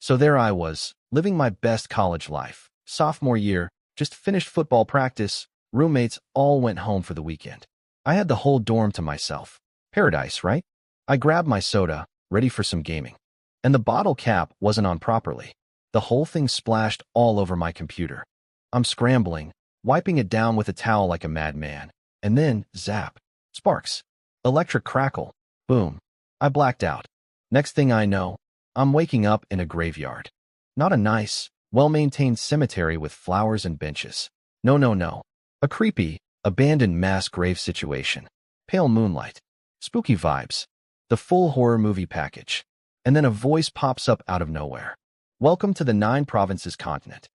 So there I was, living my best college life. Sophomore year, just finished football practice, roommates all went home for the weekend. I had the whole dorm to myself. Paradise, right? I grabbed my soda, ready for some gaming. And the bottle cap wasn't on properly. The whole thing splashed all over my computer. I'm scrambling, wiping it down with a towel like a madman. And then, zap. Sparks. Electric crackle. Boom. I blacked out. Next thing I know, I'm waking up in a graveyard. Not a nice, well-maintained cemetery with flowers and benches. No, no, no. A creepy, abandoned mass grave situation. Pale moonlight. Spooky vibes. The full horror movie package. And then a voice pops up out of nowhere. Welcome to the 9 provinces continent.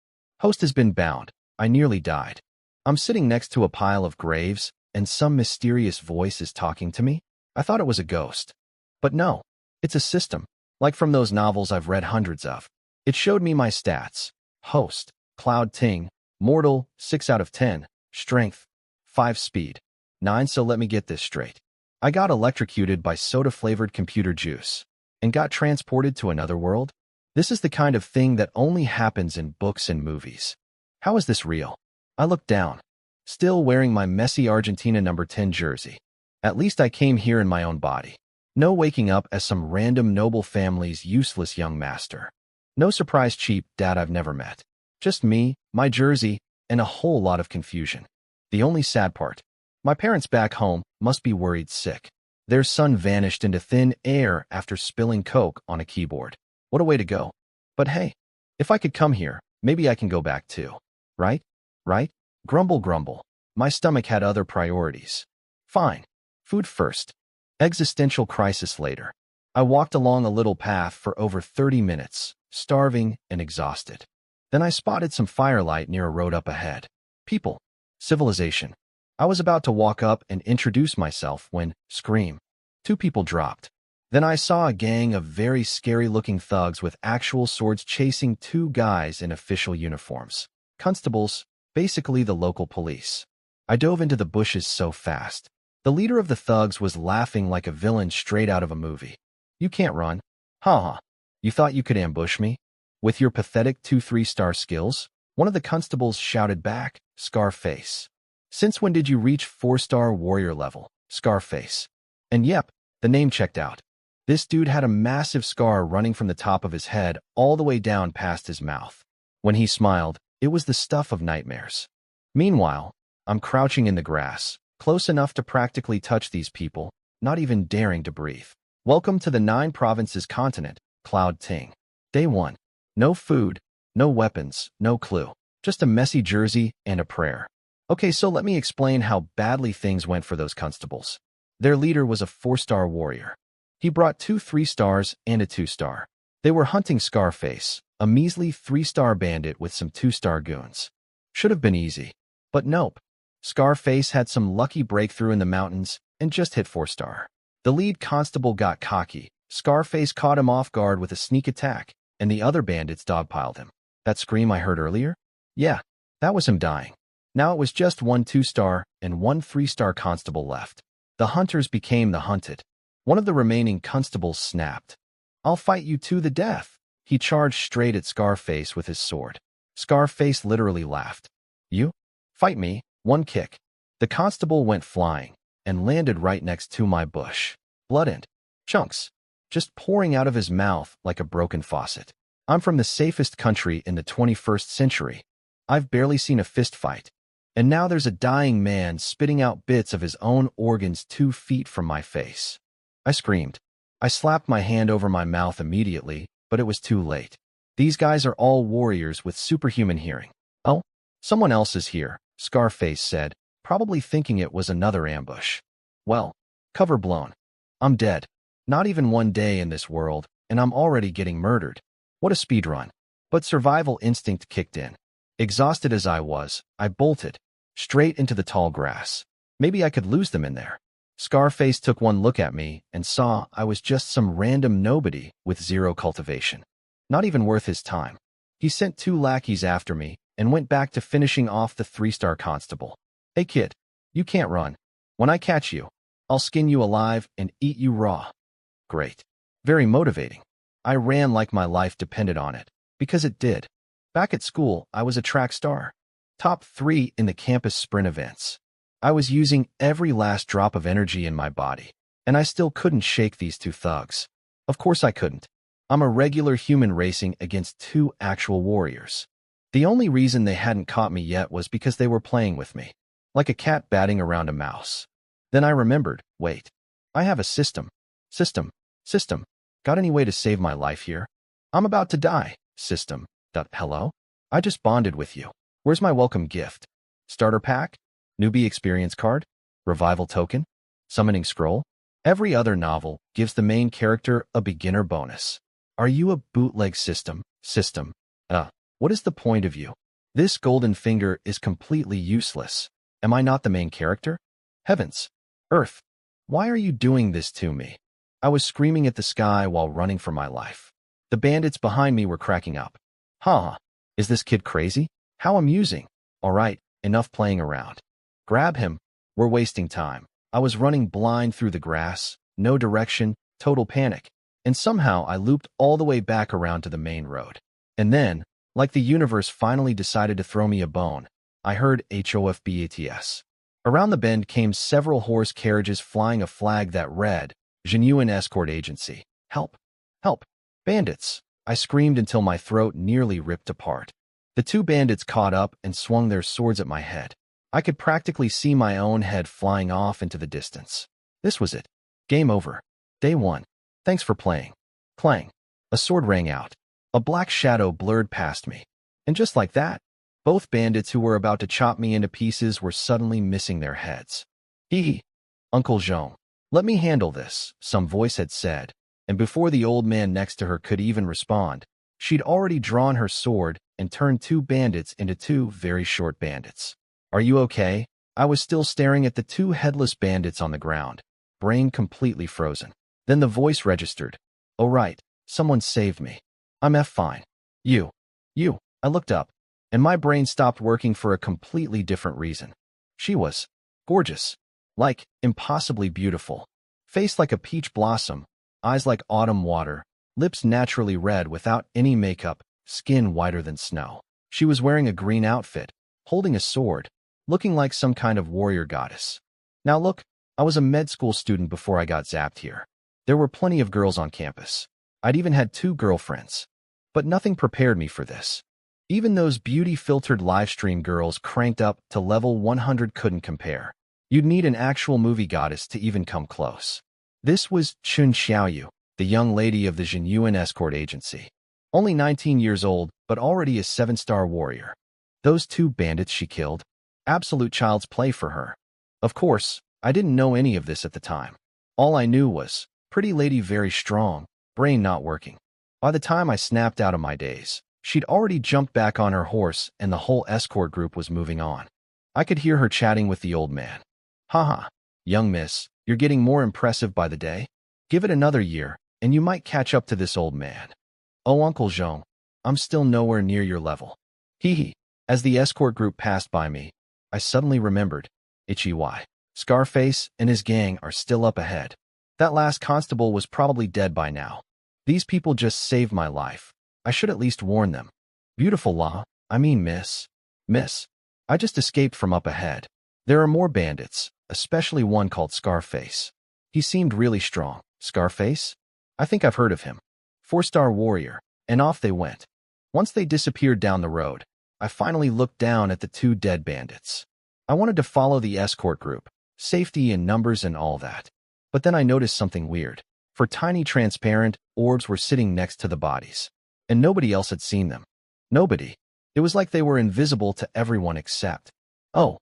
Host has been bound. I nearly died. I'm sitting next to a pile of graves, and some mysterious voice is talking to me. I thought it was a ghost. But no, it's a system, like from those novels I've read hundreds of. It showed me my stats. Host, Cloud Ting, mortal, 6 out of 10, strength, 5 speed, 9. So let me get this straight. I got electrocuted by soda-flavored computer juice and got transported to another world? This is the kind of thing that only happens in books and movies. How is this real? I looked down, still wearing my messy Argentina number 10 jersey. At least I came here in my own body. No waking up as some random noble family's useless young master. No surprise cheap dad I've never met. Just me, my jersey, and a whole lot of confusion. The only sad part, my parents back home must be worried sick. Their son vanished into thin air after spilling Coke on a keyboard. What a way to go. But hey, if I could come here, maybe I can go back too. Right? Right? Grumble, grumble. My stomach had other priorities. Fine. Food first. Existential crisis later. I walked along a little path for over 30 minutes, starving and exhausted. Then I spotted some firelight near a road up ahead. People. Civilization. I was about to walk up and introduce myself when, scream. 2 people dropped. Then I saw a gang of very scary-looking thugs with actual swords chasing 2 guys in official uniforms. Constables, basically the local police. I dove into the bushes so fast. The leader of the thugs was laughing like a villain straight out of a movie. You can't run. Ha ha. You thought you could ambush me? With your pathetic 2 3-star skills? One of the constables shouted back, Scarface. Since when did you reach 4-star warrior level, Scarface? And yep, the name checked out. This dude had a massive scar running from the top of his head all the way down past his mouth. When he smiled, it was the stuff of nightmares. Meanwhile, I'm crouching in the grass, close enough to practically touch these people, not even daring to breathe. Welcome to the 9 provinces continent, Cloud Ting. Day 1. No food, no weapons, no clue. Just a messy jersey and a prayer. Okay, so let me explain how badly things went for those constables. Their leader was a 4-star warrior. He brought 2 3-stars and a 2-star. They were hunting Scarface, a measly 3-star bandit with some 2-star goons. Should have been easy. But nope. Scarface had some lucky breakthrough in the mountains and just hit 4-star. The lead constable got cocky. Scarface caught him off guard with a sneak attack, and the other bandits dogpiled him. That scream I heard earlier? Yeah, that was him dying. Now it was just 1 2-star and 1 3-star constable left. The hunters became the hunted. One of the remaining constables snapped. I'll fight you to the death. He charged straight at Scarface with his sword. Scarface literally laughed. You? Fight me, 1 kick. The constable went flying and landed right next to my bush. Blood and chunks, just pouring out of his mouth like a broken faucet. I'm from the safest country in the 21st century. I've barely seen a fist fight. And now there's a dying man spitting out bits of his own organs 2 feet from my face. I screamed. I slapped my hand over my mouth immediately, but it was too late. These guys are all warriors with superhuman hearing. Oh, someone else is here, Scarface said, probably thinking it was another ambush. Well, cover blown. I'm dead. Not even 1 day in this world, and I'm already getting murdered. What a speedrun. But survival instinct kicked in. Exhausted as I was, I bolted straight into the tall grass. Maybe I could lose them in there. Scarface took 1 look at me and saw I was just some random nobody with 0 cultivation. Not even worth his time. He sent 2 lackeys after me and went back to finishing off the 3-star constable. Hey kid, you can't run. When I catch you, I'll skin you alive and eat you raw. Great. Very motivating. I ran like my life depended on it, because it did. Back at school, I was a track star. Top 3 in the campus sprint events. I was using every last drop of energy in my body, and I still couldn't shake these two thugs. Of course I couldn't. I'm a regular human racing against two actual warriors. The only reason they hadn't caught me yet was because they were playing with me, like a cat batting around a mouse. Then I remembered, wait, I have a system. System. Got any way to save my life here? I'm about to die. System. Hello? I just bonded with you. Where's my welcome gift? Starter pack? Newbie experience card? Revival token? Summoning scroll? Every other novel gives the main character a beginner bonus. Are you a bootleg system? What is the point of you? This golden finger is completely useless. Am I not the main character? Heavens! Earth! Why are you doing this to me? I was screaming at the sky while running for my life. The bandits behind me were cracking up. Huh, is this kid crazy? How amusing. All right, enough playing around. Grab him. We're wasting time. I was running blind through the grass, no direction, total panic. And somehow I looped all the way back around to the main road. And then, like the universe finally decided to throw me a bone, I heard HOFBATS. Around the bend came several horse carriages flying a flag that read, Genuine Escort Agency. Help! Help! Bandits! I screamed until my throat nearly ripped apart. The two bandits caught up and swung their swords at my head. I could practically see my own head flying off into the distance. This was it. Game over. Day 1. Thanks for playing. Clang. A sword rang out. A black shadow blurred past me. And just like that, both bandits who were about to chop me into pieces were suddenly missing their heads. Hee. Uncle Jean. Let me handle this, some voice had said, and before the old man next to her could even respond, she'd already drawn her sword and turned two bandits into two very short bandits. Are you okay? I was still staring at the two headless bandits on the ground, brain completely frozen. Then the voice registered. Oh right, someone saved me. I'm fine. You. I looked up, and my brain stopped working for a completely different reason. She was gorgeous. Like, impossibly beautiful. Face like a peach blossom, eyes like autumn water, lips naturally red without any makeup, skin whiter than snow. She was wearing a green outfit, holding a sword, looking like some kind of warrior goddess. Now look, I was a med school student before I got zapped here. There were plenty of girls on campus. I'd even had 2 girlfriends. But nothing prepared me for this. Even those beauty-filtered livestream girls cranked up to level 100 couldn't compare. You'd need an actual movie goddess to even come close. This was Chun Xiaoyu, the young lady of the Genuine Escort Agency. Only 19 years old, but already a 7-star warrior. Those 2 bandits she killed? Absolute child's play for her. Of course, I didn't know any of this at the time. All I knew was, pretty lady very strong, brain not working. By the time I snapped out of my daze, she'd already jumped back on her horse and the whole escort group was moving on. I could hear her chatting with the old man. Haha, young miss, you're getting more impressive by the day. Give it another year, and you might catch up to this old man. Oh, Uncle Jean, I'm still nowhere near your level. Hee. As the escort group passed by me, I suddenly remembered, Itchy Y. Scarface and his gang are still up ahead. That last constable was probably dead by now. These people just saved my life. I should at least warn them. Beautiful miss. I just escaped from up ahead. There are more bandits, especially one called Scarface. He seemed really strong. Scarface? I think I've heard of him. 4-star warrior, and off they went. Once they disappeared down the road, I finally looked down at the 2 dead bandits. I wanted to follow the escort group, safety and numbers and all that. But then I noticed something weird. For tiny transparent orbs were sitting next to the bodies, and nobody else had seen them. Nobody. It was like they were invisible to everyone except. Oh,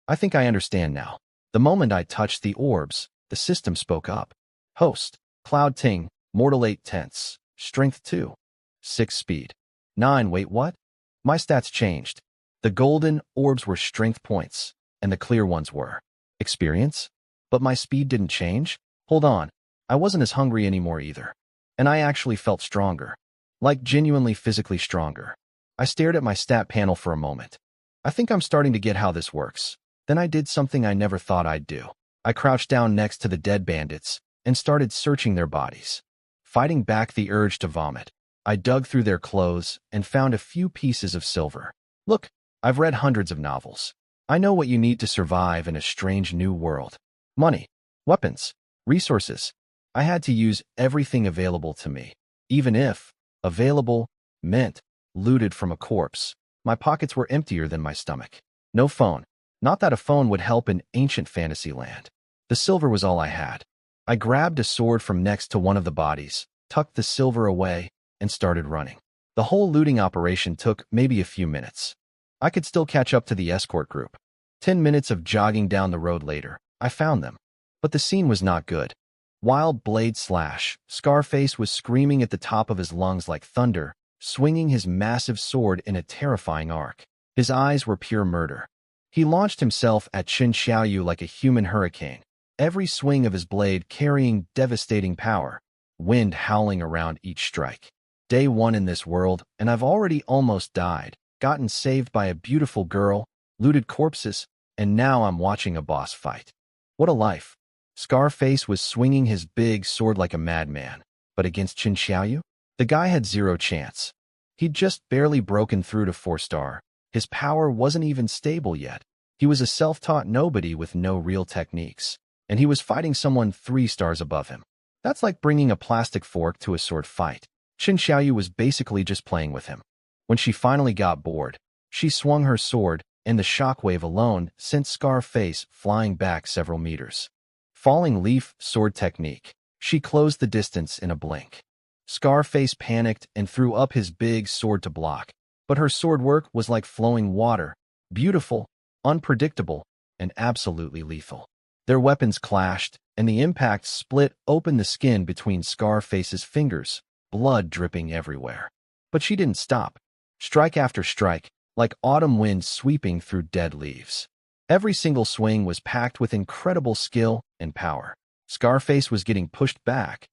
I think I understand now. The moment I touched the orbs, the system spoke up. Host, Cloud Ting, Mortal 8 tense, Strength 2, 6 speed, 9 wait what? My stats changed. The golden orbs were strength points, and the clear ones were experience? But my speed didn't change? Hold on, I wasn't as hungry anymore either. And I actually felt stronger. Like genuinely physically stronger. I stared at my stat panel for a moment. I think I'm starting to get how this works. Then I did something I never thought I'd do. I crouched down next to the dead bandits and started searching their bodies. fighting back the urge to vomit. I dug through their clothes and found a few pieces of silver. Look, I've read hundreds of novels. I know what you need to survive in a strange new world. Money, weapons, resources. I had to use everything available to me, even if available meant looted from a corpse. My pockets were emptier than my stomach. No phone. Not that a phone would help in ancient fantasy land. The silver was all I had. I grabbed a sword from next to one of the bodies, tucked the silver away, and started running. The whole looting operation took maybe a few minutes. I could still catch up to the escort group. 10 minutes of jogging down the road later, I found them. But the scene was not good. Wild blade slash. Scarface was screaming at the top of his lungs like thunder, swinging his massive sword in a terrifying arc. His eyes were pure murder. He launched himself at Chen Xiaoyu like a human hurricane, every swing of his blade carrying devastating power, wind howling around each strike. Day one in this world, and I've already almost died, gotten saved by a beautiful girl, looted corpses, and now I'm watching a boss fight. What a life. Scarface was swinging his big sword like a madman, but against Chen Xiaoyu? The guy had zero chance. He'd just barely broken through to 4-star. His power wasn't even stable yet. He was a self-taught nobody with no real techniques, and he was fighting someone 3 stars above him. That's like bringing a plastic fork to a sword fight. Chen Xiaoyu was basically just playing with him. When she finally got bored, she swung her sword, and the shockwave alone sent Scarface flying back several meters. Falling leaf sword technique. She closed the distance in a blink. Scarface panicked and threw up his big sword to block, but her sword work was like flowing water, beautiful, unpredictable, and absolutely lethal. Their weapons clashed, and the impact split open the skin between Scarface's fingers, blood dripping everywhere. But she didn't stop. Strike after strike, like autumn wind sweeping through dead leaves. Every single swing was packed with incredible skill and power. Scarface was getting pushed back.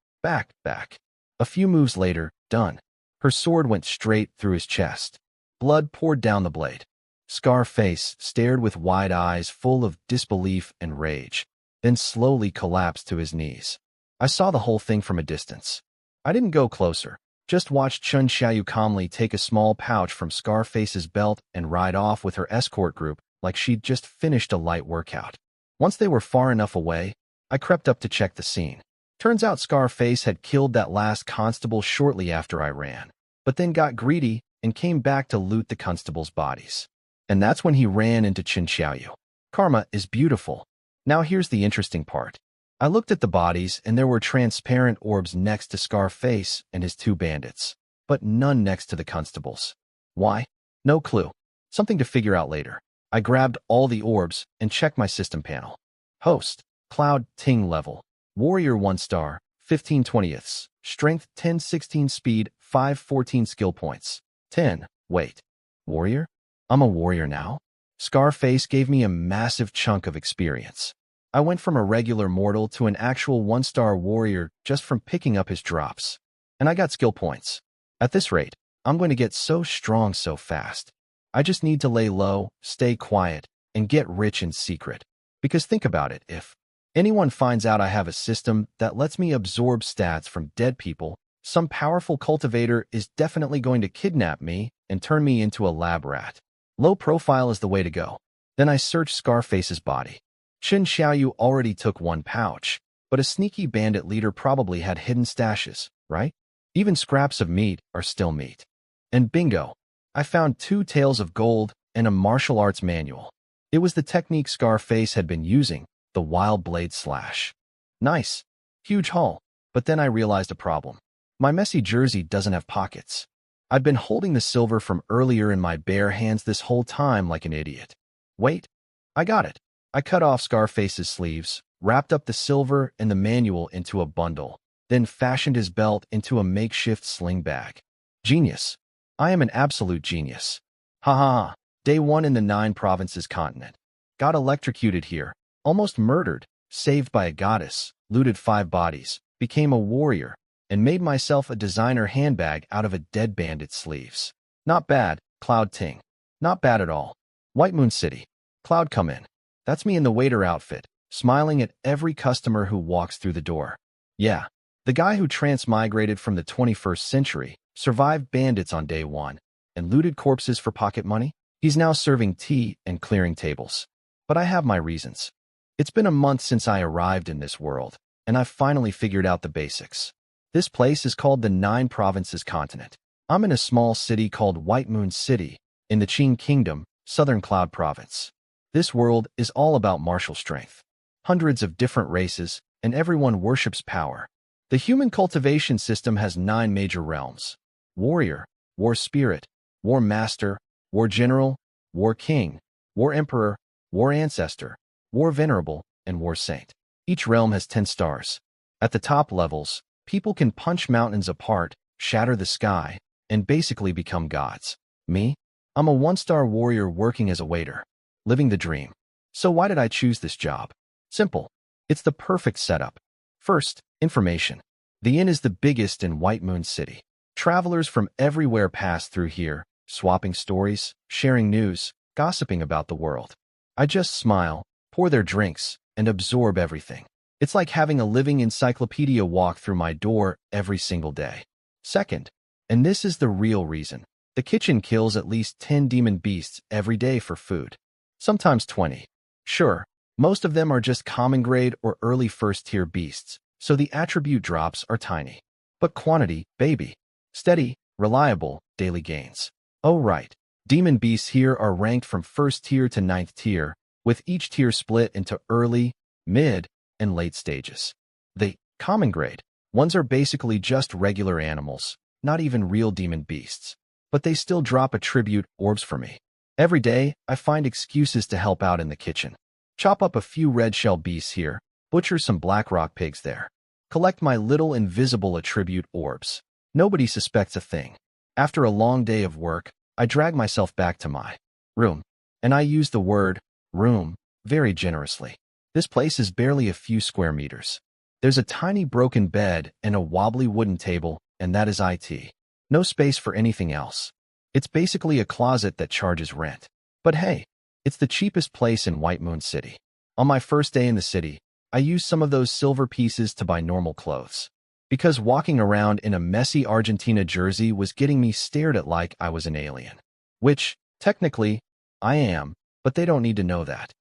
A few moves later, done. Her sword went straight through his chest. Blood poured down the blade. Scarface stared with wide eyes full of disbelief and rage, then slowly collapsed to his knees. I saw the whole thing from a distance. I didn't go closer, just watched Chen Xiaoyu calmly take a small pouch from Scarface's belt and ride off with her escort group like she'd just finished a light workout. Once they were far enough away, I crept up to check the scene. Turns out Scarface had killed that last constable shortly after I ran, but then got greedy and came back to loot the constable's bodies. And that's when he ran into Chen Xiaoyu. Karma is beautiful. Now here's the interesting part. I looked at the bodies and there were transparent orbs next to Scarface and his 2 bandits, but none next to the constables. Why? No clue. Something to figure out later. I grabbed all the orbs and checked my system panel. Host, Cloud Ting level. Warrior 1 star, 15/20ths, Strength 10/16, Speed 5/14, Skill points 10. Wait, Warrior? I'm a warrior now? Scarface gave me a massive chunk of experience. I went from a regular mortal to an actual 1-star warrior just from picking up his drops. And I got skill points. At this rate, I'm going to get so strong so fast. I just need to lay low, stay quiet, and get rich in secret. Because think about it, if anyone finds out I have a system that lets me absorb stats from dead people, some powerful cultivator is definitely going to kidnap me and turn me into a lab rat. Low profile is the way to go. Then I searched Scarface's body. Chen Xiaoyu already took 1 pouch, but a sneaky bandit leader probably had hidden stashes, right? Even scraps of meat are still meat. And bingo, I found 2 tails of gold and a martial arts manual. It was the technique Scarface had been using, the wild blade slash. Nice. Huge haul. But then I realized a problem. My messy jersey doesn't have pockets. I'd been holding the silver from earlier in my bare hands this whole time like an idiot. Wait, I got it. I cut off Scarface's sleeves, wrapped up the silver and the manual into a bundle, then fashioned his belt into a makeshift sling bag. Genius. I am an absolute genius. Ha ha ha. Day 1 in the 9 provinces continent. Got electrocuted here, almost murdered, saved by a goddess, looted 5 bodies, became a warrior, and made myself a designer handbag out of a dead bandit's sleeves. Not bad, Cloud Ting. Not bad at all. White Moon City. Cloud, come in. That's me in the waiter outfit, smiling at every customer who walks through the door. Yeah, The guy who transmigrated from the 21st century, survived bandits on day one, and looted corpses for pocket money? He's now serving tea and clearing tables. But I have my reasons. It's been a month since I arrived in this world, and I've finally figured out the basics. This place is called the Nine Provinces Continent. I'm in a small city called White Moon City, in the Qing Kingdom, Southern Cloud Province. This world is all about martial strength. Hundreds of different races, and everyone worships power. The human cultivation system has 9 major realms: warrior, war spirit, war master, war general, war king, war emperor, war ancestor, war venerable, and war saint. Each realm has 10 stars. At the top levels, people can punch mountains apart, shatter the sky, and basically become gods. Me? I'm a 1-star warrior working as a waiter, living the dream. So why did I choose this job? Simple. It's the perfect setup. First, information. The inn is the biggest in White Moon City. Travelers from everywhere pass through here, swapping stories, sharing news, gossiping about the world. I just smile, pour their drinks, and absorb everything. It's like having a living encyclopedia walk through my door every single day. Second, and this is the real reason, the kitchen kills at least 10 demon beasts every day for food. Sometimes 20. Sure, most of them are just common grade or early first-tier beasts, so the attribute drops are tiny. But quantity, baby. Steady, reliable, daily gains. Oh right, demon beasts here are ranked from 1st tier to 9th tier, with each tier split into early, mid, and late stages. The common grade ones are basically just regular animals, not even real demon beasts. But they still drop attribute orbs for me. Every day, I find excuses to help out in the kitchen. Chop up a few red shell beasts here, butcher some black rock pigs there. Collect my little invisible attribute orbs. Nobody suspects a thing. After a long day of work, I drag myself back to my room. And I use the word room very generously. This place is barely a few square meters. There's a tiny broken bed and a wobbly wooden table, and that is it. No space for anything else. It's basically a closet that charges rent. But hey, it's the cheapest place in White Moon City. On my first day in the city, I used some of those silver pieces to buy normal clothes. Because walking around in a messy Argentina jersey was getting me stared at like I was an alien. Which, technically, I am, but they don't need to know that.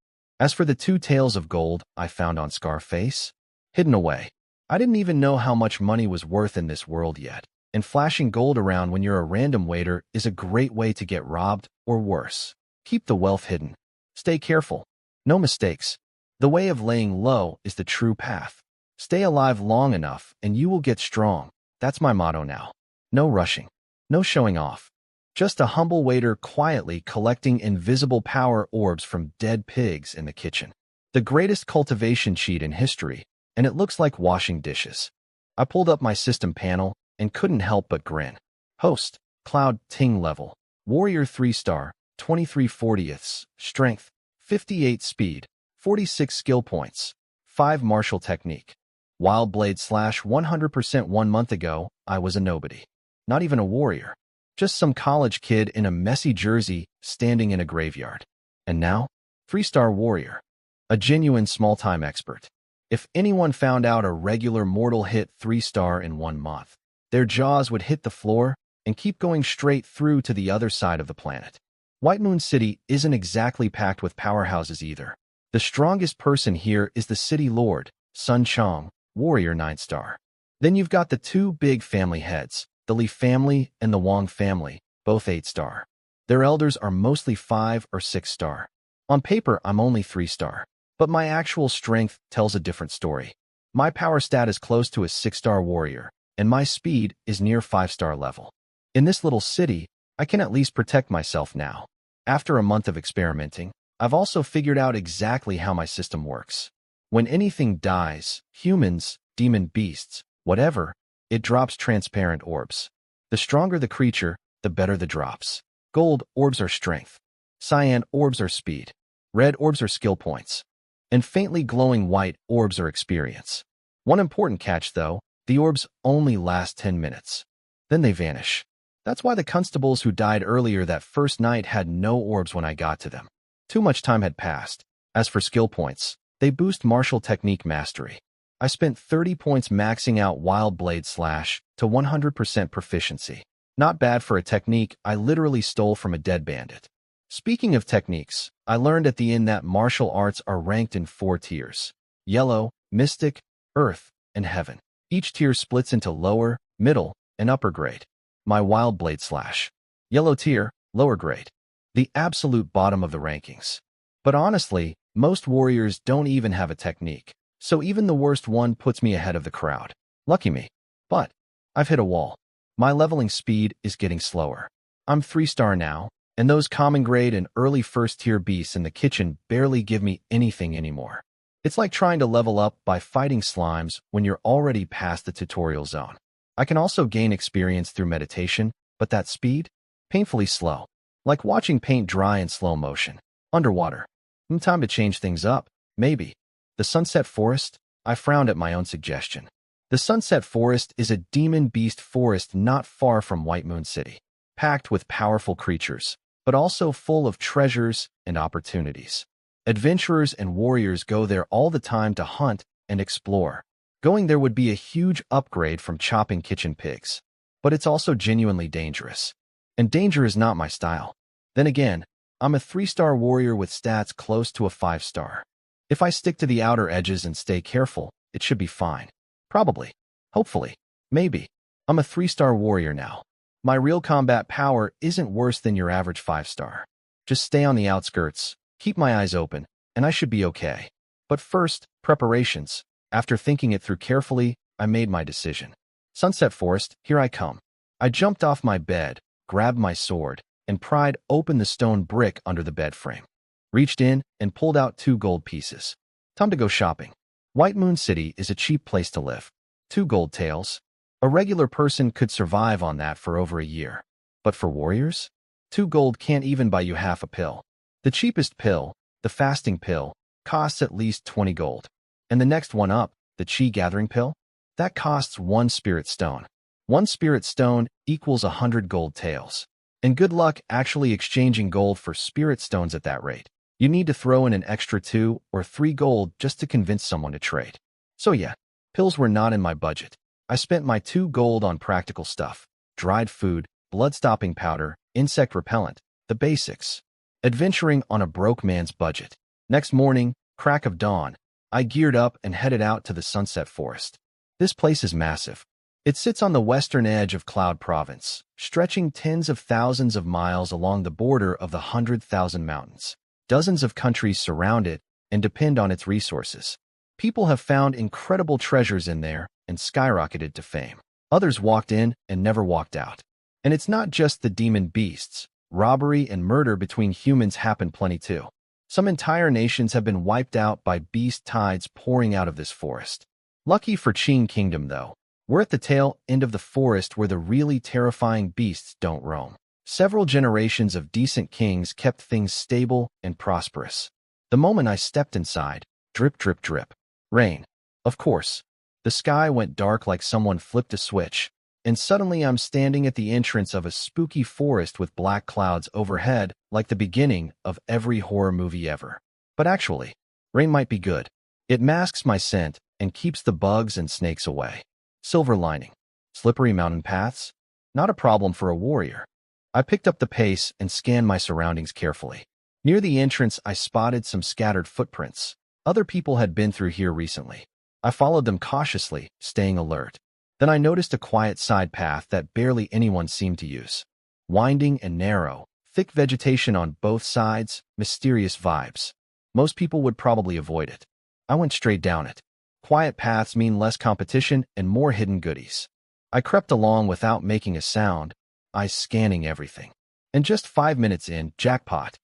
As for the 2 taels of gold I found on Scarface, hidden away. I didn't even know how much money was worth in this world yet. And flashing gold around when you're a random waiter is a great way to get robbed, or worse. Keep the wealth hidden. Stay careful. No mistakes. The way of laying low is the true path. Stay alive long enough and you will get strong. That's my motto now. No rushing. No showing off. Just a humble waiter quietly collecting invisible power orbs from dead pigs in the kitchen. The greatest cultivation cheat in history, and it looks like washing dishes. I pulled up my system panel and couldn't help but grin. Host, Cloud Ting level, Warrior 3-star, 23/40ths, Strength, 58 Speed, 46 Skill Points, 5 Martial Technique. Wild Blade / 100%. 1 month ago, I was a nobody. Not even a warrior. Just some college kid in a messy jersey standing in a graveyard. And now, 3-star warrior. A genuine small-time expert. If anyone found out a regular mortal hit 3-star in 1 month, their jaws would hit the floor and keep going straight through to the other side of the planet. White Moon City isn't exactly packed with powerhouses either. The strongest person here is the city lord, Sun Chong, warrior 9-star. Then you've got the 2 big family heads, the Li family and the Wang family, both 8-star. Their elders are mostly 5 or 6-star. On paper, I'm only 3-star, but my actual strength tells a different story. My power stat is close to a 6-star warrior, and my speed is near 5-star level. In this little city, I can at least protect myself now. After a month of experimenting, I've also figured out exactly how my system works. When anything dies, humans, demon beasts, whatever, it drops transparent orbs. The stronger the creature, the better the drops. Gold orbs are strength. Cyan orbs are speed. Red orbs are skill points. And faintly glowing white orbs are experience. One important catch, though, the orbs only last 10 minutes. Then they vanish. That's why the constables who died earlier that first night had no orbs when I got to them. Too much time had passed. As for skill points, they boost martial technique mastery. I spent 30 points maxing out Wild Blade Slash to 100% proficiency. Not bad for a technique I literally stole from a dead bandit. Speaking of techniques, I learned at the end that martial arts are ranked in 4 tiers: Yellow, Mystic, Earth, and Heaven. Each tier splits into lower, middle, and upper grade. My Wild Blade Slash. Yellow tier, lower grade. The absolute bottom of the rankings. But honestly, most warriors don't even have a technique, so even the worst one puts me ahead of the crowd. Lucky me. But I've hit a wall. My leveling speed is getting slower. I'm 3-star now, and those common grade and early first-tier beasts in the kitchen barely give me anything anymore. It's like trying to level up by fighting slimes when you're already past the tutorial zone. I can also gain experience through meditation, but that speed? Painfully slow. Like watching paint dry in slow motion. Underwater. Time to change things up, maybe. The Sunset Forest? I frowned at my own suggestion. The Sunset Forest is a demon beast forest not far from White Moon City, packed with powerful creatures, but also full of treasures and opportunities. Adventurers and warriors go there all the time to hunt and explore. Going there would be a huge upgrade from chopping kitchen pigs, but it's also genuinely dangerous. And danger is not my style. Then again, I'm a 3-star warrior with stats close to a 5-star. If I stick to the outer edges and stay careful, it should be fine. Probably. Hopefully. Maybe. I'm a 3-star warrior now. My real combat power isn't worse than your average 5-star. Just stay on the outskirts, keep my eyes open, and I should be okay. But first, preparations. After thinking it through carefully, I made my decision. Sunset Forest, here I come. I jumped off my bed, grabbed my sword, and pried open the stone brick under the bed frame. Reached in and pulled out 2 gold pieces. Time to go shopping. White Moon City is a cheap place to live. 2 gold taels. A regular person could survive on that for over a year. But for warriors? 2 gold can't even buy you half a pill. The cheapest pill, the fasting pill, costs at least 20 gold. And the next one up, the chi gathering pill? That costs 1 spirit stone. 1 spirit stone equals 100 gold taels. And good luck actually exchanging gold for spirit stones at that rate. You need to throw in an extra 2 or 3 gold just to convince someone to trade. So yeah, pills were not in my budget. I spent my 2 gold on practical stuff: dried food, blood-stopping powder, insect repellent, the basics. Adventuring on a broke man's budget. Next morning, crack of dawn, I geared up and headed out to the Sunset Forest. This place is massive. It sits on the western edge of Cloud Province, stretching tens of thousands of miles along the border of the 100,000 mountains. Dozens of countries surround it and depend on its resources. People have found incredible treasures in there and skyrocketed to fame. Others walked in and never walked out. And it's not just the demon beasts. Robbery and murder between humans happen plenty too. Some entire nations have been wiped out by beast tides pouring out of this forest. Lucky for Qing Kingdom, though, we're at the tail end of the forest where the really terrifying beasts don't roam. Several generations of decent kings kept things stable and prosperous. The moment I stepped inside, drip, drip, drip. Rain. Of course. The sky went dark like someone flipped a switch, and suddenly I'm standing at the entrance of a spooky forest with black clouds overhead like the beginning of every horror movie ever. But actually, rain might be good. It masks my scent and keeps the bugs and snakes away. Silver lining. Slippery mountain paths? Not a problem for a warrior. I picked up the pace and scanned my surroundings carefully. Near the entrance, I spotted some scattered footprints. Other people had been through here recently. I followed them cautiously, staying alert. Then I noticed a quiet side path that barely anyone seemed to use. Winding and narrow, thick vegetation on both sides, mysterious vibes. Most people would probably avoid it. I went straight down it. Quiet paths mean less competition and more hidden goodies. I crept along without making a sound, eyes scanning everything. And just 5 minutes in, jackpot.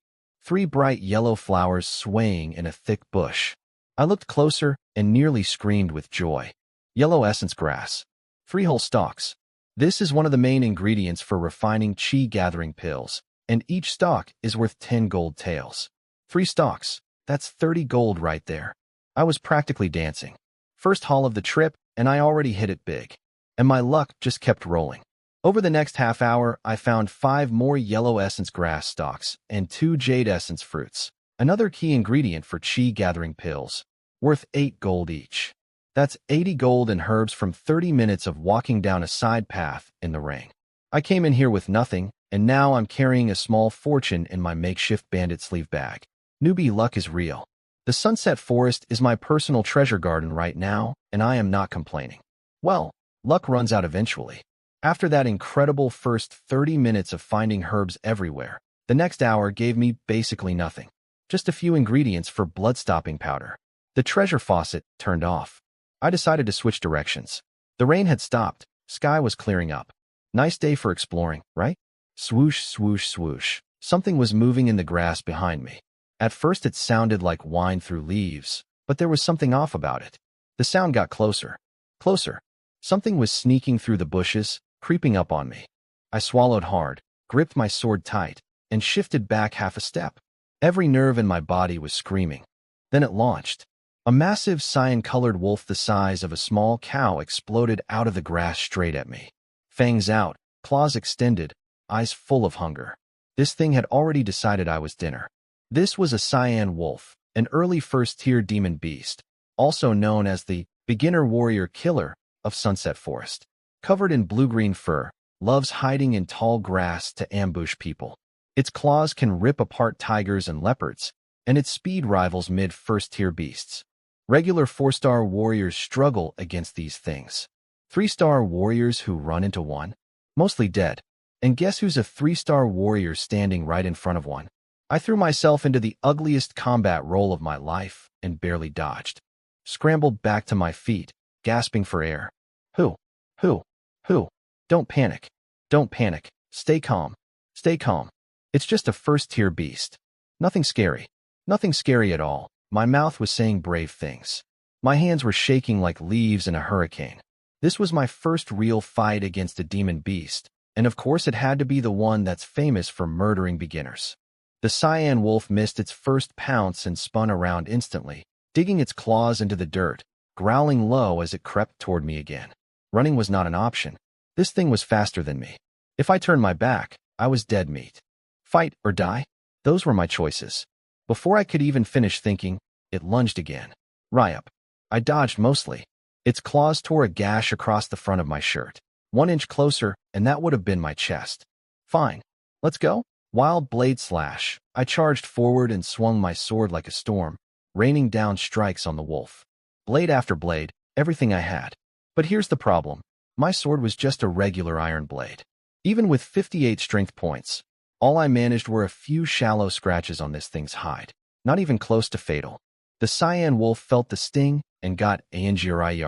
3 bright yellow flowers swaying in a thick bush. I looked closer and nearly screamed with joy. Yellow essence grass. 3 whole stalks. This is one of the main ingredients for refining chi gathering pills, and each stalk is worth 10 gold taels. 3 stalks. That's 30 gold right there. I was practically dancing. First haul of the trip, and I already hit it big. And my luck just kept rolling. Over the next half hour, I found 5 more yellow essence grass stalks and 2 jade essence fruits, another key ingredient for chi gathering pills, worth 8 gold each. That's 80 gold and herbs from 30 minutes of walking down a side path in the rain. I came in here with nothing, and now I'm carrying a small fortune in my makeshift bandit sleeve bag. Newbie luck is real. The Sunset Forest is my personal treasure garden right now, and I am not complaining. Well, luck runs out eventually. After that incredible first 30 minutes of finding herbs everywhere, the next hour gave me basically nothing. Just a few ingredients for blood-stopping powder. The treasure faucet turned off. I decided to switch directions. The rain had stopped. Sky was clearing up. Nice day for exploring, right? Swoosh, swoosh, swoosh. Something was moving in the grass behind me. At first it sounded like whine through leaves, but there was something off about it. The sound got closer. Closer. Something was sneaking through the bushes, creeping up on me. I swallowed hard, gripped my sword tight, and shifted back half a step. Every nerve in my body was screaming. Then it launched. A massive cyan-colored wolf the size of a small cow exploded out of the grass straight at me. Fangs out, claws extended, eyes full of hunger. This thing had already decided I was dinner. This was a cyan wolf, an early first-tier demon beast, also known as the beginner warrior killer of Sunset Forest. Covered in blue-green fur, loves hiding in tall grass to ambush people. Its claws can rip apart tigers and leopards, and its speed rivals mid-first-tier beasts. Regular 4-star warriors struggle against these things. 3-star warriors who run into one? Mostly dead. And guess who's a 3-star warrior standing right in front of one? I threw myself into the ugliest combat role of my life and barely dodged. Scrambled back to my feet, gasping for air. Who? Don't panic. Don't panic. Stay calm. Stay calm. It's just a first-tier beast. Nothing scary. Nothing scary at all. My mouth was saying brave things. My hands were shaking like leaves in a hurricane. This was my first real fight against a demon beast, and of course it had to be the one that's famous for murdering beginners. The cyan wolf missed its first pounce and spun around instantly, digging its claws into the dirt, growling low as it crept toward me again. Running was not an option. This thing was faster than me. If I turned my back, I was dead meat. Fight or die? Those were my choices. Before I could even finish thinking, it lunged again. Ryup. I dodged mostly. Its claws tore a gash across the front of my shirt. 1 inch closer, and that would have been my chest. Fine. Let's go. Wild blade slash. I charged forward and swung my sword like a storm, raining down strikes on the wolf. Blade after blade, everything I had. But here's the problem. My sword was just a regular iron blade. Even with 58 strength points, all I managed were a few shallow scratches on this thing's hide, not even close to fatal. The cyan wolf felt the sting and got angry.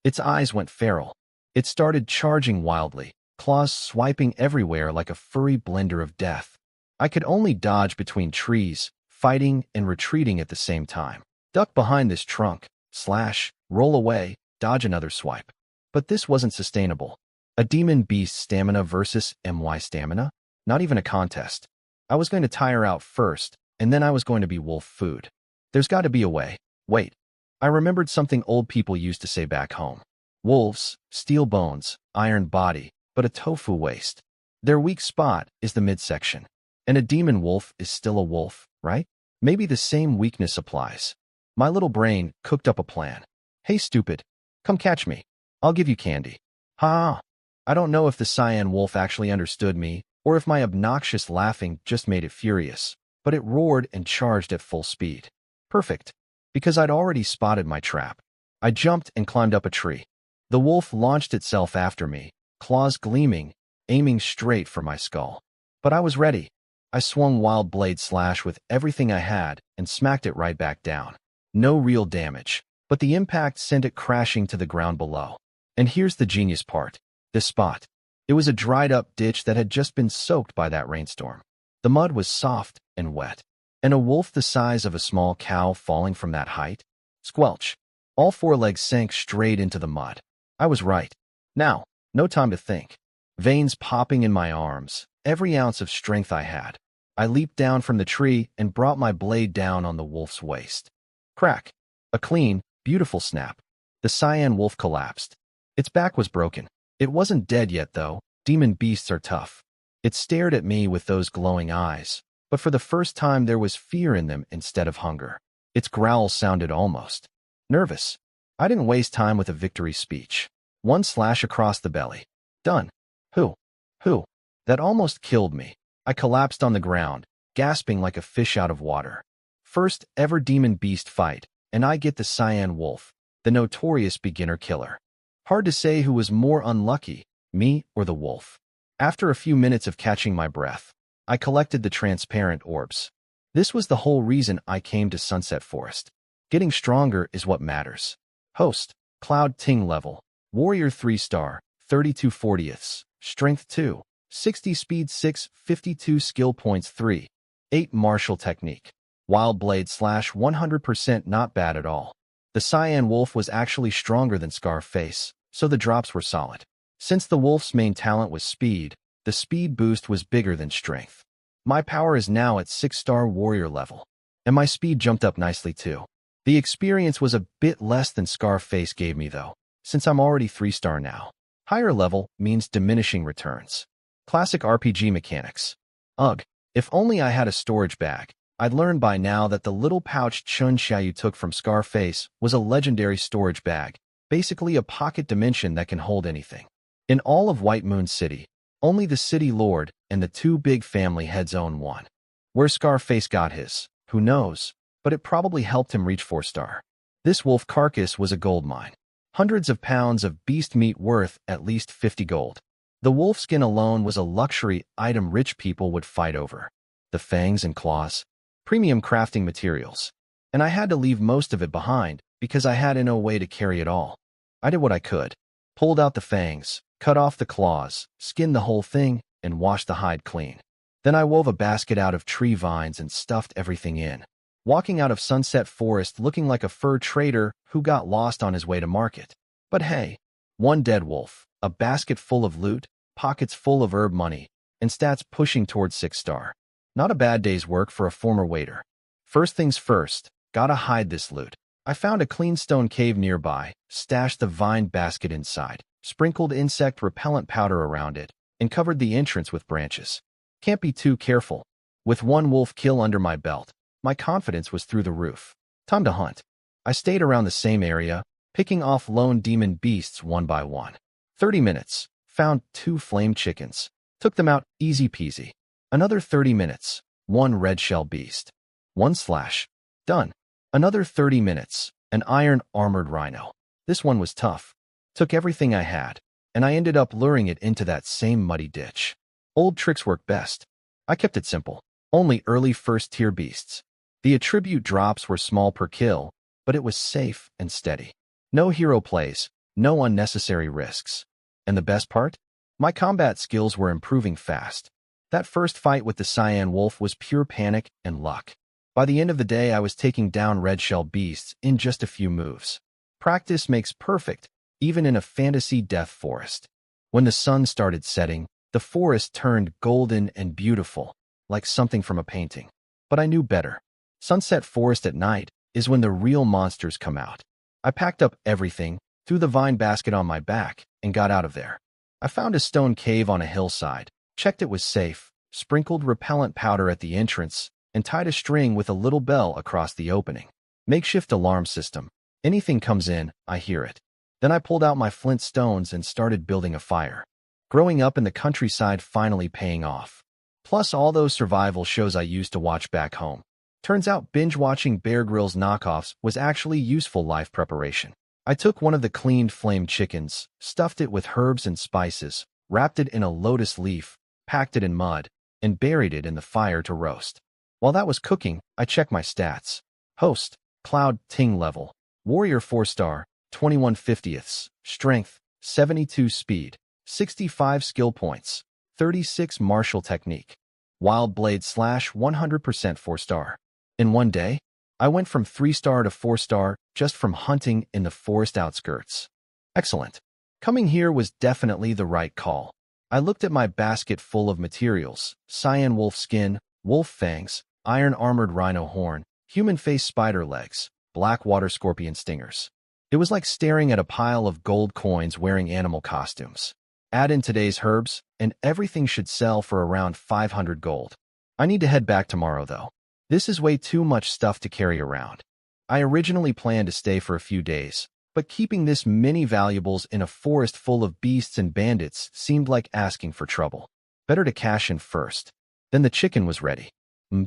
Its eyes went feral. It started charging wildly, claws swiping everywhere like a furry blender of death. I could only dodge between trees, fighting and retreating at the same time. Duck behind this trunk, slash, roll away, dodge another swipe. But this wasn't sustainable. A demon beast stamina versus MY stamina? Not even a contest. I was going to tire out first, and then I was going to be wolf food. There's got to be a way. Wait. I remembered something old people used to say back home. Wolves, steel bones, iron body, but a tofu waist. Their weak spot is the midsection. And a demon wolf is still a wolf, right? Maybe the same weakness applies. My little brain cooked up a plan. Hey, stupid. Come catch me. I'll give you candy. Ha! I don't know if the cyan wolf actually understood me, or if my obnoxious laughing just made it furious, but it roared and charged at full speed. Perfect. Because I'd already spotted my trap. I jumped and climbed up a tree. The wolf launched itself after me, claws gleaming, aiming straight for my skull. But I was ready. I swung wild blade slash with everything I had and smacked it right back down. No real damage, but the impact sent it crashing to the ground below. And here's the genius part. This spot. It was a dried-up ditch that had just been soaked by that rainstorm. The mud was soft and wet. And a wolf the size of a small cow falling from that height? Squelch. All 4 legs sank straight into the mud. I was right. Now, no time to think. Veins popping in my arms, every ounce of strength I had. I leaped down from the tree and brought my blade down on the wolf's waist. Crack. A clean, beautiful snap. The cyan wolf collapsed. Its back was broken. It wasn't dead yet, though. Demon beasts are tough. It stared at me with those glowing eyes, but for the first time there was fear in them instead of hunger. Its growl sounded almost nervous. I didn't waste time with a victory speech. One slash across the belly. Done. Who? Who? That almost killed me. I collapsed on the ground, gasping like a fish out of water. First ever demon beast fight, and I get the cyan wolf, the notorious beginner killer. Hard to say who was more unlucky, me or the wolf. After a few minutes of catching my breath, I collected the transparent orbs. This was the whole reason I came to Sunset Forest. Getting stronger is what matters. Host, Cloud Ting level, Warrior 3-star, 32 40ths, Strength 2, 60 Speed 6, 52 Skill Points 3, 8 Martial Technique. Wild Blade slash 100% not bad at all. The Cyan Wolf was actually stronger than Scarface, so the drops were solid. Since the Wolf's main talent was speed, the speed boost was bigger than strength. My power is now at 6-star Warrior level, and my speed jumped up nicely too. The experience was a bit less than Scarface gave me though, since I'm already 3-star now. Higher level means diminishing returns. Classic RPG mechanics. Ugh, if only I had a storage bag. I'd learned by now that the little pouch Chun Xiaoyu took from Scarface was a legendary storage bag, basically a pocket dimension that can hold anything. In all of White Moon City, only the city lord and the two big family heads own one. Where Scarface got his, who knows, but it probably helped him reach 4-star. This wolf carcass was a gold mine. Hundreds of pounds of beast meat worth at least 50 gold. The wolf skin alone was a luxury item rich people would fight over. The fangs and claws, premium crafting materials. And I had to leave most of it behind because I had no way to carry it all. I did what I could. Pulled out the fangs, cut off the claws, skinned the whole thing, and washed the hide clean. Then I wove a basket out of tree vines and stuffed everything in. Walking out of Sunset Forest looking like a fur trader who got lost on his way to market. But hey, one dead wolf, a basket full of loot, pockets full of herb money, and stats pushing towards 6-star. Not a bad day's work for a former waiter. First things first, gotta hide this loot. I found a clean stone cave nearby, stashed the vine basket inside, sprinkled insect repellent powder around it, and covered the entrance with branches. Can't be too careful. With one wolf kill under my belt, my confidence was through the roof. Time to hunt. I stayed around the same area, picking off lone demon beasts one by one. 30 minutes. Found 2 flame chickens. Took them out easy peasy. Another 30 minutes. 1 red shell beast. 1 slash. Done. Another 30 minutes. An iron armored rhino. This one was tough. Took everything I had, and I ended up luring it into that same muddy ditch. Old tricks work best. I kept it simple. Only early first-tier beasts. The attribute drops were small per kill, but it was safe and steady. No hero plays, no unnecessary risks. And the best part? My combat skills were improving fast. That first fight with the Cyan Wolf was pure panic and luck. By the end of the day, I was taking down red shell beasts in just a few moves. Practice makes perfect, even in a fantasy death forest. When the sun started setting, the forest turned golden and beautiful, like something from a painting. But I knew better. Sunset Forest at night is when the real monsters come out. I packed up everything, threw the vine basket on my back, and got out of there. I found a stone cave on a hillside, checked it was safe, sprinkled repellent powder at the entrance, and tied a string with a little bell across the opening. Makeshift alarm system. Anything comes in, I hear it. Then I pulled out my flint stones and started building a fire. Growing up in the countryside finally paying off. Plus all those survival shows I used to watch back home. Turns out binge-watching Bear Grylls knockoffs was actually useful life preparation. I took one of the cleaned flame chickens, stuffed it with herbs and spices, wrapped it in a lotus leaf, packed it in mud, and buried it in the fire to roast. While that was cooking, I checked my stats. Host, Cloud Ting level, Warrior 4-star, 21 50ths, Strength, 72 Speed, 65 Skill Points, 36 Martial Technique. Wild Blade slash 100% 4-star. In one day, I went from 3-star to 4-star just from hunting in the forest outskirts. Excellent. Coming here was definitely the right call. I looked at my basket full of materials: cyan wolf skin, wolf fangs, iron armored rhino horn, human face spider legs, black water scorpion stingers. It was like staring at a pile of gold coins wearing animal costumes. Add in today's herbs, and everything should sell for around 500 gold. I need to head back tomorrow though. This is way too much stuff to carry around. I originally planned to stay for a few days, But keeping this many valuables in a forest full of beasts and bandits seemed like asking for trouble. Better to cash in first. Then the chicken was ready.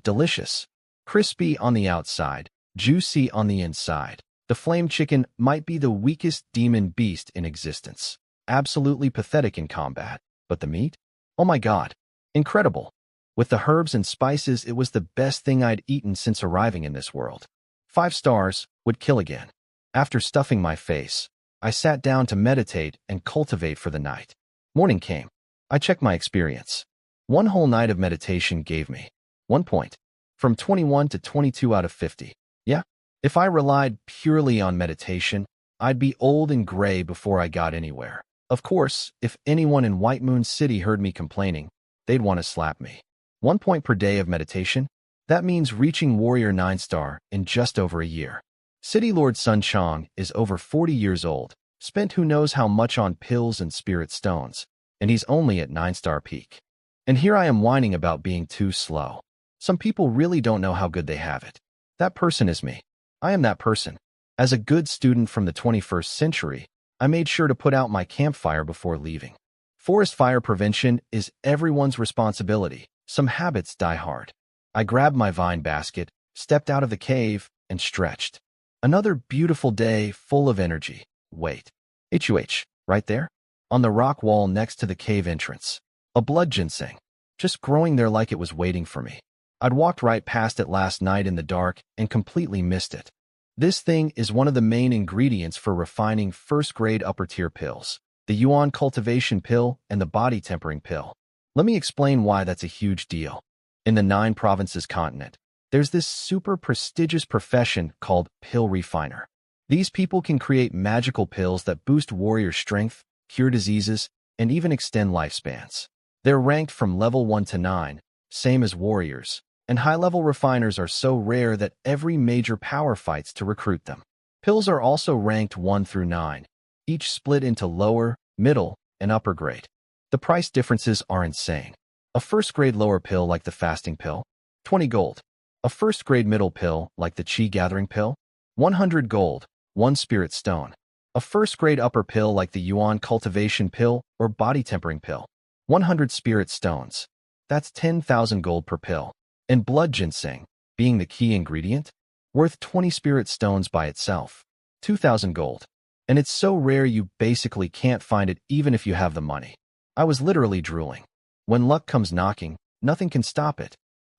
Delicious. Crispy on the outside, juicy on the inside. The flame chicken might be the weakest demon beast in existence. Absolutely pathetic in combat. But the meat? Oh my God. Incredible. With the herbs and spices, it was the best thing I'd eaten since arriving in this world. 5 stars, would kill again. After stuffing my face, I sat down to meditate and cultivate for the night. Morning came. I checked my experience. 1 whole night of meditation gave me 1 point. From 21 to 22 out of 50. Yeah. If I relied purely on meditation, I'd be old and gray before I got anywhere. Of course, if anyone in White Moon City heard me complaining, they'd want to slap me. 1 point per day of meditation? That means reaching Warrior 9-star in just over a year. City Lord Sun Chong is over 40 years old, spent who knows how much on pills and spirit stones, and he's only at 9-star peak. And here I am whining about being too slow. Some people really don't know how good they have it. That person is me. I am that person. As a good student from the 21st century, I made sure to put out my campfire before leaving. Forest fire prevention is everyone's responsibility. Some habits die hard. I grabbed my vine basket, stepped out of the cave, and stretched. Another beautiful day full of energy. Wait. HUH, right there? On the rock wall next to the cave entrance. A blood ginseng. Just growing there like it was waiting for me. I'd walked right past it last night in the dark and completely missed it. This thing is one of the main ingredients for refining first-grade upper-tier pills. The Yuan cultivation pill and the body tempering pill. Let me explain why that's a huge deal. In the 9 provinces continent, there's this super prestigious profession called pill refiner. These people can create magical pills that boost warrior strength, cure diseases, and even extend lifespans. They're ranked from level 1 to 9, same as warriors, and high-level refiners are so rare that every major power fights to recruit them. Pills are also ranked 1 through 9, each split into lower, middle, and upper grade. The price differences are insane. A first-grade lower pill like the fasting pill, 20 gold. A first-grade middle pill like the Qi gathering pill, 100 gold, 1 spirit stone. A first-grade upper pill like the Yuan cultivation pill or body tempering pill, 100 spirit stones. That's 10,000 gold per pill. And blood ginseng, being the key ingredient, worth 20 spirit stones by itself, 2,000 gold. And it's so rare you basically can't find it even if you have the money. I was literally drooling. When luck comes knocking, nothing can stop it.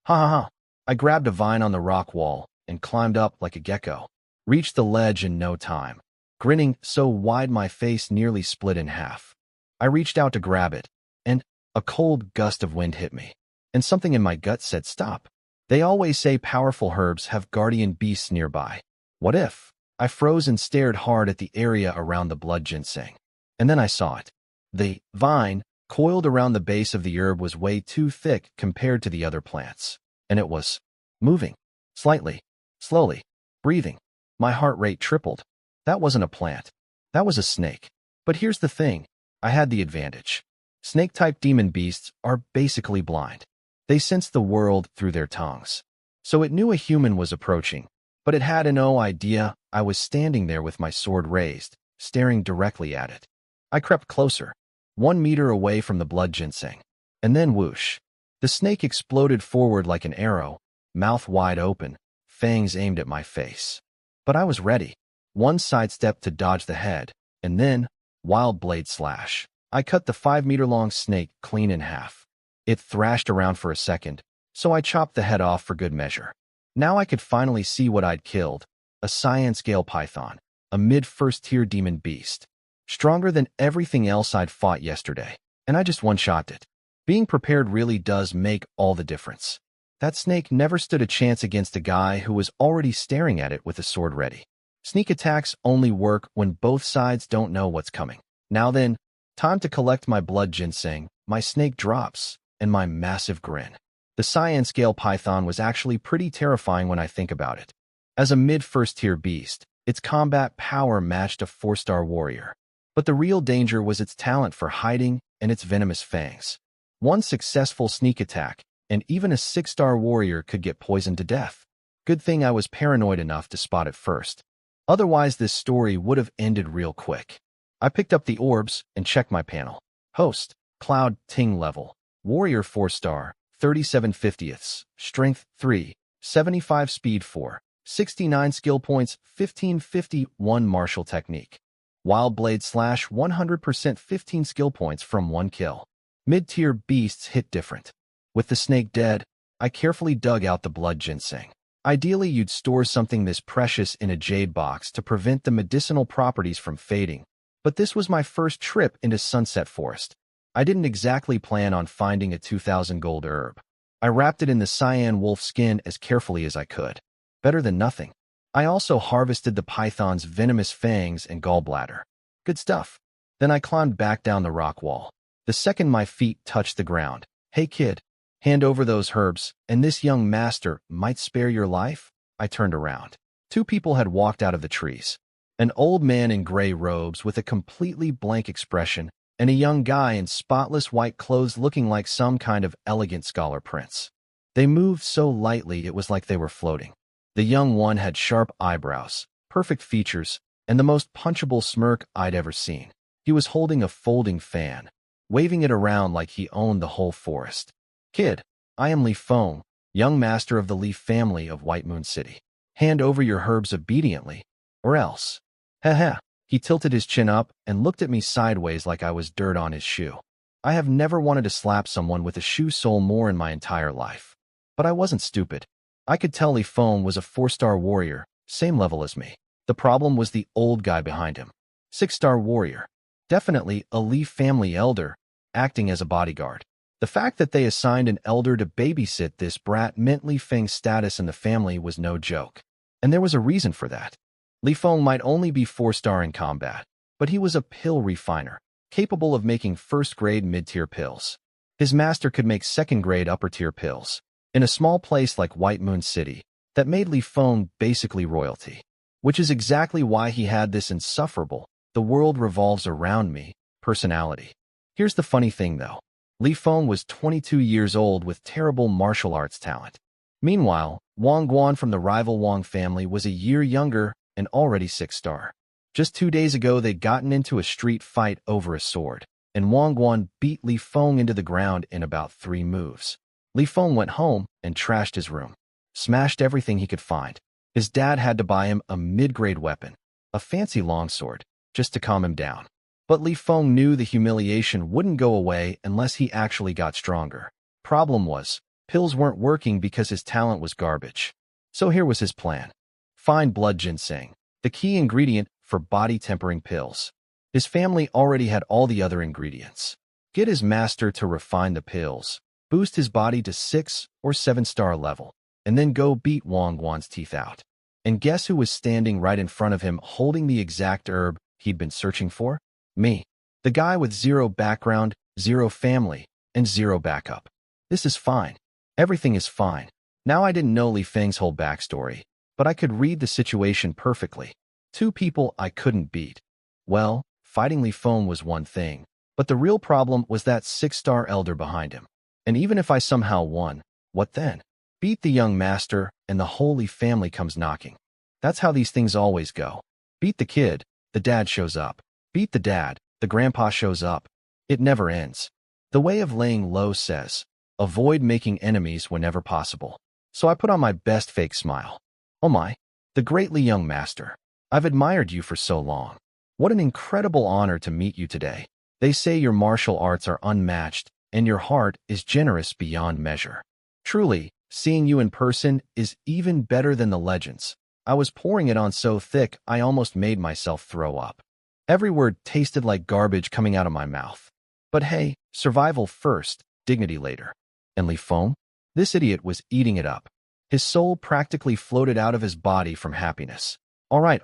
Ha ha ha. I grabbed a vine on the rock wall and climbed up like a gecko. Reached the ledge in no time, grinning so wide my face nearly split in half. I reached out to grab it, and a cold gust of wind hit me. And something in my gut said stop. They always say powerful herbs have guardian beasts nearby. What if? I froze and stared hard at the area around the blood ginseng. And then I saw it. The vine, coiled around the base of the herb, was way too thick compared to the other plants. And it was moving. Slightly. Slowly. Breathing. My heart rate tripled. That wasn't a plant. That was a snake. But here's the thing. I had the advantage. Snake-type demon beasts are basically blind. They sensed the world through their tongues. So it knew a human was approaching, but it had no idea I was standing there with my sword raised, staring directly at it. I crept closer, 1 meter away from the blood ginseng. And then whoosh. The snake exploded forward like an arrow, mouth wide open, fangs aimed at my face. But I was ready. 1 sidestep to dodge the head, and then, wild blade slash. I cut the 5-meter-long snake clean in half. It thrashed around for a second, so I chopped the head off for good measure. Now I could finally see what I'd killed, a cyan scale python, a mid-first-tier demon beast. Stronger than everything else I'd fought yesterday, and I just one-shot it. Being prepared really does make all the difference. That snake never stood a chance against a guy who was already staring at it with a sword ready. Sneak attacks only work when both sides don't know what's coming. Now then, time to collect my blood ginseng, my snake drops, and my massive grin. The cyan scale python was actually pretty terrifying when I think about it. As a mid-first-tier beast, its combat power matched a 4-star warrior. But the real danger was its talent for hiding and its venomous fangs. 1 successful sneak attack, and even a 6-star warrior could get poisoned to death. Good thing I was paranoid enough to spot it first. Otherwise, this story would have ended real quick. I picked up the orbs and checked my panel. Host, Cloud, Ting level. Warrior 4-star, 37 50ths, Strength 3, 75 Speed 4, 69 Skill Points, 1551 Martial Technique. Wild Blade / 100% 15 skill points from 1 kill. Mid-tier beasts hit different. With the snake dead, I carefully dug out the blood ginseng. Ideally, you'd store something this precious in a jade box to prevent the medicinal properties from fading. But this was my first trip into Sunset Forest. I didn't exactly plan on finding a 2,000 gold herb. I wrapped it in the cyan wolf skin as carefully as I could. Better than nothing. I also harvested the python's venomous fangs and gallbladder. Good stuff. Then I climbed back down the rock wall. The second my feet touched the ground, "Hey kid, hand over those herbs, and this young master might spare your life." I turned around. 2 people had walked out of the trees. An old man in gray robes with a completely blank expression, and a young guy in spotless white clothes looking like some kind of elegant scholar prince. They moved so lightly it was like they were floating. The young one had sharp eyebrows, perfect features, and the most punchable smirk I'd ever seen. He was holding a folding fan, waving it around like he owned the whole forest. "Kid, I am Li Feng, young master of the Li family of White Moon City. Hand over your herbs obediently, or else." Heh. He tilted his chin up and looked at me sideways like I was dirt on his shoe. I have never wanted to slap someone with a shoe sole more in my entire life. But I wasn't stupid. I could tell Li Feng was a 4-star warrior, same level as me. The problem was the old guy behind him. 6-star warrior. Definitely a Li family elder, acting as a bodyguard. The fact that they assigned an elder to babysit this brat meant Li Feng's status in the family was no joke. And there was a reason for that. Li Feng might only be 4-star in combat, but he was a pill refiner, capable of making first-grade mid-tier pills. His master could make second-grade upper-tier pills. In a small place like White Moon City, that made Li Feng basically royalty. Which is exactly why he had this insufferable, "the world revolves around me" personality. Here's the funny thing though. Li Feng was 22 years old with terrible martial arts talent. Meanwhile, Wang Guan from the rival Wang family was a year younger and already 6-star. Just 2 days ago, they'd gotten into a street fight over a sword, and Wang Guan beat Li Feng into the ground in about 3 moves. Li Feng went home and trashed his room. Smashed everything he could find. His dad had to buy him a mid-grade weapon, a fancy longsword, just to calm him down. But Li Feng knew the humiliation wouldn't go away unless he actually got stronger. Problem was, pills weren't working because his talent was garbage. So here was his plan. Find blood ginseng, the key ingredient for body-tempering pills. His family already had all the other ingredients. Get his master to refine the pills, boost his body to 6 or 7-star level, and then go beat Wang Guan's teeth out. And guess who was standing right in front of him holding the exact herb he'd been searching for? Me. The guy with 0 background, 0 family, and 0 backup. This is fine. Everything is fine. Now I didn't know Li Feng's whole backstory, but I could read the situation perfectly. 2 people I couldn't beat. Well, fighting Li Feng was one thing, but the real problem was that 6-star elder behind him. And even if I somehow won, what then? Beat the young master, and the whole Li family comes knocking. That's how these things always go. Beat the kid, the dad shows up. Beat the dad, the grandpa shows up. It never ends. The way of laying low says, avoid making enemies whenever possible. So I put on my best fake smile. Oh my, the greatly young master. I've admired you for so long. What an incredible honor to meet you today. They say your martial arts are unmatched, and your heart is generous beyond measure. Truly, seeing you in person is even better than the legends. I was pouring it on so thick I almost made myself throw up. Every word tasted like garbage coming out of my mouth. But hey, survival first, dignity later. And Li Feng? This idiot was eating it up. His soul practically floated out of his body from happiness. All right.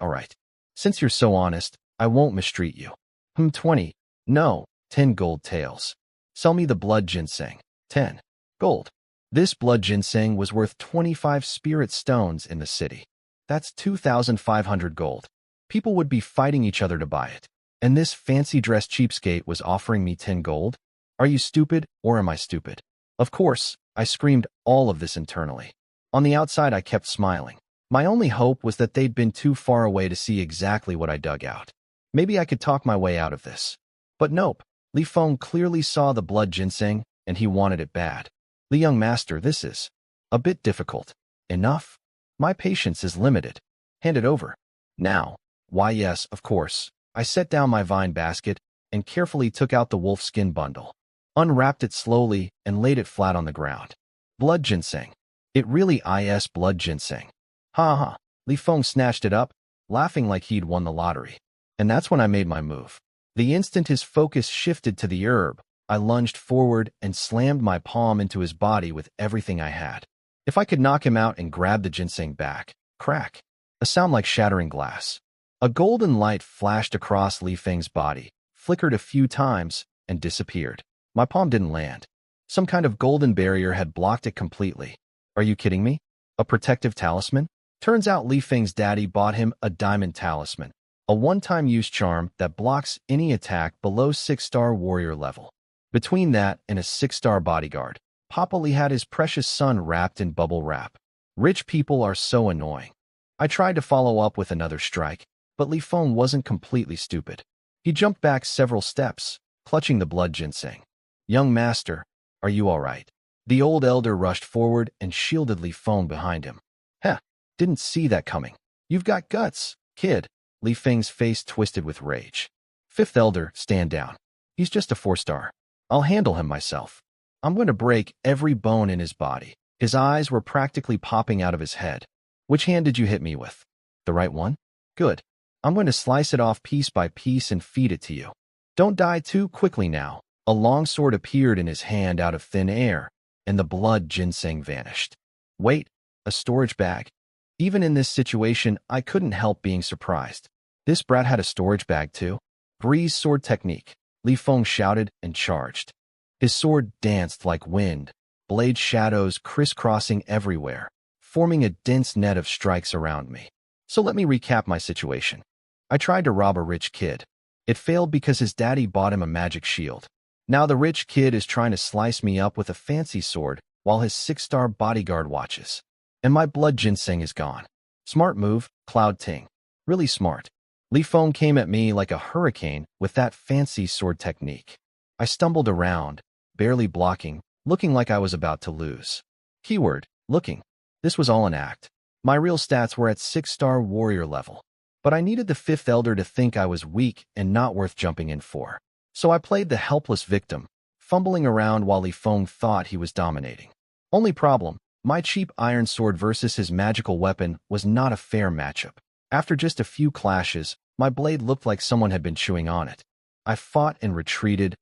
Since you're so honest, I won't mistreat you. 20. No, 10 gold taels. Sell me the blood ginseng. 10 gold. This blood ginseng was worth 25 spirit stones in the city. That's 2,500 gold. People would be fighting each other to buy it. And this fancy-dressed cheapskate was offering me 10 gold? Are you stupid, or am I stupid? Of course, I screamed all of this internally. On the outside, I kept smiling. My only hope was that they'd been too far away to see exactly what I dug out. Maybe I could talk my way out of this. But nope, Li Feng clearly saw the blood ginseng, and he wanted it bad. The young master, this is a bit difficult. Enough? My patience is limited. Hand it over. Now. Why yes, of course. I set down my vine basket and carefully took out the wolf skin bundle, unwrapped it slowly, and laid it flat on the ground. Blood ginseng. It really is blood ginseng. Ha ha. Li Feng snatched it up, laughing like he'd won the lottery. And that's when I made my move. The instant his focus shifted to the herb, I lunged forward and slammed my palm into his body with everything I had. If I could knock him out and grab the ginseng back, crack. A sound like shattering glass. A golden light flashed across Li Feng's body, flickered a few times, and disappeared. My palm didn't land. Some kind of golden barrier had blocked it completely. Are you kidding me? A protective talisman? Turns out Li Feng's daddy bought him a diamond talisman, a one-time use charm that blocks any attack below 6-star warrior level. Between that and a 6-star bodyguard, Papa Li had his precious son wrapped in bubble wrap. Rich people are so annoying. I tried to follow up with another strike, but Li Feng wasn't completely stupid. He jumped back several steps, clutching the blood ginseng. Young master, are you all right? The old elder rushed forward and shielded Li Feng behind him. Heh, didn't see that coming. You've got guts, kid. Li Feng's face twisted with rage. Fifth elder, stand down. He's just a 4-star. I'll handle him myself. I'm going to break every bone in his body. His eyes were practically popping out of his head. Which hand did you hit me with? The right one? Good. I'm going to slice it off piece by piece and feed it to you. Don't die too quickly now. A long sword appeared in his hand out of thin air, and the blood ginseng vanished. Wait, a storage bag? Even in this situation, I couldn't help being surprised. This brat had a storage bag too? Breeze sword technique. Li Feng shouted and charged. His sword danced like wind, blade shadows crisscrossing everywhere, forming a dense net of strikes around me. So let me recap my situation. I tried to rob a rich kid. It failed because his daddy bought him a magic shield. Now the rich kid is trying to slice me up with a fancy sword while his 6-star bodyguard watches. And my blood ginseng is gone. Smart move, Cloud Ting. Really smart. Li Feng came at me like a hurricane with that fancy sword technique. I stumbled around, barely blocking, looking like I was about to lose. Keyword, looking. This was all an act. My real stats were at 6-star warrior level. But I needed the 5th elder to think I was weak and not worth jumping in for. So I played the helpless victim, fumbling around while Li Feng thought he was dominating. Only problem, my cheap iron sword versus his magical weapon was not a fair matchup. After just a few clashes, my blade looked like someone had been chewing on it. I fought and retreated,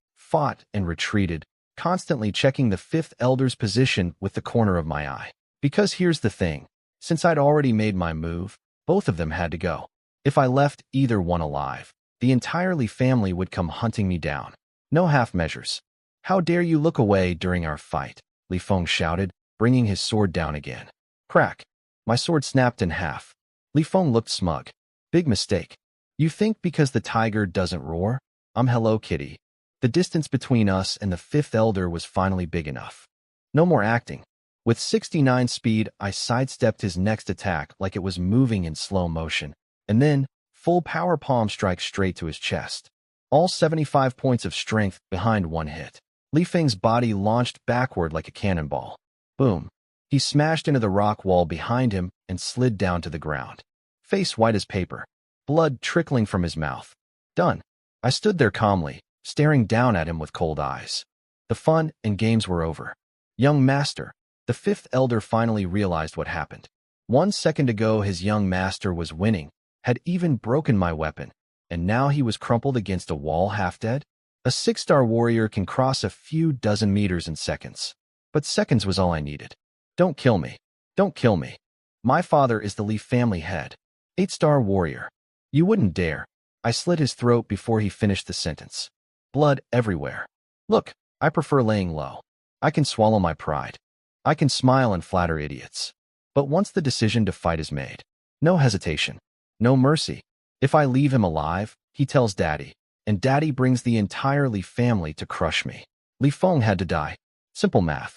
constantly checking the 5th elder's position with the corner of my eye. Because here's the thing, since I'd already made my move, both of them had to go. If I left either one alive, the entire Li family would come hunting me down. No half measures. How dare you look away during our fight? Li Feng shouted, bringing his sword down again. Crack. My sword snapped in half. Li Feng looked smug. Big mistake. You think because the tiger doesn't roar? Hello Kitty. The distance between us and the 5th elder was finally big enough. No more acting. With 69 speed, I sidestepped his next attack like it was moving in slow motion, and then, full power palm strike straight to his chest. All 75 points of strength behind one hit. Li Feng's body launched backward like a cannonball. Boom. He smashed into the rock wall behind him and slid down to the ground. Face white as paper. Blood trickling from his mouth. Done. I stood there calmly, staring down at him with cold eyes. The fun and games were over. Young master. The 5th elder finally realized what happened. 1 second ago his young master was winning, had even broken my weapon, and now he was crumpled against a wall half dead? A 6-star warrior can cross a few dozen meters in seconds. But seconds was all I needed. Don't kill me. Don't kill me. My father is the Li family head. 8-star warrior. You wouldn't dare. I slit his throat before he finished the sentence. Blood everywhere. Look, I prefer laying low. I can swallow my pride. I can smile and flatter idiots. But once the decision to fight is made, no hesitation, no mercy. If I leave him alive, he tells Daddy, and Daddy brings the entire Li family to crush me. Li Feng had to die. Simple math.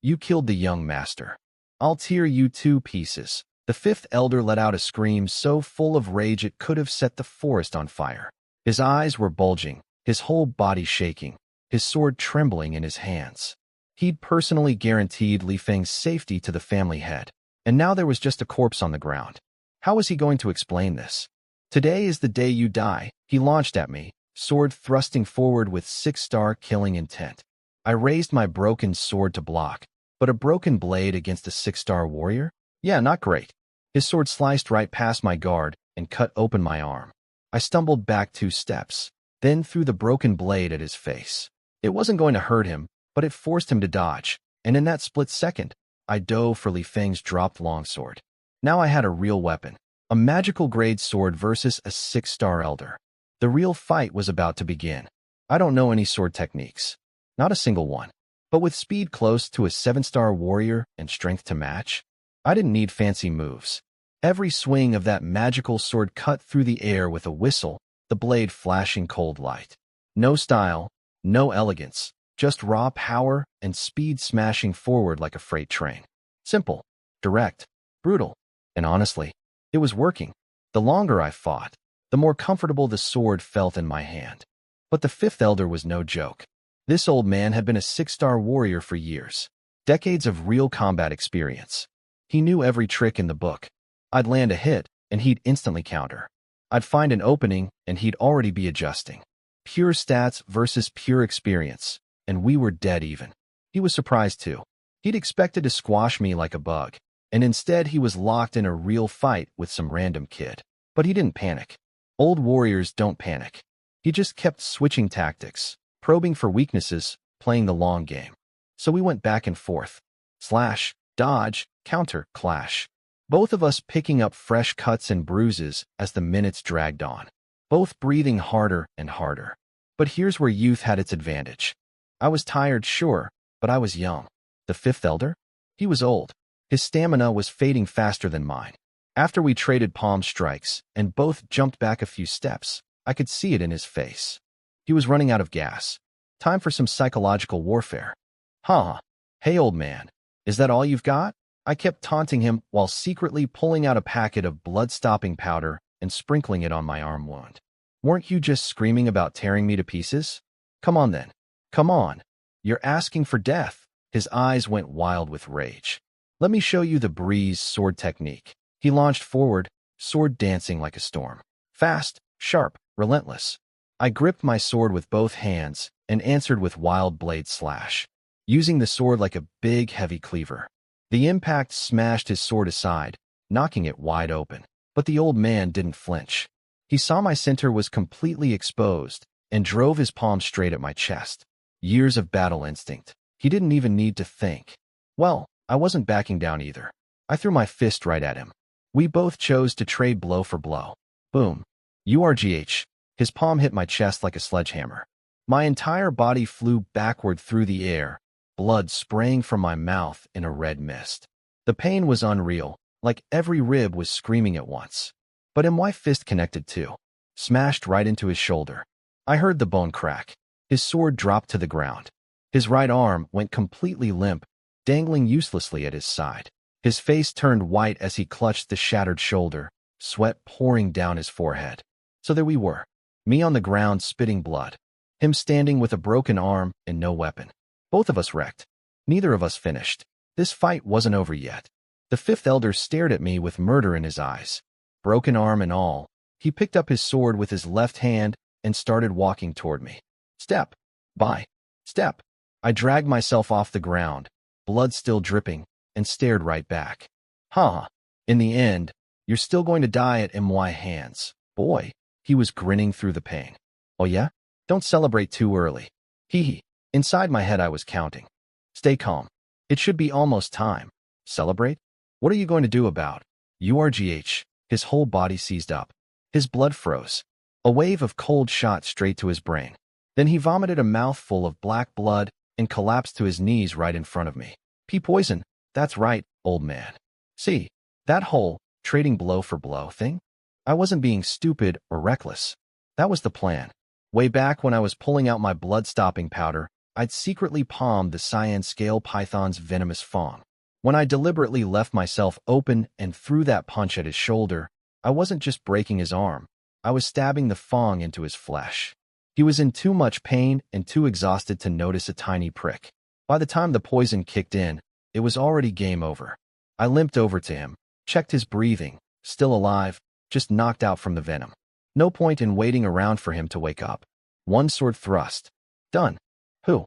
You killed the young master. I'll tear you to pieces." The fifth elder let out a scream so full of rage it could have set the forest on fire. His eyes were bulging, his whole body shaking, his sword trembling in his hands. He'd personally guaranteed Li Feng's safety to the family head, and now there was just a corpse on the ground. How was he going to explain this? "Today is the day you die," he launched at me, sword thrusting forward with 6-star killing intent. I raised my broken sword to block, but a broken blade against a 6-star warrior? Yeah, not great. His sword sliced right past my guard and cut open my arm. I stumbled back 2 steps, then threw the broken blade at his face. It wasn't going to hurt him, but it forced him to dodge, and in that split second, I dove for Li Feng's dropped longsword. Now I had a real weapon, a magical grade sword versus a 6-star elder. The real fight was about to begin. I don't know any sword techniques, not a single one, but with speed close to a 7-star warrior and strength to match, I didn't need fancy moves. Every swing of that magical sword cut through the air with a whistle, the blade flashing cold light. No style, no elegance, just raw power and speed smashing forward like a freight train. Simple, direct, brutal, and honestly, it was working. The longer I fought, the more comfortable the sword felt in my hand. But the fifth elder was no joke. This old man had been a 6-star warrior for years, decades of real combat experience. He knew every trick in the book. I'd land a hit, and he'd instantly counter. I'd find an opening, and he'd already be adjusting. Pure stats versus pure experience, and we were dead even. He was surprised too. He'd expected to squash me like a bug, and instead he was locked in a real fight with some random kid. But he didn't panic. Old warriors don't panic. He just kept switching tactics, probing for weaknesses, playing the long game. So we went back and forth. Slash, dodge, counter, clash. Both of us picking up fresh cuts and bruises as the minutes dragged on. Both breathing harder and harder. But here's where youth had its advantage. I was tired, sure, but I was young. The fifth elder? He was old. His stamina was fading faster than mine. After we traded palm strikes and both jumped back a few steps, I could see it in his face. He was running out of gas. Time for some psychological warfare. Huh. Hey, old man. Is that all you've got? I kept taunting him while secretly pulling out a packet of blood-stopping powder and sprinkling it on my arm wound. Weren't you just screaming about tearing me to pieces? Come on then. Come on. You're asking for death. His eyes went wild with rage. Let me show you the breeze sword technique. He launched forward, sword dancing like a storm. Fast, sharp, relentless. I gripped my sword with both hands and answered with wild blade slash, using the sword like a big, heavy cleaver. The impact smashed his sword aside, knocking it wide open. But the old man didn't flinch. He saw my center was completely exposed and drove his palm straight at my chest. Years of battle instinct. He didn't even need to think. Well, I wasn't backing down either. I threw my fist right at him. We both chose to trade blow for blow. Boom. URGH. His palm hit my chest like a sledgehammer. My entire body flew backward through the air, blood spraying from my mouth in a red mist. The pain was unreal, like every rib was screaming at once. But my fist connected too, smashed right into his shoulder. I heard the bone crack. His sword dropped to the ground. His right arm went completely limp, dangling uselessly at his side. His face turned white as he clutched the shattered shoulder, sweat pouring down his forehead. So there we were, me on the ground spitting blood, him standing with a broken arm and no weapon. Both of us wrecked. Neither of us finished. This fight wasn't over yet. The fifth elder stared at me with murder in his eyes. Broken arm and all, he picked up his sword with his left hand and started walking toward me. Step. By. Step. I dragged myself off the ground, blood still dripping, and stared right back. Huh. In the end, you're still going to die at my hands. Boy, he was grinning through the pain. Oh yeah? Don't celebrate too early. Hee hee. Inside my head I was counting. Stay calm. It should be almost time. Celebrate? What are you going to do about? URGH. His whole body seized up. His blood froze. A wave of cold shot straight to his brain. Then he vomited a mouthful of black blood and collapsed to his knees right in front of me. Pea poison. That's right, old man. See, that whole trading blow for blow thing? I wasn't being stupid or reckless. That was the plan. Way back when I was pulling out my blood-stopping powder, I'd secretly palmed the cyan scale python's venomous fang. When I deliberately left myself open and threw that punch at his shoulder, I wasn't just breaking his arm. I was stabbing the fang into his flesh. He was in too much pain and too exhausted to notice a tiny prick. By the time the poison kicked in, it was already game over. I limped over to him, checked his breathing, still alive, just knocked out from the venom. No point in waiting around for him to wake up. One sword thrust. Done. Who?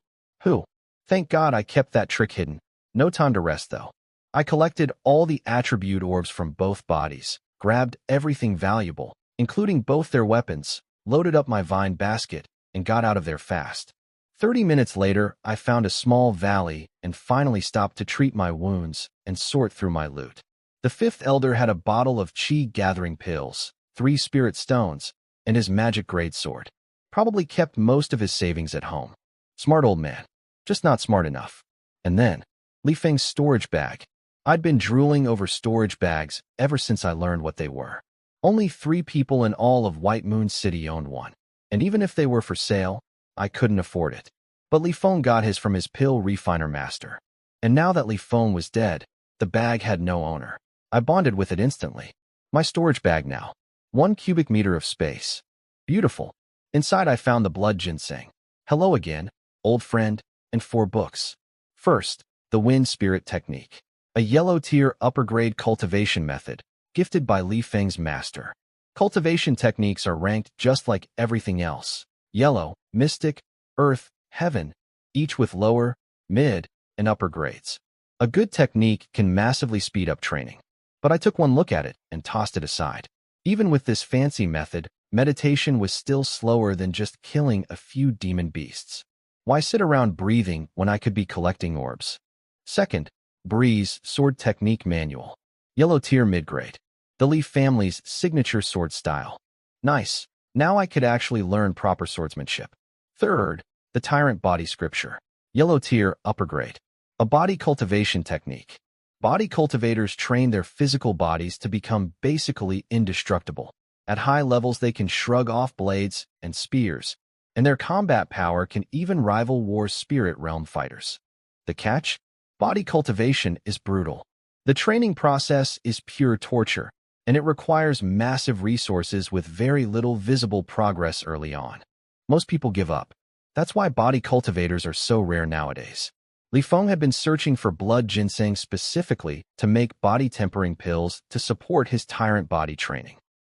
Thank God I kept that trick hidden. No time to rest, though. I collected all the attribute orbs from both bodies, grabbed everything valuable, including both their weapons, loaded up my vine basket, and got out of there fast. 30 minutes later, I found a small valley and finally stopped to treat my wounds and sort through my loot. The fifth elder had a bottle of chi-gathering pills, 3 spirit stones, and his magic grade sword. Probably kept most of his savings at home. Smart old man. Just not smart enough. And then, Li Feng's storage bag. I'd been drooling over storage bags ever since I learned what they were. Only 3 people in all of White Moon City owned one. And even if they were for sale, I couldn't afford it. But Li Feng got his from his pill refiner master. And now that Li Feng was dead, the bag had no owner. I bonded with it instantly. My storage bag now. 1 cubic meter of space. Beautiful. Inside I found the blood ginseng. Hello again, old friend, and 4 books. First, the Wind Spirit Technique. A yellow-tier upper-grade cultivation method, gifted by Li Feng's master. Cultivation techniques are ranked just like everything else. Yellow, Mystic, Earth, Heaven, each with lower, mid, and upper grades. A good technique can massively speed up training. But I took one look at it and tossed it aside. Even with this fancy method, meditation was still slower than just killing a few demon beasts. Why sit around breathing when I could be collecting orbs? Second, Breeze Sword Technique Manual. Yellow tier mid-grade. The Li family's signature sword style. Nice. Now I could actually learn proper swordsmanship. Third, the Tyrant Body Scripture. Yellow tier upper grade. A body cultivation technique. Body cultivators train their physical bodies to become basically indestructible. At high levels, they can shrug off blades and spears, and their combat power can even rival war spirit realm fighters. The catch? Body cultivation is brutal. The training process is pure torture, and it requires massive resources with very little visible progress early on. Most people give up. That's why body cultivators are so rare nowadays. Li Feng had been searching for blood ginseng specifically to make body tempering pills to support his tyrant body training.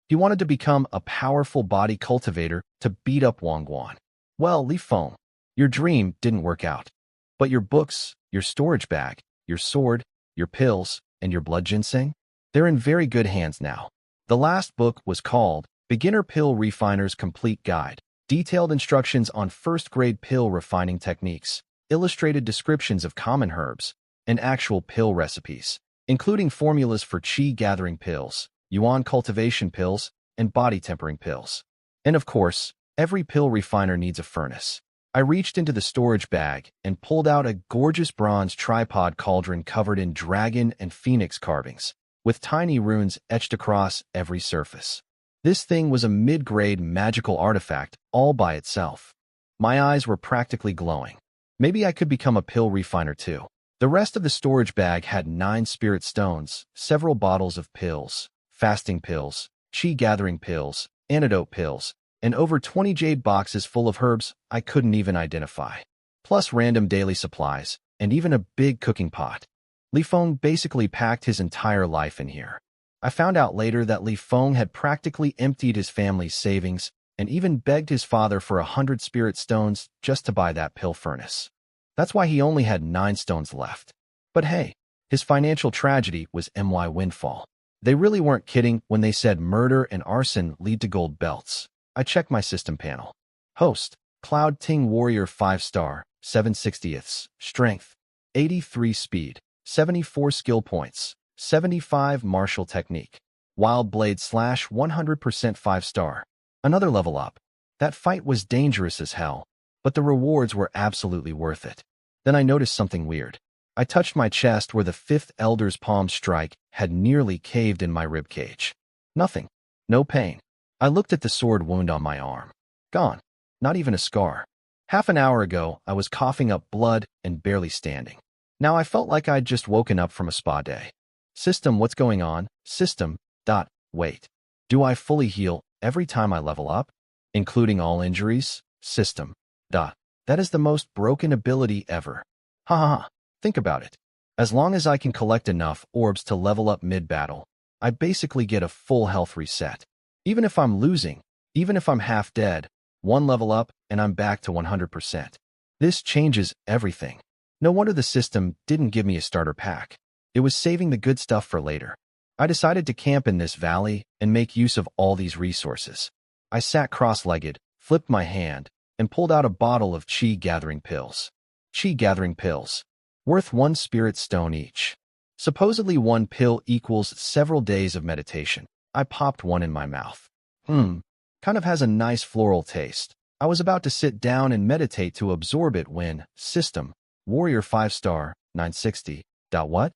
He wanted to become a powerful body cultivator to beat up Wang Guan. Well, Li Feng, your dream didn't work out. But your books, your storage bag, your sword, your pills, and your blood ginseng? They're in very good hands now. The last book was called Beginner Pill Refiner's Complete Guide. Detailed instructions on first-grade pill refining techniques, illustrated descriptions of common herbs, and actual pill recipes, including formulas for chi-gathering pills, yuan cultivation pills, and body tempering pills. And of course, every pill refiner needs a furnace. I reached into the storage bag and pulled out a gorgeous bronze tripod cauldron covered in dragon and phoenix carvings, with tiny runes etched across every surface. This thing was a mid-grade magical artifact all by itself. My eyes were practically glowing. Maybe I could become a pill refiner too. The rest of the storage bag had 9 spirit stones, several bottles of pills, fasting pills, chi-gathering pills, antidote pills, and over 20 jade boxes full of herbs I couldn't even identify. Plus random daily supplies, and even a big cooking pot. Li Feng basically packed his entire life in here. I found out later that Li Feng had practically emptied his family's savings and even begged his father for 100 spirit stones just to buy that pill furnace. That's why he only had 9 stones left. But hey, his financial tragedy was my windfall. They really weren't kidding when they said murder and arson lead to gold belts. I checked my system panel. Host, Cloud Ting Warrior 5-star, 7/60ths, Strength, 83 Speed, 74 Skill Points, 75 Martial Technique. Wild Blade / 100% 5-star. Another level up. That fight was dangerous as hell, but the rewards were absolutely worth it. Then I noticed something weird. I touched my chest where the 5th Elder's palm strike had nearly caved in my ribcage. Nothing. No pain. I looked at the sword wound on my arm. Gone. Not even a scar. Half an hour ago, I was coughing up blood and barely standing. Now I felt like I'd just woken up from a spa day. System, what's going on? System. Wait. Do I fully heal every time I level up? Including all injuries? System. That is the most broken ability ever. Ha ha ha. Think about it. As long as I can collect enough orbs to level up mid-battle, I basically get a full health reset. Even if I'm losing, even if I'm half dead, one level up and I'm back to 100%. This changes everything. No wonder the system didn't give me a starter pack. It was saving the good stuff for later. I decided to camp in this valley and make use of all these resources. I sat cross-legged, flipped my hand, and pulled out a bottle of chi-gathering pills. Chi-gathering pills. Worth 1 spirit stone each. Supposedly 1 pill equals several days of meditation. I popped one in my mouth. Kind of has a nice floral taste. I was about to sit down and meditate to absorb it when, system, warrior 5-star, 960. What?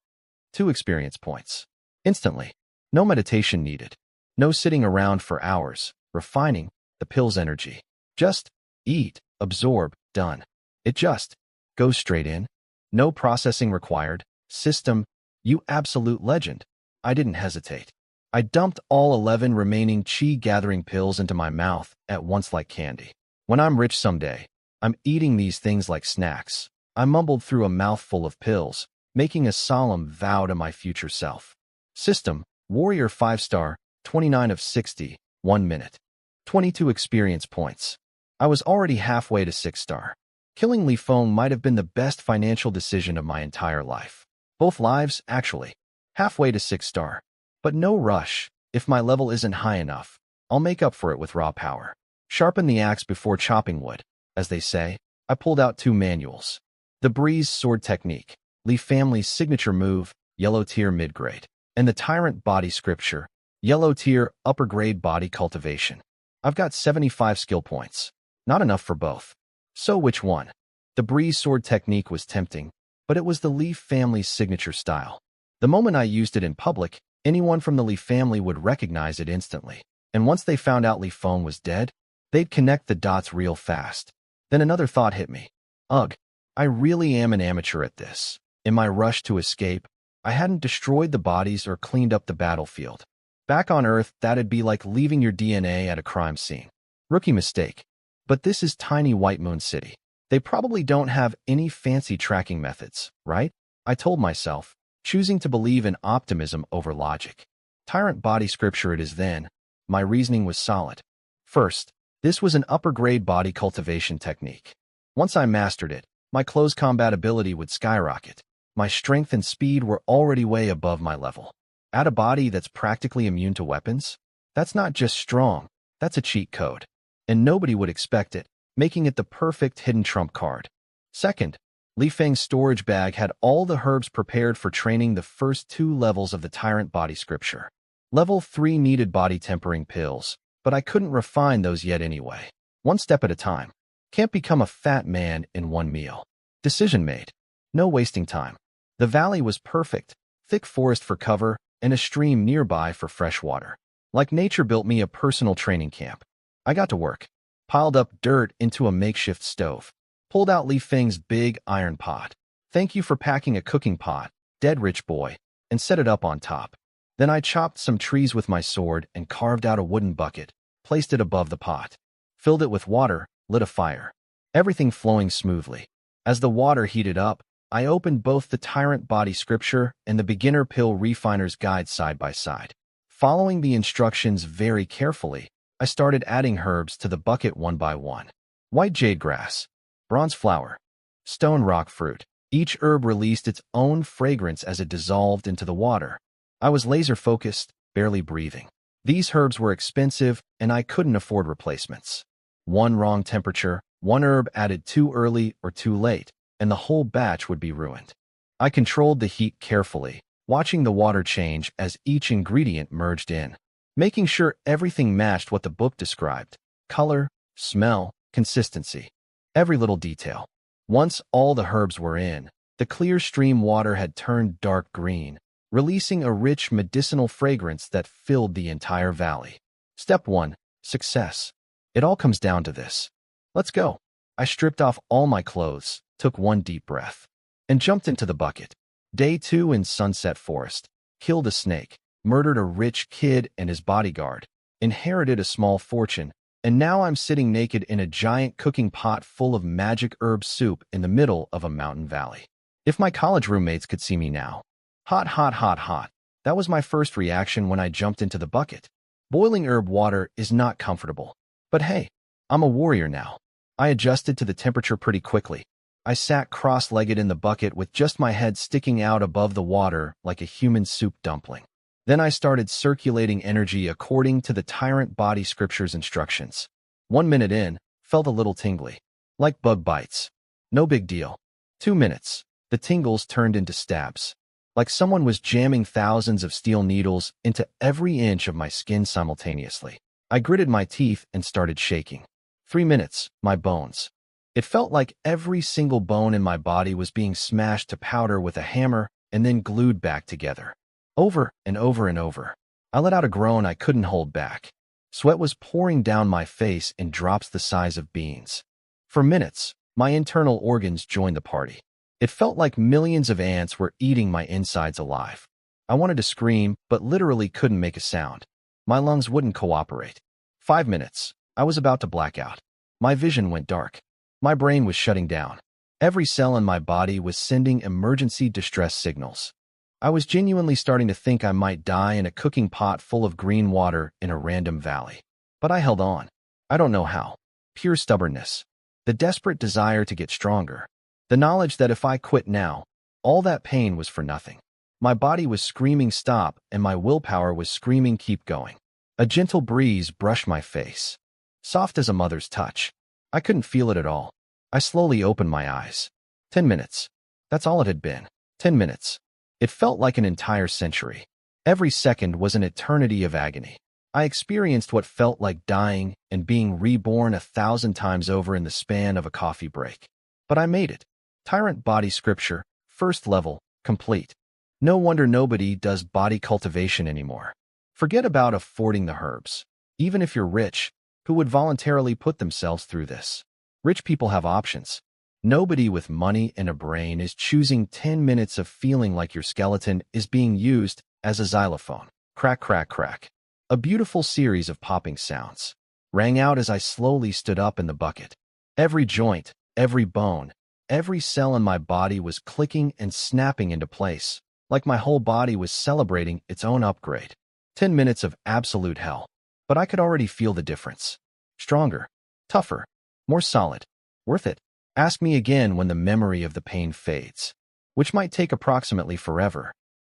2 experience points. Instantly. No meditation needed. No sitting around for hours, refining the pill's energy. Just eat, absorb, done. It just goes straight in. No processing required. System, you absolute legend. I didn't hesitate. I dumped all 11 remaining chi-gathering pills into my mouth at once like candy. When I'm rich someday, I'm eating these things like snacks. I mumbled through a mouthful of pills, making a solemn vow to my future self. System, warrior 5-star, 29 of 60, 1 minute. 22 experience points. I was already halfway to 6-star. Killing Li Feng might have been the best financial decision of my entire life. Both lives, actually. Halfway to 6-star. But no rush. If my level isn't high enough, I'll make up for it with raw power. Sharpen the axe before chopping wood. As they say, I pulled out 2 manuals. The Breeze Sword Technique, Li Family's signature move, Yellow Tier Mid-Grade, and the Tyrant Body Scripture, Yellow Tier Upper Grade Body Cultivation. I've got 75 skill points. Not enough for both. So which one? The Breeze Sword Technique was tempting, but it was the Li Family's signature style. The moment I used it in public, anyone from the Li family would recognize it instantly. And once they found out Li Feng was dead, they'd connect the dots real fast. Then another thought hit me. Ugh, I really am an amateur at this. In my rush to escape, I hadn't destroyed the bodies or cleaned up the battlefield. Back on Earth, that'd be like leaving your DNA at a crime scene. Rookie mistake. But this is tiny White Moon City. They probably don't have any fancy tracking methods, right? I told myself, choosing to believe in optimism over logic. Tyrant Body Scripture it is then. My reasoning was solid. First, this was an upper-grade body cultivation technique. Once I mastered it, my close combat ability would skyrocket. My strength and speed were already way above my level. Add a body that's practically immune to weapons? That's not just strong, that's a cheat code. And nobody would expect it, making it the perfect hidden trump card. Second, Li Feng's storage bag had all the herbs prepared for training the first 2 levels of the Tyrant Body Scripture. Level 3 needed body tempering pills, but I couldn't refine those yet anyway. 1 step at a time. Can't become a fat man in 1 meal. Decision made. No wasting time. The valley was perfect, thick forest for cover, and a stream nearby for fresh water. Like nature built me a personal training camp. I got to work. Piled up dirt into a makeshift stove. Pulled out Li Feng's big iron pot. Thank you for packing a cooking pot, dead rich boy, and set it up on top. Then I chopped some trees with my sword and carved out a wooden bucket, placed it above the pot. Filled it with water, lit a fire. Everything flowing smoothly. As the water heated up, I opened both the Tyrant Body Scripture and the Beginner Pill Refiner's Guide side by side. Following the instructions very carefully, I started adding herbs to the bucket one by one. White jade grass, bronze flower, stone rock fruit. Each herb released its own fragrance as it dissolved into the water. I was laser-focused, barely breathing. These herbs were expensive, and I couldn't afford replacements. One wrong temperature, one herb added too early or too late, and the whole batch would be ruined. I controlled the heat carefully, watching the water change as each ingredient merged in, making sure everything matched what the book described: color, smell, consistency, every little detail. Once all the herbs were in, the clear stream water had turned dark green, releasing a rich medicinal fragrance that filled the entire valley. Step 1. Success. It all comes down to this. Let's go. I stripped off all my clothes, took one deep breath. and jumped into the bucket. Day 2 in Sunset Forest. Killed a snake, murdered a rich kid and his bodyguard, inherited a small fortune, and now I'm sitting naked in a giant cooking pot full of magic herb soup in the middle of a mountain valley. If my college roommates could see me now. Hot, hot, hot, hot. That was my first reaction when I jumped into the bucket. Boiling herb water is not comfortable. But hey, I'm a warrior now. I adjusted to the temperature pretty quickly. I sat cross-legged in the bucket with just my head sticking out above the water like a human soup dumpling. Then I started circulating energy according to the Tyrant Body Scripture's instructions. 1 minute in, felt a little tingly. Like bug bites. No big deal. 2 minutes. The tingles turned into stabs. Like someone was jamming thousands of steel needles into every inch of my skin simultaneously. I gritted my teeth and started shaking. 3 minutes, my bones. It felt like every single bone in my body was being smashed to powder with a hammer and then glued back together. Over and over and over. I let out a groan I couldn't hold back. Sweat was pouring down my face in drops the size of beans. For minutes, my internal organs joined the party. It felt like millions of ants were eating my insides alive. I wanted to scream, but literally couldn't make a sound. My lungs wouldn't cooperate. 5 minutes. I was about to black out. My vision went dark. My brain was shutting down. Every cell in my body was sending emergency distress signals. I was genuinely starting to think I might die in a cooking pot full of green water in a random valley. But I held on. I don't know how. Pure stubbornness. The desperate desire to get stronger. The knowledge that if I quit now, all that pain was for nothing. My body was screaming stop, and my willpower was screaming keep going. A gentle breeze brushed my face. Soft as a mother's touch. I couldn't feel it at all. I slowly opened my eyes. 10 minutes. That's all it had been. 10 minutes. It felt like an entire century. Every second was an eternity of agony. I experienced what felt like dying and being reborn 1,000 times over in the span of a coffee break. But I made it. Tyrant Body Scripture, first level, complete. No wonder nobody does body cultivation anymore. Forget about affording the herbs. Even if you're rich, who would voluntarily put themselves through this? Rich people have options. Nobody with money and a brain is choosing 10 minutes of feeling like your skeleton is being used as a xylophone. Crack, crack, crack. A beautiful series of popping sounds rang out as I slowly stood up in the bucket. Every joint, every bone, every cell in my body was clicking and snapping into place, like my whole body was celebrating its own upgrade. 10 minutes of absolute hell. But I could already feel the difference. Stronger, tougher, more solid. Worth it. Ask me again when the memory of the pain fades, which might take approximately forever.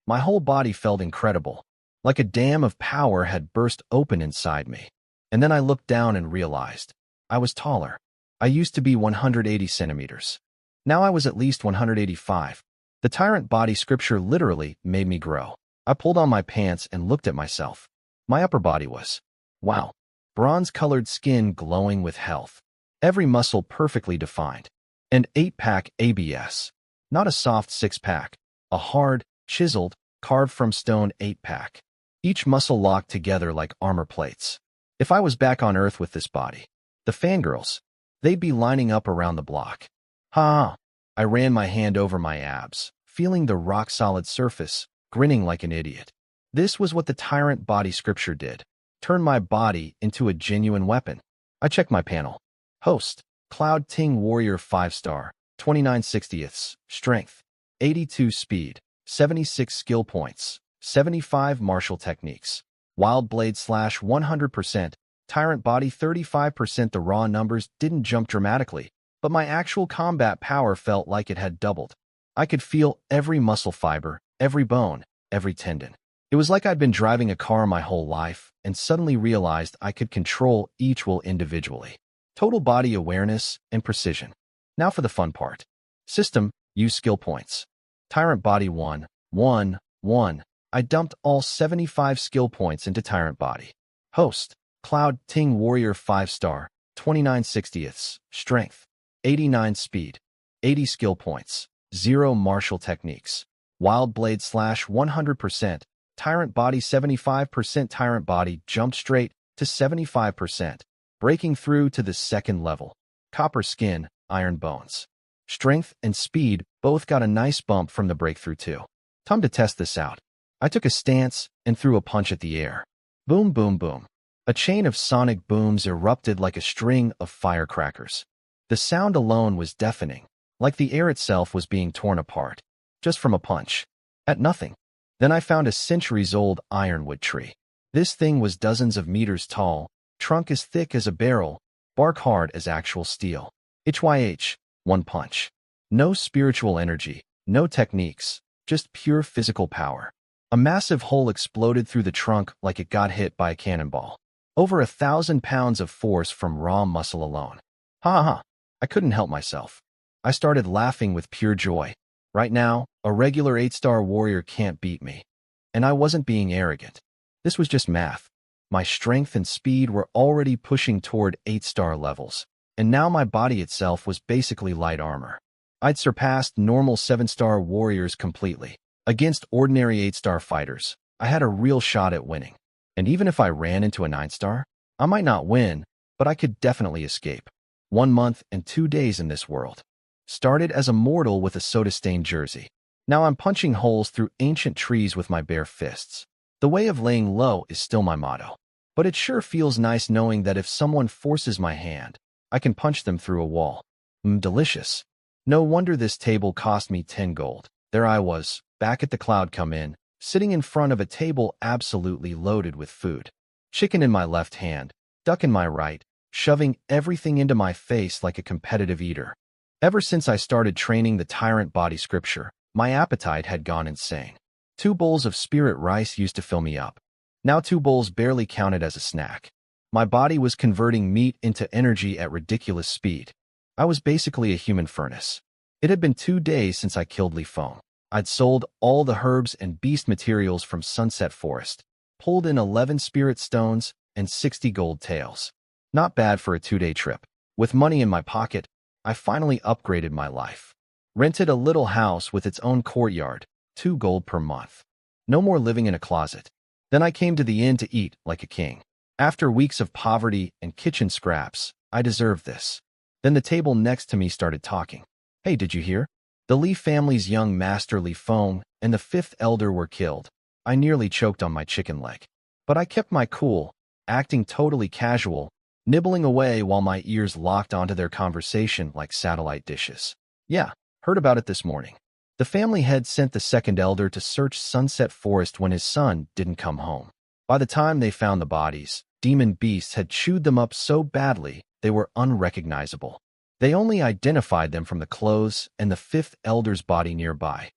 My whole body felt incredible, like a dam of power had burst open inside me. And then I looked down and realized I was taller. I used to be 180 centimeters. Now I was at least 185. The Tyrant Body Scripture literally made me grow. I pulled on my pants and looked at myself. My upper body was, wow, bronze-colored skin glowing with health. Every muscle perfectly defined. An 8-pack ABS. Not a soft 6-pack. A hard, chiseled, carved from stone 8-pack. Each muscle locked together like armor plates. If I was back on Earth with this body, the fangirls, they'd be lining up around the block. Ha! I ran my hand over my abs, feeling the rock-solid surface, grinning like an idiot. This was what the Tyrant Body Scripture did. Turn my body into a genuine weapon. I checked my panel. Host, Cloud Ting Warrior 5-star, 29/60ths, Strength, 82 Speed, 76 Skill Points, 75 Martial Techniques, Wild Blade / 100%, Tyrant Body 35%. The raw numbers didn't jump dramatically, but my actual combat power felt like it had doubled. I could feel every muscle fiber, every bone, every tendon. It was like I'd been driving a car my whole life and suddenly realized I could control each wheel individually. Total body awareness and precision. Now for the fun part. System, use skill points. Tyrant Body 1, 1, 1. I dumped all 75 skill points into Tyrant Body. Host, Cloud Ting Warrior 5-star, 29/60ths, Strength, 89 Speed, 80 Skill Points, 0 Martial Techniques, Wild Blade / 100%, Tyrant Body 75%. Tyrant Body jumped straight to 75%, breaking through to the second level. Copper skin, iron bones. Strength and speed both got a nice bump from the breakthrough too. Time to test this out. I took a stance and threw a punch at the air. Boom, boom, boom. A chain of sonic booms erupted like a string of firecrackers. The sound alone was deafening, like the air itself was being torn apart, just from a punch. At nothing. Then I found a centuries-old ironwood tree. This thing was dozens of meters tall, trunk as thick as a barrel, bark hard as actual steel. HYH, one punch. No spiritual energy, no techniques, just pure physical power. A massive hole exploded through the trunk like it got hit by a cannonball. Over 1,000 pounds of force from raw muscle alone. Ha ha, I couldn't help myself. I started laughing with pure joy. Right now, a regular 8-star warrior can't beat me. And I wasn't being arrogant. This was just math. My strength and speed were already pushing toward 8-star levels, and now my body itself was basically light armor. I'd surpassed normal 7-star warriors completely. Against ordinary 8-star fighters, I had a real shot at winning. And even if I ran into a 9-star, I might not win, but I could definitely escape. 1 month and 2 days in this world. Started as a mortal with a soda-stained jersey. Now I'm punching holes through ancient trees with my bare fists. The way of laying low is still my motto. But it sure feels nice knowing that if someone forces my hand, I can punch them through a wall. Delicious. No wonder this table cost me 10 gold. There I was, back at the Cloud Come In, sitting in front of a table absolutely loaded with food. Chicken in my left hand, duck in my right, shoving everything into my face like a competitive eater. Ever since I started training the tyrant body scripture, my appetite had gone insane. 2 bowls of spirit rice used to fill me up. Now 2 bowls barely counted as a snack. My body was converting meat into energy at ridiculous speed. I was basically a human furnace. It had been 2 days since I killed Li Feng. I'd sold all the herbs and beast materials from Sunset Forest, pulled in 11 spirit stones and 60 gold tails. Not bad for a 2-day trip. With money in my pocket, I finally upgraded my life. Rented a little house with its own courtyard, 2 gold per month. No more living in a closet. Then I came to the inn to eat like a king. After weeks of poverty and kitchen scraps, I deserved this. Then the table next to me started talking. Hey, did you hear? The Li family's young master Li Feng and the 5th elder were killed. I nearly choked on my chicken leg. But I kept my cool, acting totally casual, nibbling away while my ears locked onto their conversation like satellite dishes. Yeah, heard about it this morning. The family head sent the 2nd elder to search Sunset Forest when his son didn't come home. By the time they found the bodies, demon beasts had chewed them up so badly they were unrecognizable. They only identified them from the clothes and the 5th elder's body nearby.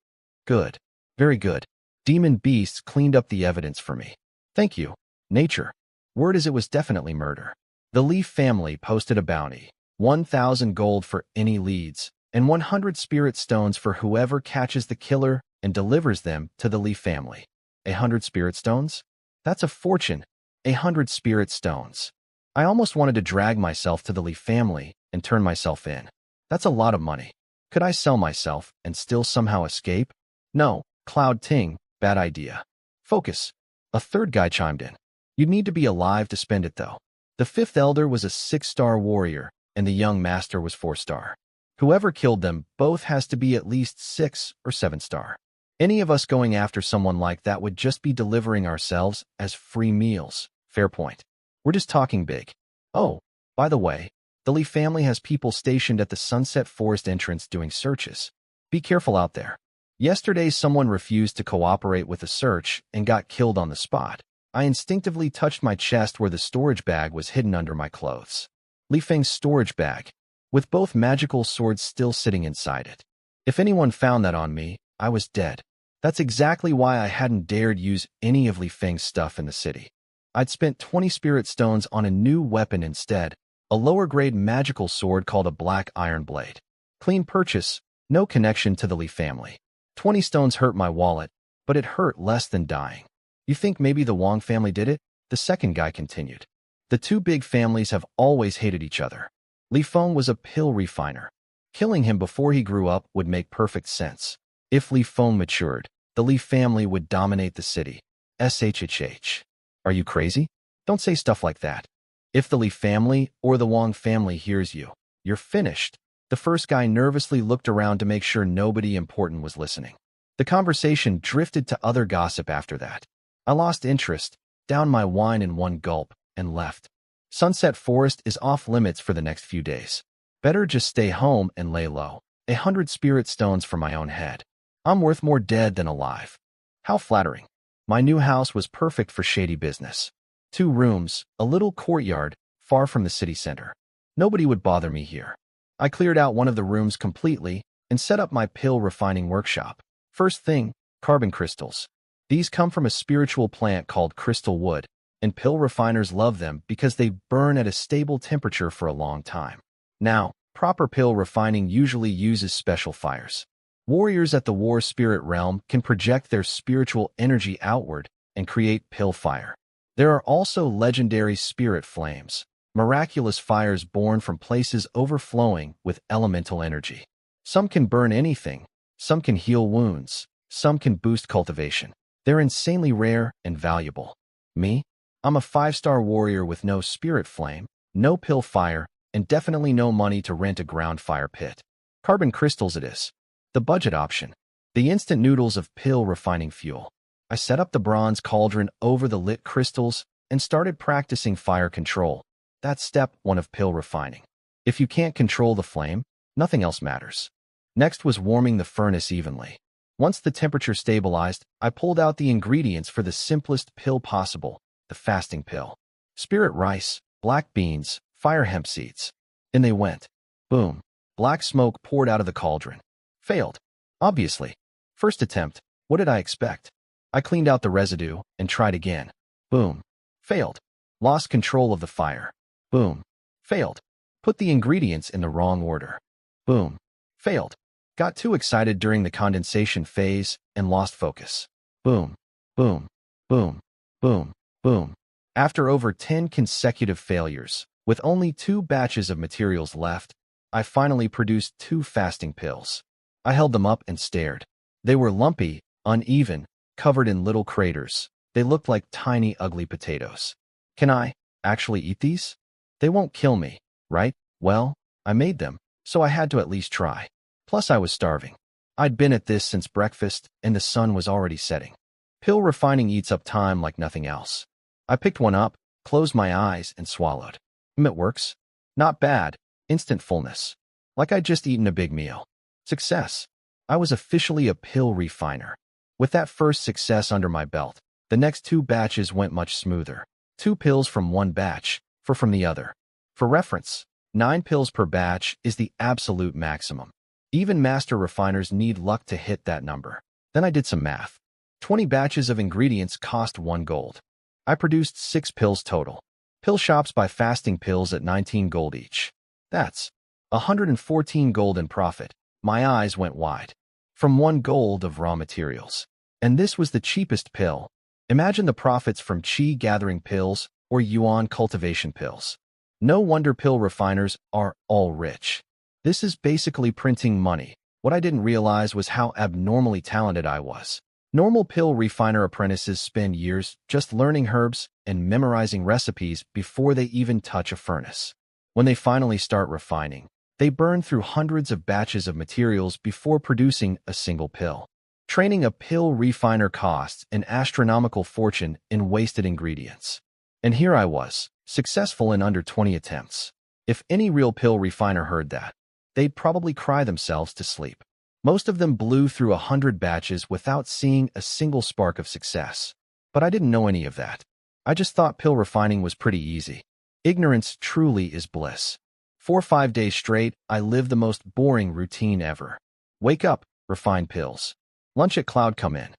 Good. Very good. Demon beasts cleaned up the evidence for me. Thank you, nature. Word is it was definitely murder. The Li family posted a bounty, 1,000 gold for any leads, and 100 spirit stones for whoever catches the killer and delivers them to the Li family. 100 spirit stones? That's a fortune. 100 spirit stones. I almost wanted to drag myself to the Li family and turn myself in. That's a lot of money. Could I sell myself and still somehow escape? No, Cloud Ting, bad idea. Focus. A 3rd guy chimed in. You'd need to be alive to spend it though. The 5th elder was a 6-star warrior, and the young master was 4-star. Whoever killed them both has to be at least 6 or 7-star. Any of us going after someone like that would just be delivering ourselves as free meals. Fair point. We're just talking big. Oh, by the way, the Li family has people stationed at the Sunset Forest entrance doing searches. Be careful out there. Yesterday, someone refused to cooperate with the search and got killed on the spot. I instinctively touched my chest where the storage bag was hidden under my clothes. Li Feng's storage bag, with both magical swords still sitting inside it. If anyone found that on me, I was dead. That's exactly why I hadn't dared use any of Li Feng's stuff in the city. I'd spent 20 spirit stones on a new weapon instead, a lower-grade magical sword called a black iron blade. Clean purchase, no connection to the Li family. 20 stones hurt my wallet, but it hurt less than dying. You think maybe the Wang family did it? The 2nd guy continued. The 2 big families have always hated each other. Li Feng was a pill refiner. Killing him before he grew up would make perfect sense. If Li Feng matured, the Li family would dominate the city. SHHH. Are you crazy? Don't say stuff like that. If the Li family or the Wang family hears you, you're finished. The first guy nervously looked around to make sure nobody important was listening. The conversation drifted to other gossip after that. I lost interest, downed my wine in one gulp, and left. Sunset Forest is off limits for the next few days. Better just stay home and lay low. 100 spirit stones for my own head. I'm worth more dead than alive. How flattering. My new house was perfect for shady business. 2 rooms, a little courtyard, far from the city center. Nobody would bother me here. I cleared out one of the rooms completely and set up my pill refining workshop. First thing, carbon crystals. These come from a spiritual plant called crystal wood, and pill refiners love them because they burn at a stable temperature for a long time. Now, proper pill refining usually uses special fires. Warriors at the war spirit realm can project their spiritual energy outward and create pill fire. There are also legendary spirit flames, miraculous fires born from places overflowing with elemental energy. Some can burn anything, some can heal wounds, some can boost cultivation. They're insanely rare and valuable. Me? I'm a 5-star warrior with no spirit flame, no pill fire, and definitely no money to rent a ground fire pit. Carbon crystals it is. The budget option. The instant noodles of pill refining fuel. I set up the bronze cauldron over the lit crystals and started practicing fire control. That's step 1 of pill refining. If you can't control the flame, nothing else matters. Next was warming the furnace evenly. Once the temperature stabilized, I pulled out the ingredients for the simplest pill possible, the fasting pill. Spirit rice, black beans, fire hemp seeds. In they went. Boom. Black smoke poured out of the cauldron. Failed. Obviously. First attempt. What did I expect? I cleaned out the residue and tried again. Boom. Failed. Lost control of the fire. Boom. Failed. Put the ingredients in the wrong order. Boom. Failed. Got too excited during the condensation phase and lost focus. Boom. Boom. Boom. Boom. Boom. After over 10 consecutive failures, with only 2 batches of materials left, I finally produced 2 fasting pills. I held them up and stared. They were lumpy, uneven, covered in little craters. They looked like tiny, ugly potatoes. Can I actually eat these? They won't kill me, right? Well, I made them, so I had to at least try. Plus, I was starving. I'd been at this since breakfast, and the sun was already setting. Pill refining eats up time like nothing else. I picked one up, closed my eyes, and swallowed. It works. Not bad. Instant fullness. Like I'd just eaten a big meal. Success. I was officially a pill refiner. With that first success under my belt, the next 2 batches went much smoother. 2 pills from one batch, 4 from the other. For reference, 9 pills per batch is the absolute maximum. Even master refiners need luck to hit that number. Then I did some math. 20 batches of ingredients cost 1 gold. I produced 6 pills total. Pill shops buy fasting pills at 19 gold each. That's 114 gold in profit. My eyes went wide. From 1 gold of raw materials. And this was the cheapest pill. Imagine the profits from qi gathering pills or yuan cultivation pills. No wonder pill refiners are all rich. This is basically printing money. What I didn't realize was how abnormally talented I was. Normal pill refiner apprentices spend years just learning herbs and memorizing recipes before they even touch a furnace. When they finally start refining, they burn through hundreds of batches of materials before producing a single pill. Training a pill refiner costs an astronomical fortune in wasted ingredients. And here I was, successful in under 20 attempts. If any real pill refiner heard that, they'd probably cry themselves to sleep. Most of them blew through 100 batches without seeing a single spark of success. But I didn't know any of that. I just thought pill refining was pretty easy. Ignorance truly is bliss. 4 or 5 days straight, I lived the most boring routine ever. Wake up, refine pills. Lunch at Cloud, come in.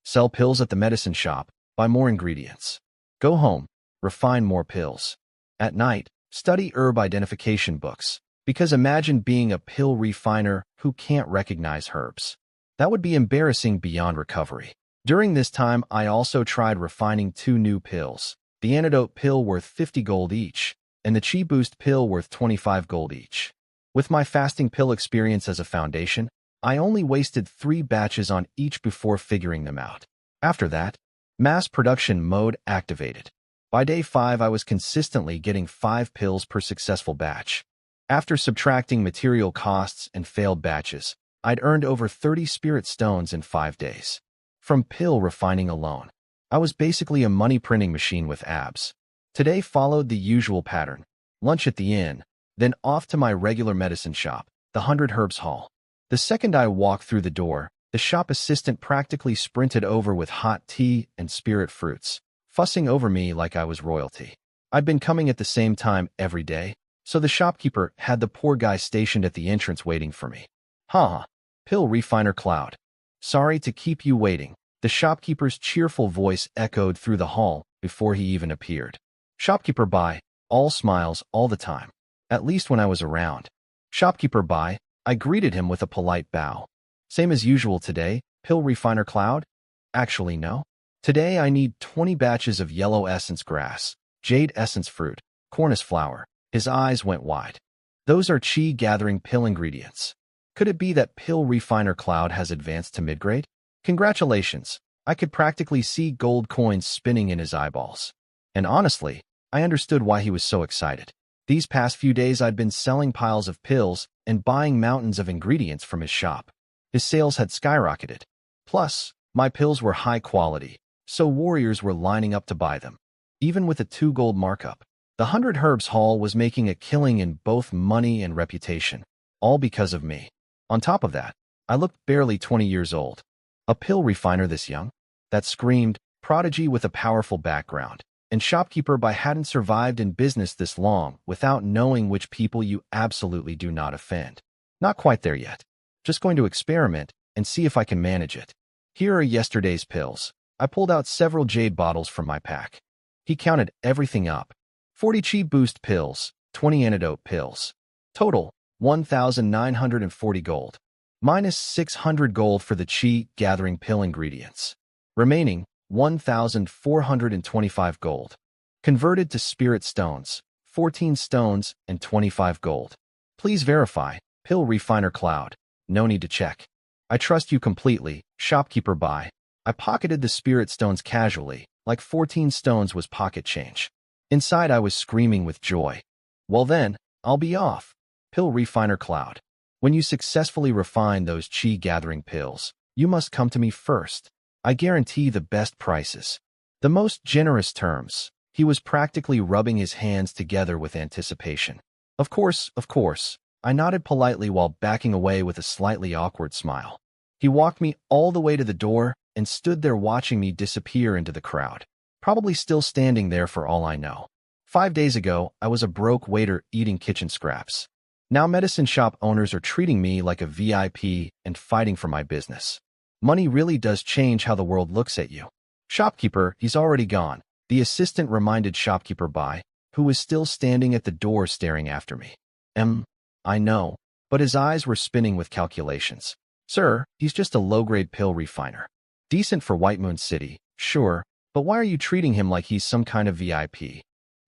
Sell pills at the medicine shop, buy more ingredients. Go home, refine more pills. At night, study herb identification books. Because imagine being a pill refiner who can't recognize herbs. That would be embarrassing beyond recovery. During this time, I also tried refining 2 new pills. The antidote pill worth 50 gold each, and the Chi Boost pill worth 25 gold each. With my fasting pill experience as a foundation, I only wasted 3 batches on each before figuring them out. After that, mass production mode activated. By day 5, I was consistently getting 5 pills per successful batch. After subtracting material costs and failed batches, I'd earned over 30 spirit stones in 5 days. From pill refining alone, I was basically a money-printing machine with abs. Today followed the usual pattern: lunch at the inn, then off to my regular medicine shop, the 100 Herbs Hall. The second I walked through the door, the shop assistant practically sprinted over with hot tea and spirit fruits, fussing over me like I was royalty. I'd been coming at the same time every day, so the shopkeeper had the poor guy stationed at the entrance waiting for me. "Huh, pill refiner Cloud. Sorry to keep you waiting." The shopkeeper's cheerful voice echoed through the hall before he even appeared. "Shopkeeper Bai," all smiles all the time. At least when I was around. "Shopkeeper Bai," I greeted him with a polite bow. "Same as usual today, pill refiner Cloud?" "Actually, no. Today I need 20 batches of yellow essence grass, jade essence fruit, cornus flower." His eyes went wide. "Those are chi-gathering pill ingredients. Could it be that pill refiner Cloud has advanced to mid-grade? Congratulations." I could practically see gold coins spinning in his eyeballs. And honestly, I understood why he was so excited. These past few days I'd been selling piles of pills and buying mountains of ingredients from his shop. His sales had skyrocketed. Plus, my pills were high quality, so warriors were lining up to buy them. Even with a 2 gold markup, the 100 Herbs Hall was making a killing in both money and reputation, all because of me. On top of that, I looked barely 20 years old. A pill refiner this young? That screamed prodigy with a powerful background. And shopkeeper Bai hadn't survived in business this long without knowing which people you absolutely do not offend. Not quite there yet. Just going to experiment and see if I can manage it. Here are yesterday's pills. I pulled out several jade bottles from my pack. He counted everything up. 40 Chi Boost pills, 20 Antidote pills. Total, 1,940 gold. Minus 600 gold for the Chi Gathering pill ingredients. Remaining, 1,425 gold. Converted to spirit stones, 14 stones and 25 gold. Please verify, pill refiner Cloud. No need to check. I trust you completely, shopkeeper Bai. I pocketed the spirit stones casually, like 14 stones was pocket change. Inside I was screaming with joy. Well then, I'll be off. Pill refiner Cloud. When you successfully refine those chi gathering pills, you must come to me first. I guarantee the best prices. The most generous terms. He was practically rubbing his hands together with anticipation. Of course, I nodded politely while backing away with a slightly awkward smile. He walked me all the way to the door and stood there watching me disappear into the crowd. Probably still standing there for all I know. 5 days ago, I was a broke waiter eating kitchen scraps. Now medicine shop owners are treating me like a VIP and fighting for my business. Money really does change how the world looks at you. Shopkeeper, he's already gone. The assistant reminded shopkeeper Bai, who was still standing at the door staring after me. I know, but his eyes were spinning with calculations. Sir, he's just a low-grade pill refiner. Decent for White Moon City, sure, but why are you treating him like he's some kind of VIP?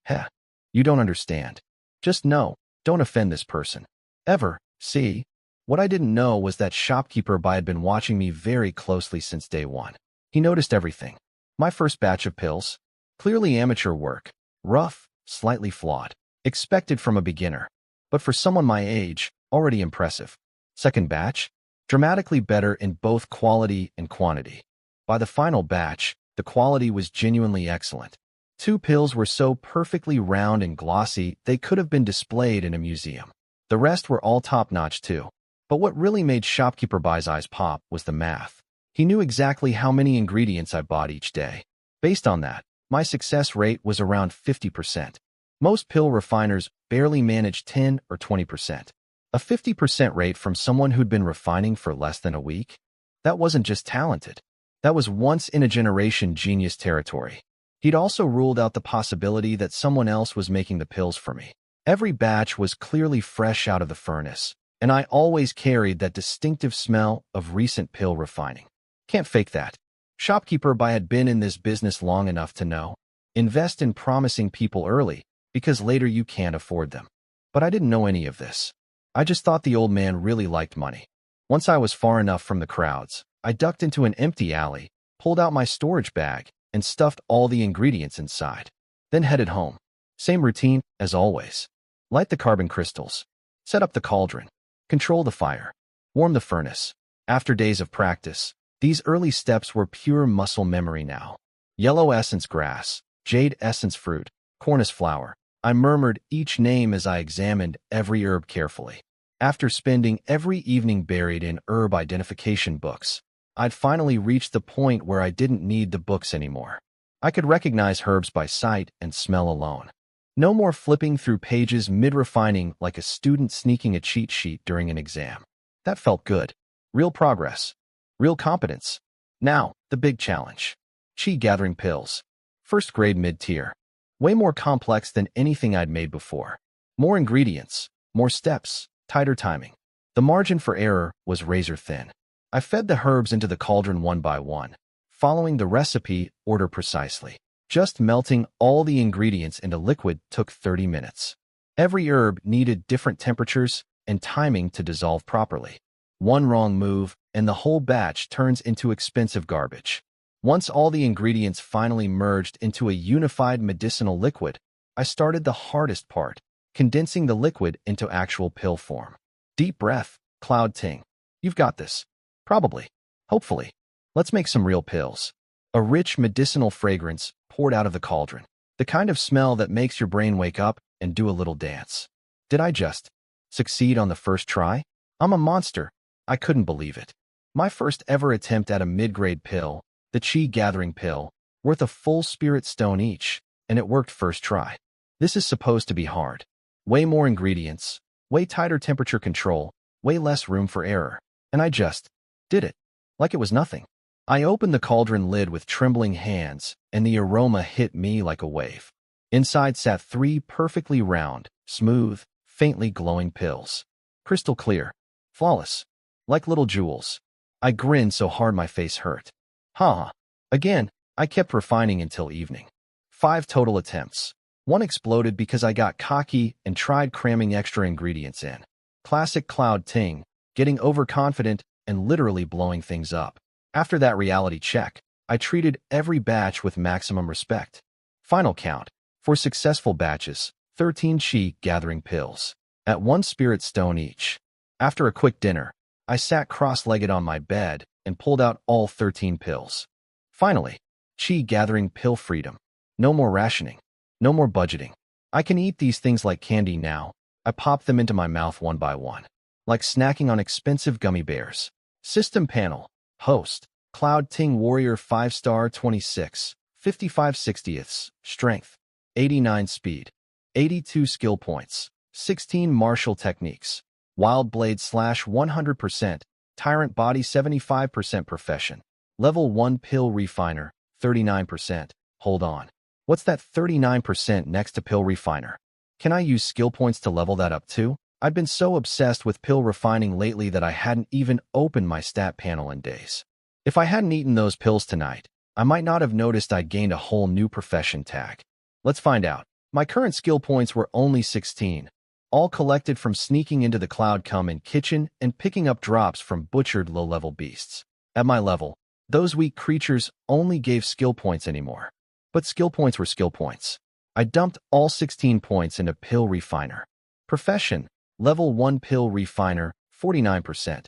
Heh, you don't understand. Just know, don't offend this person. Ever, see? What I didn't know was that shopkeeper Bai had been watching me very closely since day one. He noticed everything. My first batch of pills. Clearly amateur work. Rough, slightly flawed. Expected from a beginner. But for someone my age, already impressive. Second batch. Dramatically better in both quality and quantity. By the final batch, the quality was genuinely excellent. 2 pills were so perfectly round and glossy they could have been displayed in a museum. The rest were all top-notch too. But what really made shopkeeper Bai's eyes pop was the math. He knew exactly how many ingredients I bought each day. Based on that, my success rate was around 50%. Most pill refiners barely manage 10 or 20%. A 50% rate from someone who'd been refining for less than a week? That wasn't just talented. That was once-in-a-generation genius territory. He'd also ruled out the possibility that someone else was making the pills for me. Every batch was clearly fresh out of the furnace, and I always carried that distinctive smell of recent pill refining. Can't fake that. Shopkeeper Bai had been in this business long enough to know. Invest in promising people early, because later you can't afford them. But I didn't know any of this. I just thought the old man really liked money. Once I was far enough from the crowds, I ducked into an empty alley, pulled out my storage bag, and stuffed all the ingredients inside. Then headed home. Same routine, as always. Light the carbon crystals. Set up the cauldron. Control the fire. Warm the furnace. After days of practice, these early steps were pure muscle memory now. Yellow essence grass, jade essence fruit, cornus flower. I murmured each name as I examined every herb carefully. After spending every evening buried in herb identification books, I'd finally reached the point where I didn't need the books anymore. I could recognize herbs by sight and smell alone. No more flipping through pages mid-refining like a student sneaking a cheat sheet during an exam. That felt good. Real progress. Real competence. Now, the big challenge. Qi gathering pills. First grade mid-tier. Way more complex than anything I'd made before. More ingredients, more steps, tighter timing. The margin for error was razor thin. I fed the herbs into the cauldron one by one, following the recipe order precisely. Just melting all the ingredients into liquid took 30 minutes. Every herb needed different temperatures and timing to dissolve properly. One wrong move, and the whole batch turns into expensive garbage. Once all the ingredients finally merged into a unified medicinal liquid, I started the hardest part, condensing the liquid into actual pill form. Deep breath, Cloud Ting. You've got this. Probably. Hopefully. Let's make some real pills. A rich medicinal fragrance poured out of the cauldron. The kind of smell that makes your brain wake up and do a little dance. Did I just succeed on the first try? I'm a monster. I couldn't believe it. My first ever attempt at a mid-grade pill, the Qi gathering pill, worth a full spirit stone each, and it worked first try. This is supposed to be hard. Way more ingredients, way tighter temperature control, way less room for error. And I just did it. Like it was nothing. I opened the cauldron lid with trembling hands, and the aroma hit me like a wave. Inside sat 3 perfectly round, smooth, faintly glowing pills. Crystal clear. Flawless. Like little jewels. I grinned so hard my face hurt. Ha! Again, I kept refining until evening. 5 total attempts. One exploded because I got cocky and tried cramming extra ingredients in. Classic Cloud Ting, getting overconfident and literally blowing things up. After that reality check, I treated every batch with maximum respect. Final count. For successful batches, 13 Qi gathering pills. At 1 spirit stone each. After a quick dinner, I sat cross-legged on my bed and pulled out all 13 pills. Finally, Qi gathering pill freedom. No more rationing. No more budgeting. I can eat these things like candy now. I pop them into my mouth one by one. Like snacking on expensive gummy bears. System panel. Host. Cloud Ting Warrior 5-star 26. 55/60ths. Strength. 89 speed. 82 skill points. 16 martial techniques. Wild Blade / 100%. Tyrant Body 75% Profession. Level 1 Pill Refiner, 39%. Hold on. What's that 39% next to Pill Refiner? Can I use skill points to level that up too? I've been so obsessed with pill refining lately that I hadn't even opened my stat panel in days. If I hadn't eaten those pills tonight, I might not have noticed I'd gained a whole new profession tag. Let's find out. My current skill points were only 16. All collected from sneaking into the Cloud Common kitchen and picking up drops from butchered low-level beasts. At my level, those weak creatures only gave skill points anymore. But skill points were skill points. I dumped all 16 points into Pill Refiner. Profession, Level 1 Pill Refiner, 49%.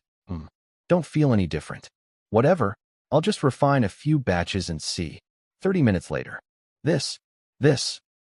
Don't feel any different. Whatever, I'll just refine a few batches and see. 30 minutes later. This.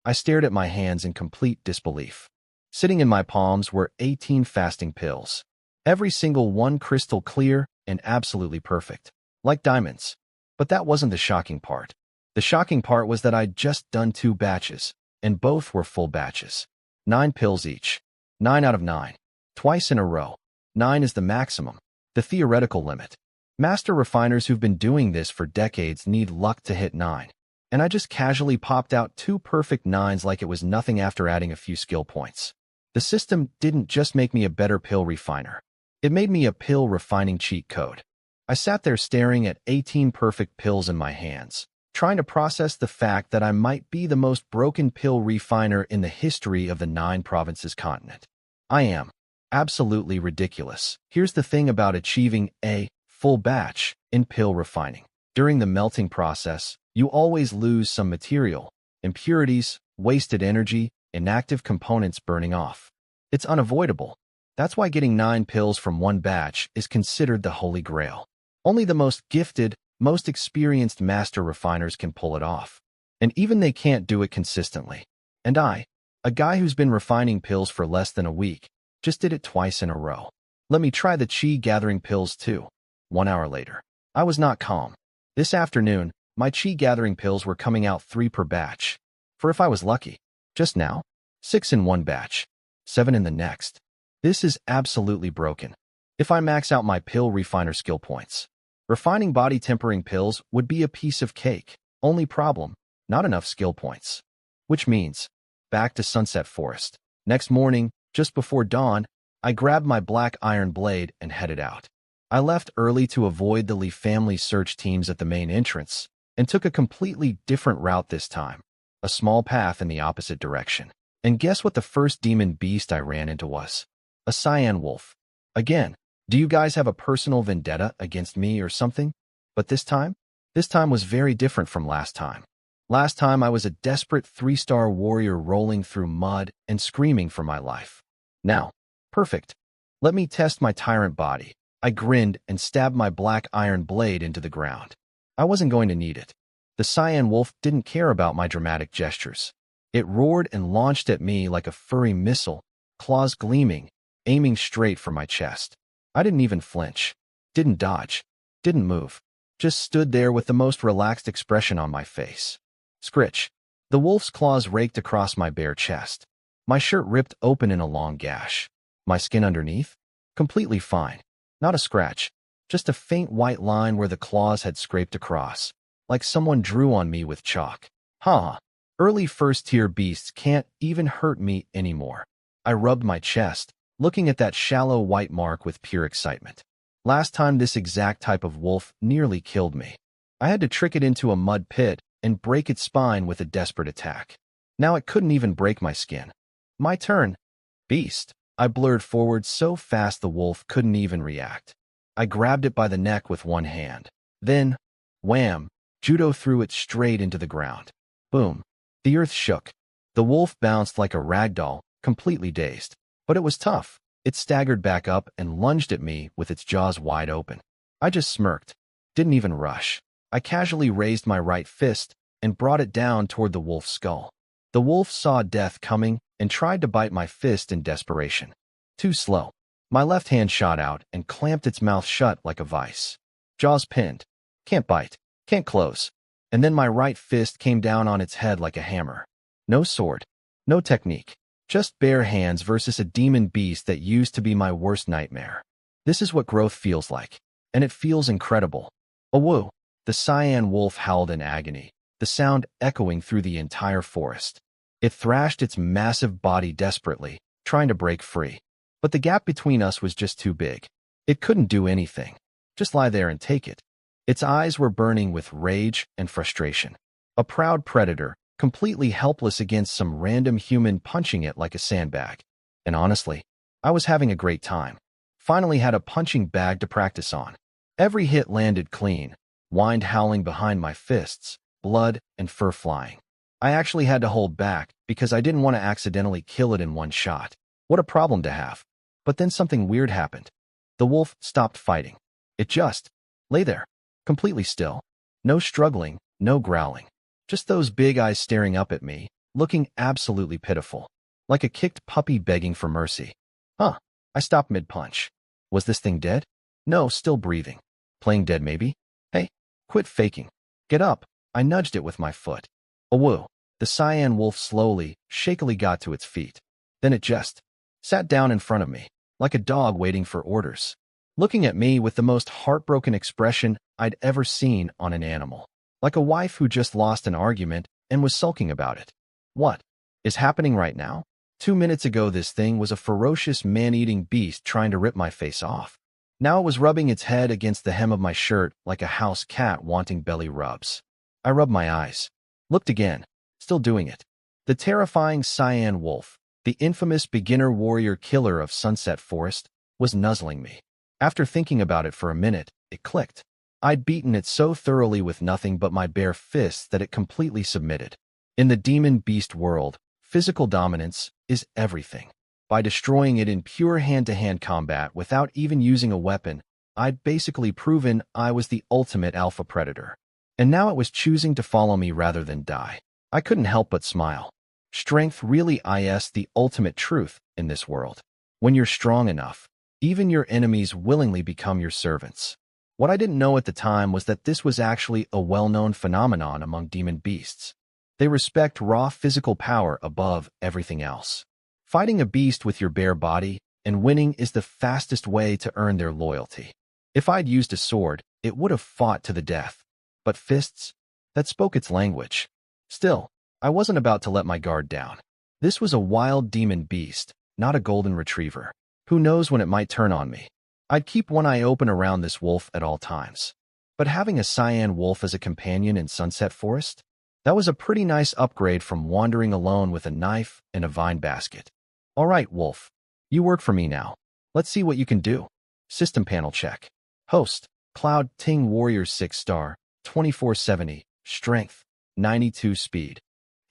I stared at my hands in complete disbelief. Sitting in my palms were 18 fasting pills. Every single one crystal clear and absolutely perfect. Like diamonds. But that wasn't the shocking part. The shocking part was that I'd just done 2 batches, and both were full batches. 9 pills each. 9 out of 9. Twice in a row. 9 is the maximum. The theoretical limit. Master refiners who've been doing this for decades need luck to hit 9. And I just casually popped out 2 perfect 9s like it was nothing after adding a few skill points. The system didn't just make me a better pill refiner. It made me a pill refining cheat code. I sat there staring at 18 perfect pills in my hands, trying to process the fact that I might be the most broken pill refiner in the history of the 9 provinces continent. I am. Absolutely ridiculous. Here's the thing about achieving a full batch in pill refining. During the melting process, you always lose some material, impurities, wasted energy, inactive components burning off. It's unavoidable. That's why getting 9 pills from one batch is considered the holy grail. Only the most gifted, most experienced master refiners can pull it off. And even they can't do it consistently. And I, a guy who's been refining pills for less than a week, just did it twice in a row. Let me try the chi gathering pills too. 1 hour later. I was not calm. This afternoon, my chi gathering pills were coming out 3 per batch. For if I was lucky. Just now, 6 in one batch, 7 in the next. This is absolutely broken. If I max out my pill refiner skill points, refining body tempering pills would be a piece of cake. Only problem, not enough skill points. Which means, back to Sunset Forest. Next morning, just before dawn, I grabbed my black iron blade and headed out. I left early to avoid the Lee family search teams at the main entrance and took a completely different route this time, a small path in the opposite direction. And guess what the first demon beast I ran into was? A cyan wolf. Again, do you guys have a personal vendetta against me or something? But this time was very different from last time. Last time I was a desperate 3-star warrior rolling through mud and screaming for my life. Now, perfect. Let me test my tyrant body. I grinned and stabbed my black iron blade into the ground. I wasn't going to need it. The cyan wolf didn't care about my dramatic gestures. It roared and launched at me like a furry missile, claws gleaming, aiming straight for my chest. I didn't even flinch, didn't dodge, didn't move, just stood there with the most relaxed expression on my face. Scritch. The wolf's claws raked across my bare chest. My shirt ripped open in a long gash. My skin underneath? Completely fine. Not a scratch, just a faint white line where the claws had scraped across, like someone drew on me with chalk. Huh. Early first-tier beasts can't even hurt me anymore. I rubbed my chest, looking at that shallow white mark with pure excitement. Last time this exact type of wolf nearly killed me. I had to trick it into a mud pit and break its spine with a desperate attack. Now it couldn't even break my skin. My turn. Beast. I blurred forward so fast the wolf couldn't even react. I grabbed it by the neck with one hand. Then, wham, judo threw it straight into the ground. Boom. The earth shook. The wolf bounced like a rag doll, completely dazed. But it was tough. It staggered back up and lunged at me with its jaws wide open. I just smirked. Didn't even rush. I casually raised my right fist and brought it down toward the wolf's skull. The wolf saw death coming and tried to bite my fist in desperation. Too slow. My left hand shot out and clamped its mouth shut like a vice. Jaws pinned. Can't bite. Can't close. And then my right fist came down on its head like a hammer. No sword. No technique. Just bare hands versus a demon beast that used to be my worst nightmare. This is what growth feels like. And it feels incredible. A woo. The cyan wolf howled in agony, the sound echoing through the entire forest. It thrashed its massive body desperately, trying to break free. But the gap between us was just too big. It couldn't do anything. Just lie there and take it. Its eyes were burning with rage and frustration. A proud predator, completely helpless against some random human punching it like a sandbag. And honestly, I was having a great time. Finally had a punching bag to practice on. Every hit landed clean, whined howling behind my fists, blood and fur flying. I actually had to hold back because I didn't want to accidentally kill it in one shot. What a problem to have. But then something weird happened. The wolf stopped fighting. It just lay there, completely still. No struggling, no growling. Just those big eyes staring up at me, looking absolutely pitiful. Like a kicked puppy begging for mercy. Huh. I stopped mid-punch. Was this thing dead? No, still breathing. Playing dead maybe? Hey, quit faking. Get up. I nudged it with my foot. A woo. The cyan wolf slowly, shakily got to its feet. Then it just sat down in front of me, like a dog waiting for orders, looking at me with the most heartbroken expression I'd ever seen on an animal. Like a wife who just lost an argument and was sulking about it. What is happening right now? 2 minutes ago this thing was a ferocious man-eating beast trying to rip my face off. Now it was rubbing its head against the hem of my shirt like a house cat wanting belly rubs. I rubbed my eyes. Looked again. Still doing it. The terrifying cyan wolf, the infamous beginner warrior killer of Sunset Forest, was nuzzling me. After thinking about it for a minute, it clicked. I'd beaten it so thoroughly with nothing but my bare fists that it completely submitted. In the demon beast world, physical dominance is everything. By destroying it in pure hand-to-hand combat without even using a weapon, I'd basically proven I was the ultimate alpha predator. And now it was choosing to follow me rather than die. I couldn't help but smile. Strength really is the ultimate truth in this world. When you're strong enough, even your enemies willingly become your servants. What I didn't know at the time was that this was actually a well-known phenomenon among demon beasts. They respect raw physical power above everything else. Fighting a beast with your bare body and winning is the fastest way to earn their loyalty. If I'd used a sword, it would have fought to the death. But fists? That spoke its language. Still, I wasn't about to let my guard down. This was a wild demon beast, not a golden retriever. Who knows when it might turn on me? I'd keep one eye open around this wolf at all times. But having a cyan wolf as a companion in Sunset Forest? That was a pretty nice upgrade from wandering alone with a knife and a vine basket. All right, wolf. You work for me now. Let's see what you can do. System panel check. Host, Cloud Ting Warrior 6-star, 2470, Strength, 92 Speed,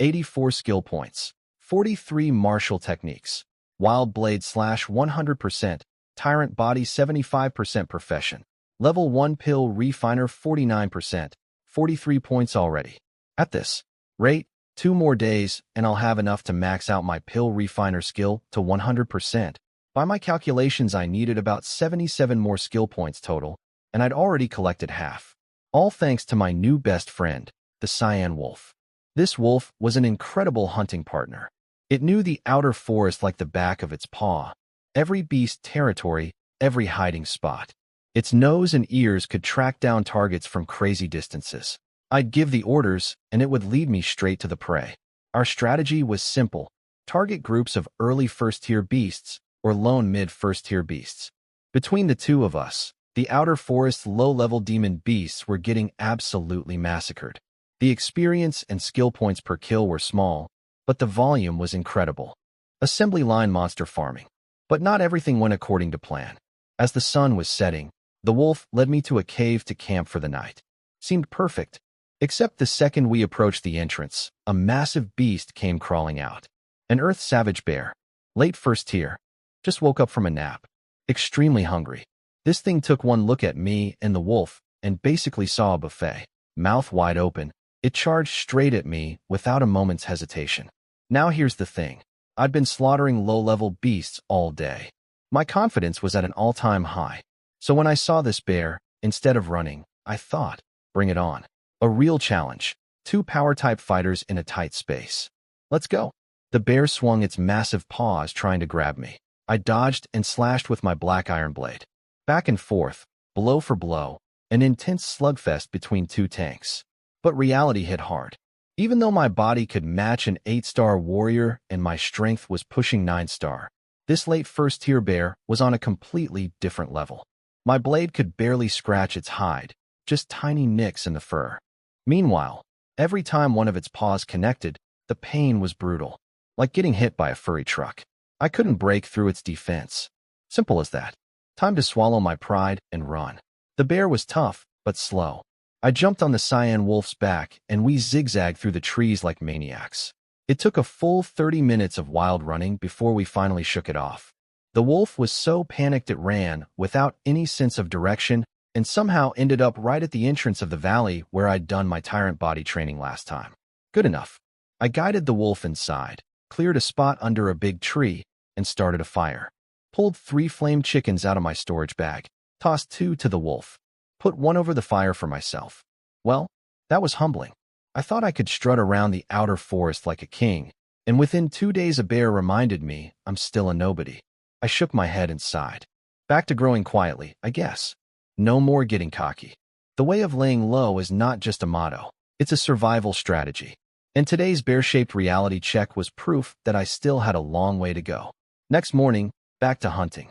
84 Skill Points, 43 Martial Techniques, Wild Blade / 100%, Tyrant Body 75% Profession, Level 1 Pill Refiner 49%, 43 points already. At this rate, 2 more days and I'll have enough to max out my Pill Refiner skill to 100%. By my calculations, I needed about 77 more skill points total, and I'd already collected half. All thanks to my new best friend, the Cyan Wolf. This wolf was an incredible hunting partner. It knew the outer forest like the back of its paw, every beast territory, every hiding spot. Its nose and ears could track down targets from crazy distances. I'd give the orders, and it would lead me straight to the prey. Our strategy was simple. Target groups of early first-tier beasts or lone mid-first-tier beasts. Between the two of us, the outer forest's low-level demon beasts were getting absolutely massacred. The experience and skill points per kill were small, but the volume was incredible. Assembly line monster farming. But not everything went according to plan. As the sun was setting, the wolf led me to a cave to camp for the night. Seemed perfect. Except the second we approached the entrance, a massive beast came crawling out. An earth savage bear. Late first tier. Just woke up from a nap. Extremely hungry. This thing took one look at me and the wolf and basically saw a buffet. Mouth wide open, it charged straight at me without a moment's hesitation. Now here's the thing. I'd been slaughtering low-level beasts all day. My confidence was at an all-time high. So when I saw this bear, instead of running, I thought, bring it on. A real challenge. 2 power-type fighters in a tight space. Let's go. The bear swung its massive paws trying to grab me. I dodged and slashed with my black iron blade. Back and forth, blow for blow, an intense slugfest between 2 tanks. But reality hit hard. Even though my body could match an 8-star warrior and my strength was pushing 9-star, this late first-tier bear was on a completely different level. My blade could barely scratch its hide, just tiny nicks in the fur. Meanwhile, every time one of its paws connected, the pain was brutal, like getting hit by a furry truck. I couldn't break through its defense. Simple as that. Time to swallow my pride and run. The bear was tough, but slow. I jumped on the Cyan Wolf's back, and we zigzagged through the trees like maniacs. It took a full 30 minutes of wild running before we finally shook it off. The wolf was so panicked it ran, without any sense of direction, and somehow ended up right at the entrance of the valley where I'd done my tyrant body training last time. Good enough. I guided the wolf inside, cleared a spot under a big tree, and started a fire. Pulled 3 flame chickens out of my storage bag, tossed 2 to the wolf, put 1 over the fire for myself. Well, that was humbling. I thought I could strut around the outer forest like a king, and within 2 days a bear reminded me I'm still a nobody. I shook my head and sighed. Back to growing quietly, I guess. No more getting cocky. The way of laying low is not just a motto, it's a survival strategy. And today's bear-shaped reality check was proof that I still had a long way to go. Next morning, back to hunting.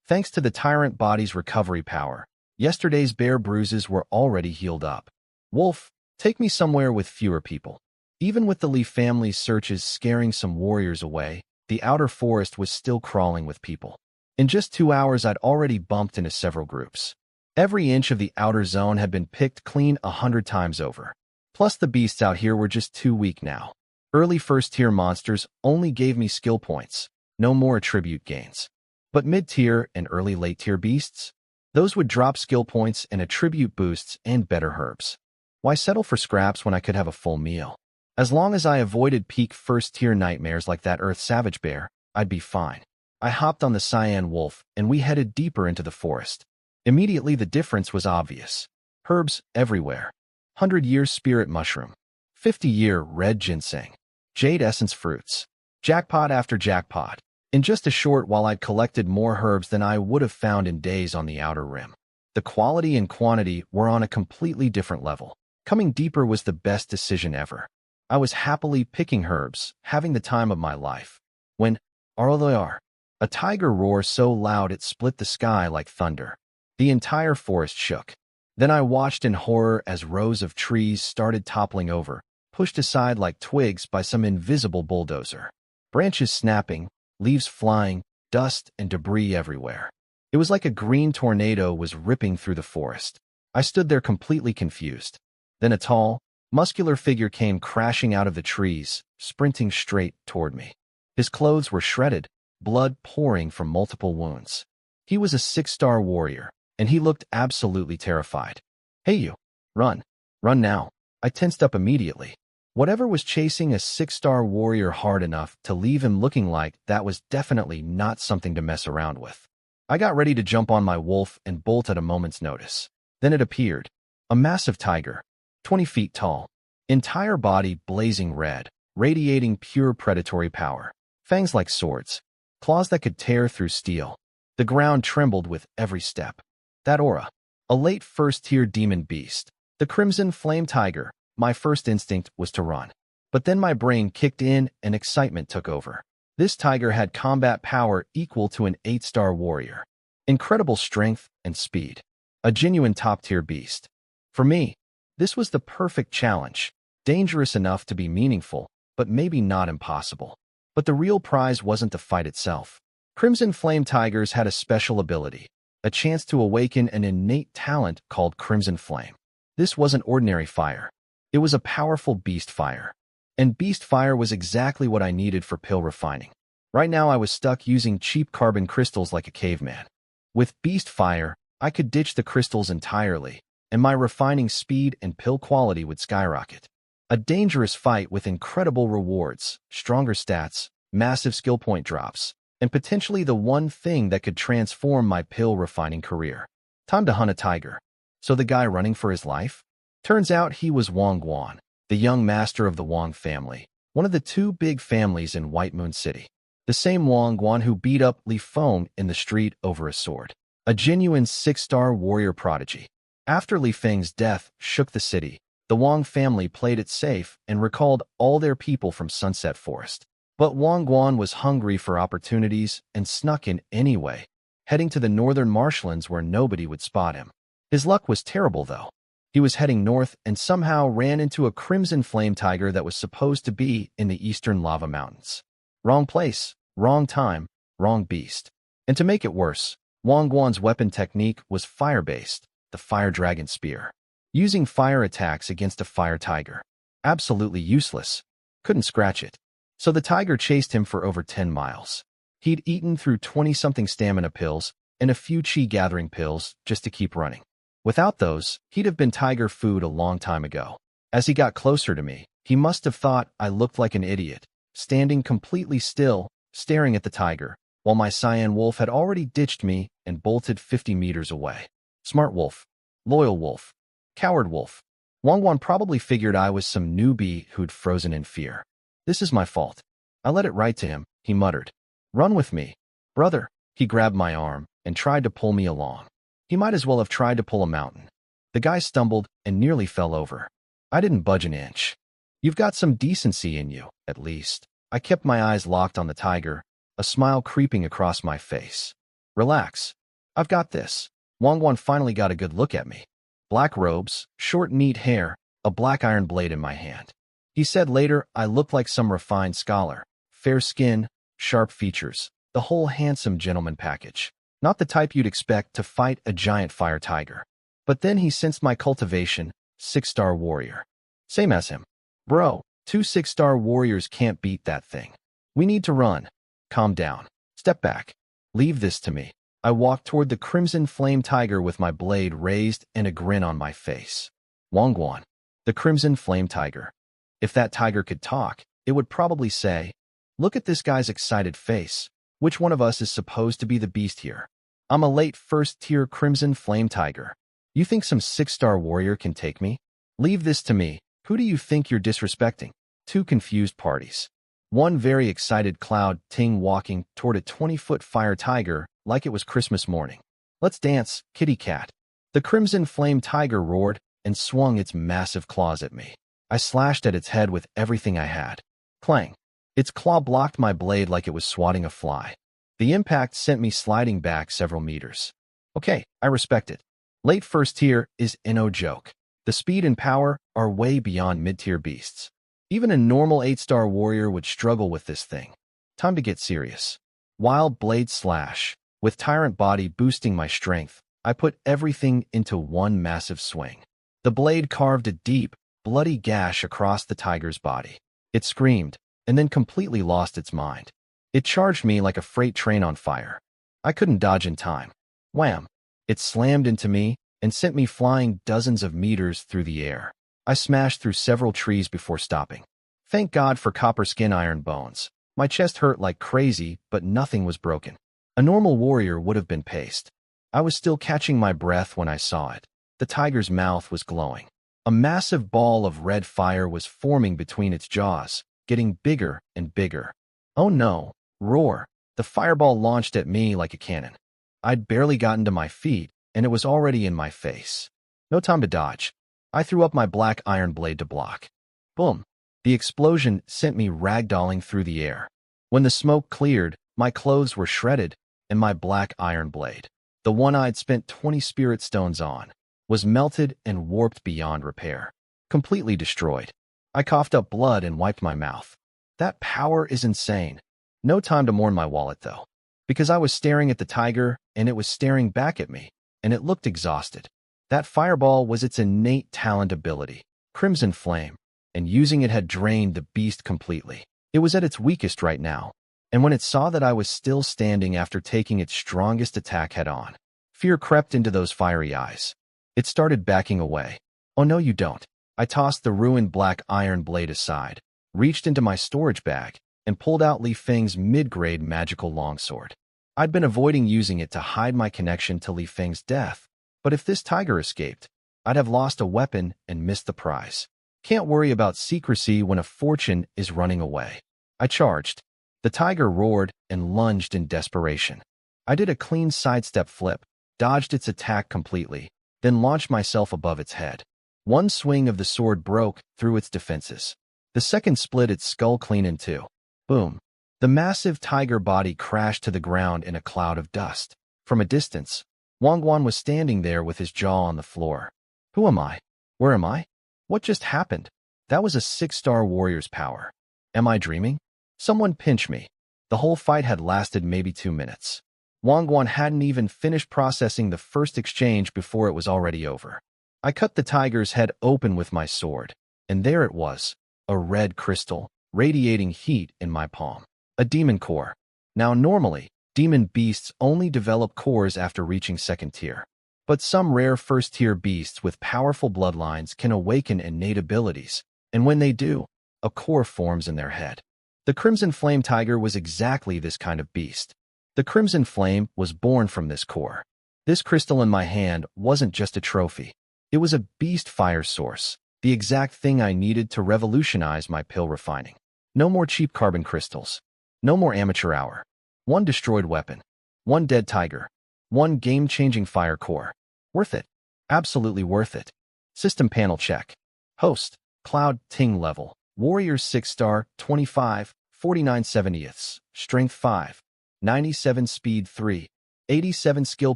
Thanks to the tyrant body's recovery power, yesterday's bear bruises were already healed up. Wolf, take me somewhere with fewer people. Even with the Lee family's searches scaring some warriors away, the outer forest was still crawling with people. In just 2 hours, I'd already bumped into several groups. Every inch of the outer zone had been picked clean 100 times over. Plus, the beasts out here were just too weak now. Early first-tier monsters only gave me skill points, No more attribute gains. But mid-tier and early late-tier beasts? Those would drop skill points and attribute boosts and better herbs. Why settle for scraps when I could have a full meal? As long as I avoided peak first-tier nightmares like that Earth Savage Bear, I'd be fine. I hopped on the Cyan Wolf, and we headed deeper into the forest. Immediately the difference was obvious. Herbs everywhere. 100-year spirit mushroom. 50-year red ginseng. Jade essence fruits. Jackpot after jackpot. In just a short while I'd collected more herbs than I would have found in days on the outer rim. The quality and quantity were on a completely different level. Coming deeper was the best decision ever. I was happily picking herbs, having the time of my life. When, RLR, a tiger roared so loud it split the sky like thunder. The entire forest shook. Then I watched in horror as rows of trees started toppling over, pushed aside like twigs by some invisible bulldozer. Branches snapping, leaves flying, dust and debris everywhere. It was like a green tornado was ripping through the forest. I stood there completely confused. Then a tall, muscular figure came crashing out of the trees, sprinting straight toward me. His clothes were shredded, blood pouring from multiple wounds. He was a 6-star warrior, and he looked absolutely terrified. Hey you, run. Run now. I tensed up immediately. Whatever was chasing a 6-star warrior hard enough to leave him looking like that was definitely not something to mess around with. I got ready to jump on my wolf and bolt at a moment's notice. Then it appeared. A massive tiger, 20 feet tall, entire body blazing red, radiating pure predatory power. Fangs like swords, claws that could tear through steel. The ground trembled with every step. That aura. A late first-tier demon beast. The crimson flame tiger. My first instinct was to run. But then my brain kicked in and excitement took over. This tiger had combat power equal to an 8-star warrior. Incredible strength and speed. A genuine top-tier beast. For me, this was the perfect challenge. Dangerous enough to be meaningful, but maybe not impossible. But the real prize wasn't the fight itself. Crimson Flame Tigers had a special ability, a chance to awaken an innate talent called Crimson Flame. This wasn't ordinary fire. It was a powerful beast fire. And beast fire was exactly what I needed for pill refining. Right now I was stuck using cheap carbon crystals like a caveman. With beast fire, I could ditch the crystals entirely, and my refining speed and pill quality would skyrocket. A dangerous fight with incredible rewards, stronger stats, massive skill point drops, and potentially the one thing that could transform my pill refining career. Time to hunt a tiger. So the guy running for his life? Turns out he was Wang Guan, the young master of the Wang family, one of the 2 big families in White Moon City. The same Wang Guan who beat up Li Feng in the street over a sword. A genuine 6-star warrior prodigy. After Li Feng's death shook the city, the Wang family played it safe and recalled all their people from Sunset Forest. But Wang Guan was hungry for opportunities and snuck in anyway, heading to the northern marshlands where nobody would spot him. His luck was terrible, though. He was heading north and somehow ran into a crimson flame tiger that was supposed to be in the eastern lava mountains. Wrong place, wrong time, wrong beast. And to make it worse, Wang Guan's weapon technique was fire-based, the fire dragon spear. Using fire attacks against a fire tiger. Absolutely useless. Couldn't scratch it. So the tiger chased him for over 10 miles. He'd eaten through 20-something stamina pills and a few chi-gathering pills just to keep running. Without those, he'd have been tiger food a long time ago. As he got closer to me, he must have thought I looked like an idiot, standing completely still, staring at the tiger, while my Cyan Wolf had already ditched me and bolted 50 meters away. Smart wolf. Loyal wolf. Coward wolf. Wang Guan probably figured I was some newbie who'd frozen in fear. This is my fault. I let it right to him, he muttered. Run with me. Brother. He grabbed my arm and tried to pull me along. He might as well have tried to pull a mountain. The guy stumbled and nearly fell over. I didn't budge an inch. You've got some decency in you, at least. I kept my eyes locked on the tiger, a smile creeping across my face. Relax. I've got this. Wang Guan finally got a good look at me. Black robes, short neat hair, a black iron blade in my hand. He said later I looked like some refined scholar. Fair skin, sharp features, the whole handsome gentleman package. Not the type you'd expect to fight a giant fire tiger. But then he sensed my cultivation, 6-star warrior. Same as him. Bro, 2 6-star warriors can't beat that thing. We need to run. Calm down. Step back. Leave this to me. I walked toward the crimson flame tiger with my blade raised and a grin on my face. Wangguan, the crimson flame tiger. If that tiger could talk, it would probably say, "Look at this guy's excited face. Which one of us is supposed to be the beast here? I'm a late first-tier crimson flame tiger. You think some 6-star warrior can take me? Leave this to me. Who do you think you're disrespecting?" Two confused parties. One very excited Cloud Ting walking toward a 20-foot fire tiger like it was Christmas morning. "Let's dance, kitty cat." The crimson flame tiger roared and swung its massive claws at me. I slashed at its head with everything I had. Clang. Its claw blocked my blade like it was swatting a fly. The impact sent me sliding back several meters. Okay, I respect it. Late first tier is no joke. The speed and power are way beyond mid-tier beasts. Even a normal 8-star warrior would struggle with this thing. Time to get serious. Wild blade slash. With tyrant body boosting my strength, I put everything into one massive swing. The blade carved a deep, bloody gash across the tiger's body. It screamed, and then completely lost its mind. It charged me like a freight train on fire. I couldn't dodge in time. Wham! It slammed into me and sent me flying dozens of meters through the air. I smashed through several trees before stopping. Thank God for copper skin iron bones. My chest hurt like crazy, but nothing was broken. A normal warrior would have been paced. I was still catching my breath when I saw it. The tiger's mouth was glowing. A massive ball of red fire was forming between its jaws, getting bigger and bigger. Oh no! Roar! The fireball launched at me like a cannon. I'd barely gotten to my feet, and it was already in my face. No time to dodge. I threw up my black iron blade to block. Boom! The explosion sent me ragdolling through the air. When the smoke cleared, my clothes were shredded, and my black iron blade, the one I'd spent 20 spirit stones on, was melted and warped beyond repair. Completely destroyed. I coughed up blood and wiped my mouth. That power is insane. No time to mourn my wallet, though. Because I was staring at the tiger, and it was staring back at me, and it looked exhausted. That fireball was its innate talent ability, Crimson Flame, and using it had drained the beast completely. It was at its weakest right now, and when it saw that I was still standing after taking its strongest attack head-on, fear crept into those fiery eyes. It started backing away. Oh no, you don't. I tossed the ruined black iron blade aside, reached into my storage bag, and pulled out Li Feng's mid-grade magical longsword. I'd been avoiding using it to hide my connection to Li Feng's death, but if this tiger escaped, I'd have lost a weapon and missed the prize. Can't worry about secrecy when a fortune is running away. I charged. The tiger roared and lunged in desperation. I did a clean sidestep flip, dodged its attack completely, then launched myself above its head. One swing of the sword broke through its defenses. The second split its skull clean in two. Boom. The massive tiger body crashed to the ground in a cloud of dust. From a distance, Wangguan was standing there with his jaw on the floor. Who am I? Where am I? What just happened? That was a 6-star warrior's power. Am I dreaming? Someone pinch me. The whole fight had lasted maybe 2 minutes. Wangguan hadn't even finished processing the first exchange before it was already over. I cut the tiger's head open with my sword, and there it was, a red crystal, radiating heat in my palm. A demon core. Now normally, demon beasts only develop cores after reaching 2nd tier. But some rare 1st-tier beasts with powerful bloodlines can awaken innate abilities, and when they do, a core forms in their head. The Crimson Flame Tiger was exactly this kind of beast. The Crimson Flame was born from this core. This crystal in my hand wasn't just a trophy. It was a beast fire source, the exact thing I needed to revolutionize my pill refining. No more cheap carbon crystals. No more amateur hour. One destroyed weapon. One dead tiger. One game-changing fire core. Worth it. Absolutely worth it. System panel check. Host, Cloud Ting level. Warrior 6-star, 25, 49/70ths. Strength 5. 97 speed 3. 87 skill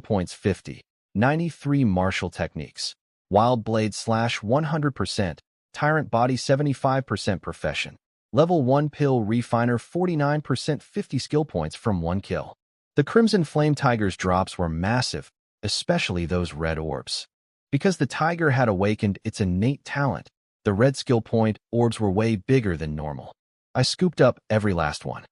points 50. 93 martial techniques. Wild blade slash 100%. Tyrant body 75% profession. Level 1 pill refiner 49% 50 skill points from 1 kill. The Crimson Flame Tiger's drops were massive, especially those red orbs. Because the tiger had awakened its innate talent, the red skill point orbs were way bigger than normal. I scooped up every last one.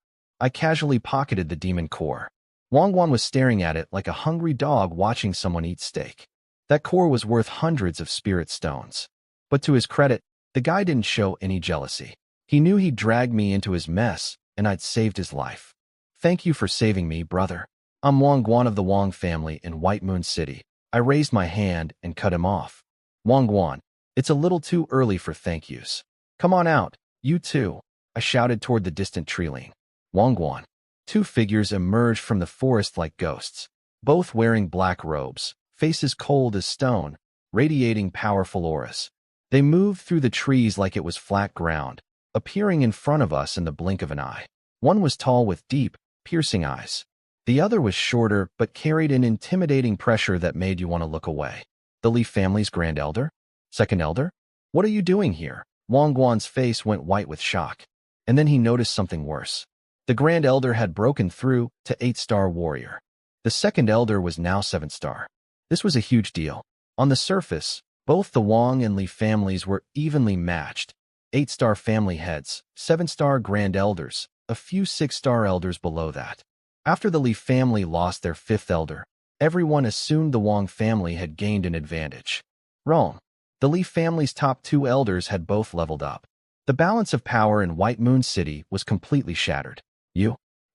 I casually pocketed the demon core. Wangguan was staring at it like a hungry dog watching someone eat steak. That core was worth hundreds of spirit stones. But to his credit, the guy didn't show any jealousy. He knew he'd dragged me into his mess, and I'd saved his life. Thank you for saving me, brother. I'm Wangguan of the Wang family in White Moon City. I raised my hand and cut him off. Wangguan, it's a little too early for thank yous. Come on out, you too. I shouted toward the distant tree-line. Wangguan. Two figures emerged from the forest like ghosts, both wearing black robes, faces cold as stone, radiating powerful auras. They moved through the trees like it was flat ground, appearing in front of us in the blink of an eye. One was tall with deep, piercing eyes. The other was shorter but carried an intimidating pressure that made you want to look away. The Li family's grand elder? Second elder? What are you doing here? Wangguan's face went white with shock. And then he noticed something worse. The Grand Elder had broken through to 8-star warrior. The second Elder was now 7-star. This was a huge deal. On the surface, both the Wang and Li families were evenly matched. 8-star family heads, 7-star Grand Elders, a few 6-star elders below that. After the Li family lost their 5th Elder, everyone assumed the Wang family had gained an advantage. Wrong. The Li family's top 2 elders had both leveled up. The balance of power in White Moon City was completely shattered.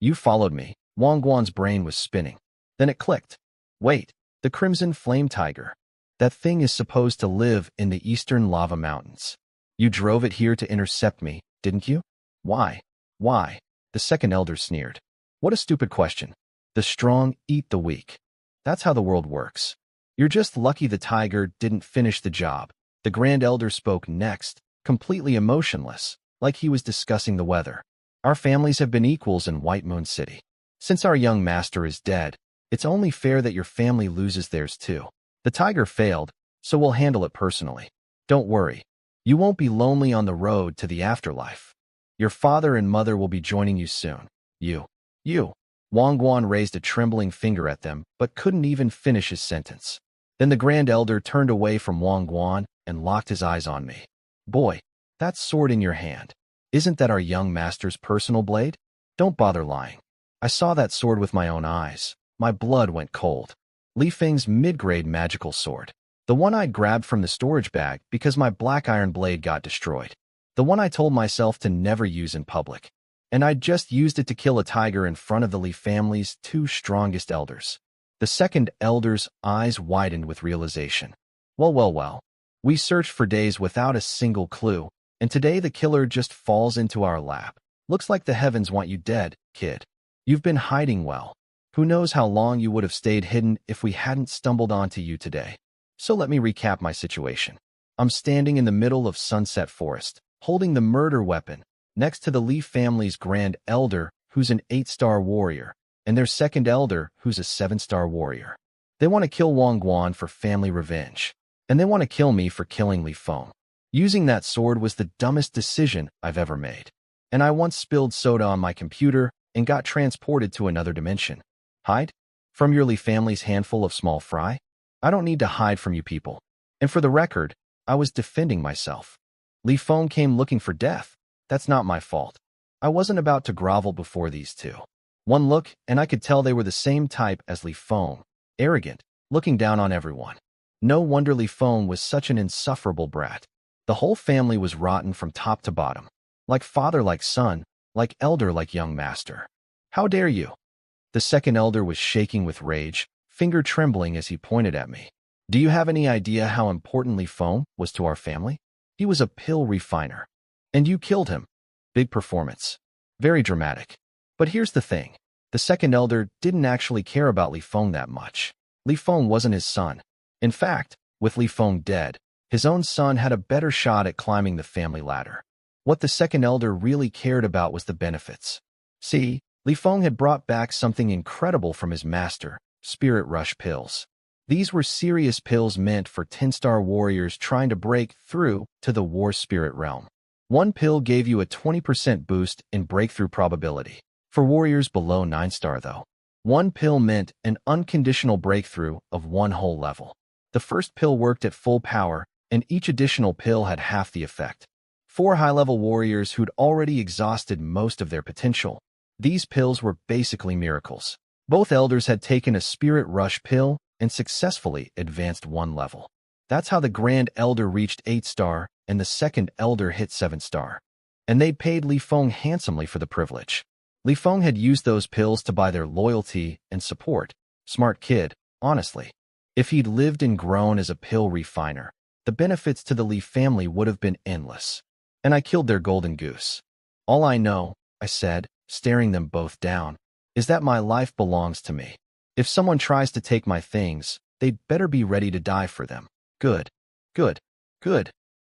You followed me. Wangguan's brain was spinning. Then it clicked. Wait, the Crimson Flame Tiger. That thing is supposed to live in the eastern lava mountains. You drove it here to intercept me, didn't you? Why? Why? The second elder sneered. What a stupid question. The strong eat the weak. That's how the world works. You're just lucky the tiger didn't finish the job. The Grand Elder spoke next, completely emotionless, like he was discussing the weather. Our families have been equals in White Moon City. Since our young master is dead, it's only fair that your family loses theirs too. The tiger failed, so we'll handle it personally. Don't worry. You won't be lonely on the road to the afterlife. Your father and mother will be joining you soon. You. Wangguan raised a trembling finger at them, but couldn't even finish his sentence. Then the Grand Elder turned away from Wangguan and locked his eyes on me. Boy, that sword in your hand. Isn't that our young master's personal blade? Don't bother lying. I saw that sword with my own eyes. My blood went cold. Li Feng's mid-grade magical sword. The one I'd grabbed from the storage bag because my black iron blade got destroyed. The one I told myself to never use in public. And I'd just used it to kill a tiger in front of the Li family's 2 strongest elders. The second elder's eyes widened with realization. Well. We searched for days without a single clue. And today the killer just falls into our lap. Looks like the heavens want you dead, kid. You've been hiding well. Who knows how long you would have stayed hidden if we hadn't stumbled onto you today. So let me recap my situation. I'm standing in the middle of Sunset Forest, holding the murder weapon, next to the Li family's Grand Elder, who's an 8-star warrior, and their second Elder, who's a 7-star warrior. They want to kill Wangguan for family revenge, and they want to kill me for killing Li Feng. Using that sword was the dumbest decision I've ever made. And I once spilled soda on my computer and got transported to another dimension. Hide? From your Li family's handful of small fry? I don't need to hide from you people. And for the record, I was defending myself. Li Feng came looking for death. That's not my fault. I wasn't about to grovel before these two. One look, and I could tell they were the same type as Li Feng. Arrogant, looking down on everyone. No wonder Li Feng was such an insufferable brat. The whole family was rotten from top to bottom. Like father like son, like elder like young master. How dare you? The second elder was shaking with rage, finger trembling as he pointed at me. Do you have any idea how important Li Feng was to our family? He was a pill refiner. And you killed him. Big performance. Very dramatic. But here's the thing. The second elder didn't actually care about Li Feng that much. Li Feng wasn't his son. In fact, with Li Feng dead, his own son had a better shot at climbing the family ladder. What the second elder really cared about was the benefits. See, Li Feng had brought back something incredible from his master, Spirit Rush pills. These were serious pills meant for 10-star warriors trying to break through to the War Spirit realm. One pill gave you a 20% boost in breakthrough probability. For warriors below 9-star though, one pill meant an unconditional breakthrough of 1 whole level. The first pill worked at full power, and each additional pill had half the effect. 4 high-level warriors who'd already exhausted most of their potential These pills were basically miracles. Both elders had taken a spirit rush pill and successfully advanced one level. That's how the Grand Elder reached 8-star and the second Elder hit 7-star. And they paid Li Feng handsomely for the privilege. Li Feng had used those pills to buy their loyalty and support. Smart kid, honestly. If he'd lived and grown as a pill refiner, the benefits to the Li family would have been endless. And I killed their golden goose. All I know, I said, staring them both down, is that my life belongs to me. If someone tries to take my things, they'd better be ready to die for them. Good, good, good.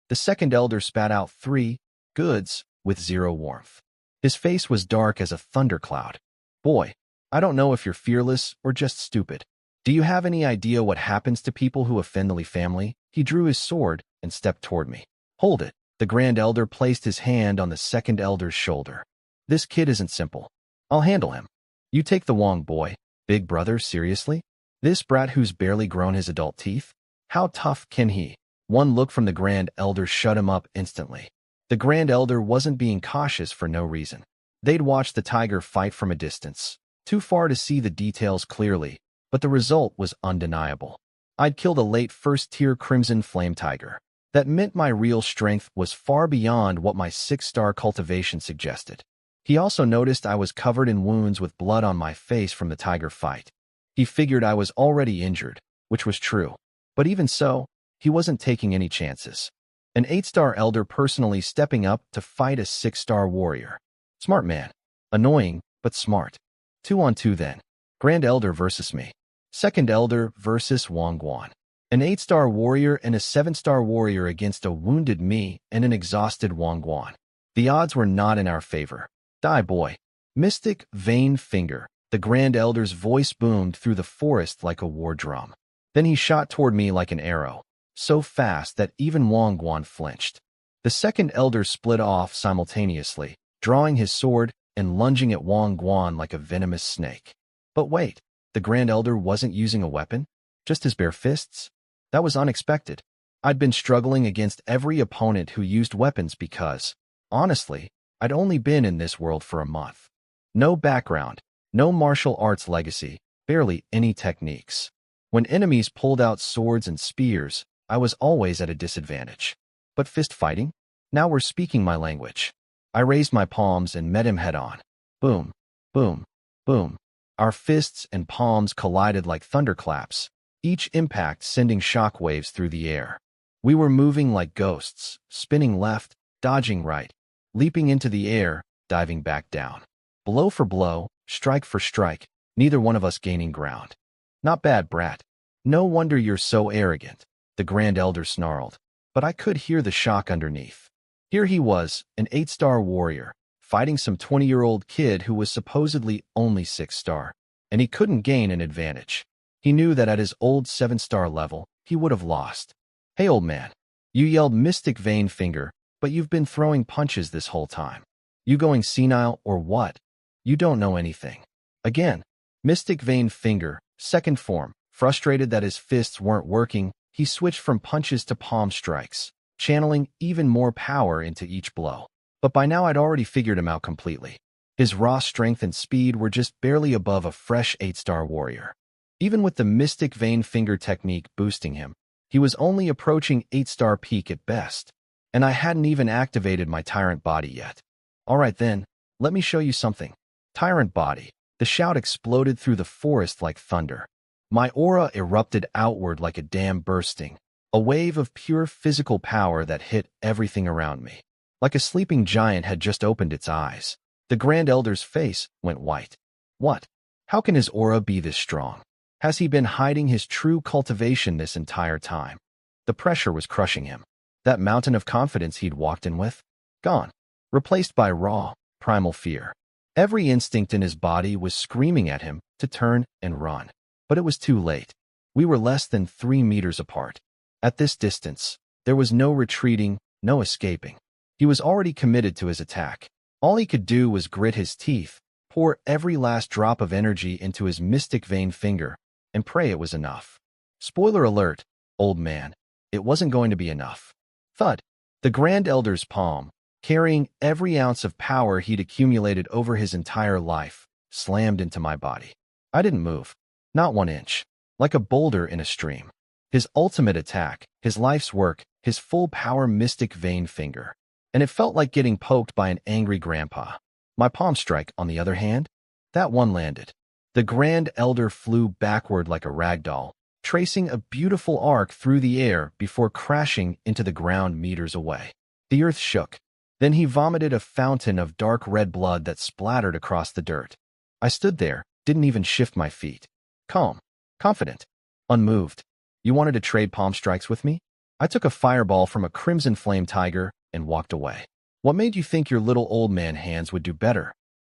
The second elder spat out 3 goods with 0 warmth. His face was dark as a thundercloud. Boy, I don't know if you're fearless or just stupid. Do you have any idea what happens to people who offend the Li family? He drew his sword and stepped toward me. Hold it. The Grand Elder placed his hand on the second elder's shoulder. This kid isn't simple. I'll handle him. You take the Wong boy. Big brother, seriously? This brat who's barely grown his adult teeth? How tough can he? One look from the Grand Elder shut him up instantly. The Grand Elder wasn't being cautious for no reason. They'd watched the tiger fight from a distance, too far to see the details clearly, but the result was undeniable. I'd killed a late first-tier Crimson Flame Tiger. That meant my real strength was far beyond what my 6-star cultivation suggested. He also noticed I was covered in wounds with blood on my face from the tiger fight. He figured I was already injured, which was true. But even so, he wasn't taking any chances. An 8-star elder personally stepping up to fight a 6-star warrior. Smart man. Annoying, but smart. 2-on-2 then. Grand Elder versus me. Second Elder versus Wang Guan. An 8-star warrior and a 7-star warrior against a wounded me and an exhausted Wang Guan. The odds were not in our favor. Die, boy. Mystic Vein Finger. The Grand Elder's voice boomed through the forest like a war drum. Then he shot toward me like an arrow, so fast that even Wang Guan flinched. The second elder split off simultaneously, drawing his sword and lunging at Wang Guan like a venomous snake. But wait, the Grand Elder wasn't using a weapon? Just his bare fists? That was unexpected. I'd been struggling against every opponent who used weapons because, honestly, I'd only been in this world for a month. No background, no martial arts legacy, barely any techniques. When enemies pulled out swords and spears, I was always at a disadvantage. But fist fighting? Now we're speaking my language. I raised my palms and met him head-on. Boom, boom, boom. Our fists and palms collided like thunderclaps, each impact sending shockwaves through the air. We were moving like ghosts, spinning left, dodging right, leaping into the air, diving back down. Blow for blow, strike for strike, neither one of us gaining ground. Not bad, brat. No wonder you're so arrogant, the Grand Elder snarled, but I could hear the shock underneath. Here he was, an 8-star warrior, fighting some 20-year-old kid who was supposedly only 6-star, and he couldn't gain an advantage. He knew that at his old 7-star level, he would have lost. Hey, old man, you yelled Mystic Vein Finger, but you've been throwing punches this whole time. You going senile or what? You don't know anything. Again, Mystic Vein Finger, second form, frustrated that his fists weren't working, he switched from punches to palm strikes, channeling even more power into each blow. But by now I'd already figured him out completely. His raw strength and speed were just barely above a fresh 8-star warrior. Even with the Mystic Vein Finger technique boosting him, he was only approaching 8-star peak at best, and I hadn't even activated my Tyrant Body yet. All right then, let me show you something. Tyrant Body. The shout exploded through the forest like thunder. My aura erupted outward like a dam bursting, a wave of pure physical power that hit everything around me. Like a sleeping giant had just opened its eyes. The Grand Elder's face went white. What? How can his aura be this strong? Has he been hiding his true cultivation this entire time? The pressure was crushing him. That mountain of confidence he'd walked in with? Gone. Replaced by raw, primal fear. Every instinct in his body was screaming at him to turn and run. But it was too late. We were less than 3 meters apart. At this distance, there was no retreating, no escaping. He was already committed to his attack. All he could do was grit his teeth, pour every last drop of energy into his Mystic Vein Finger, and pray it was enough. Spoiler alert, old man, it wasn't going to be enough. Thud. The Grand Elder's palm, carrying every ounce of power he'd accumulated over his entire life, slammed into my body. I didn't move. Not 1 inch. Like a boulder in a stream. His ultimate attack, his life's work, his full-power mystic vein finger. And it felt like getting poked by an angry grandpa. My palm strike, on the other hand, that one landed. The Grand Elder flew backward like a rag doll, tracing a beautiful arc through the air before crashing into the ground meters away. The earth shook. Then he vomited a fountain of dark red blood that splattered across the dirt. I stood there, didn't even shift my feet. Calm, confident, unmoved. You wanted to trade palm strikes with me? I took a fireball from a crimson flame tiger and walked away. What made you think your little old man hands would do better?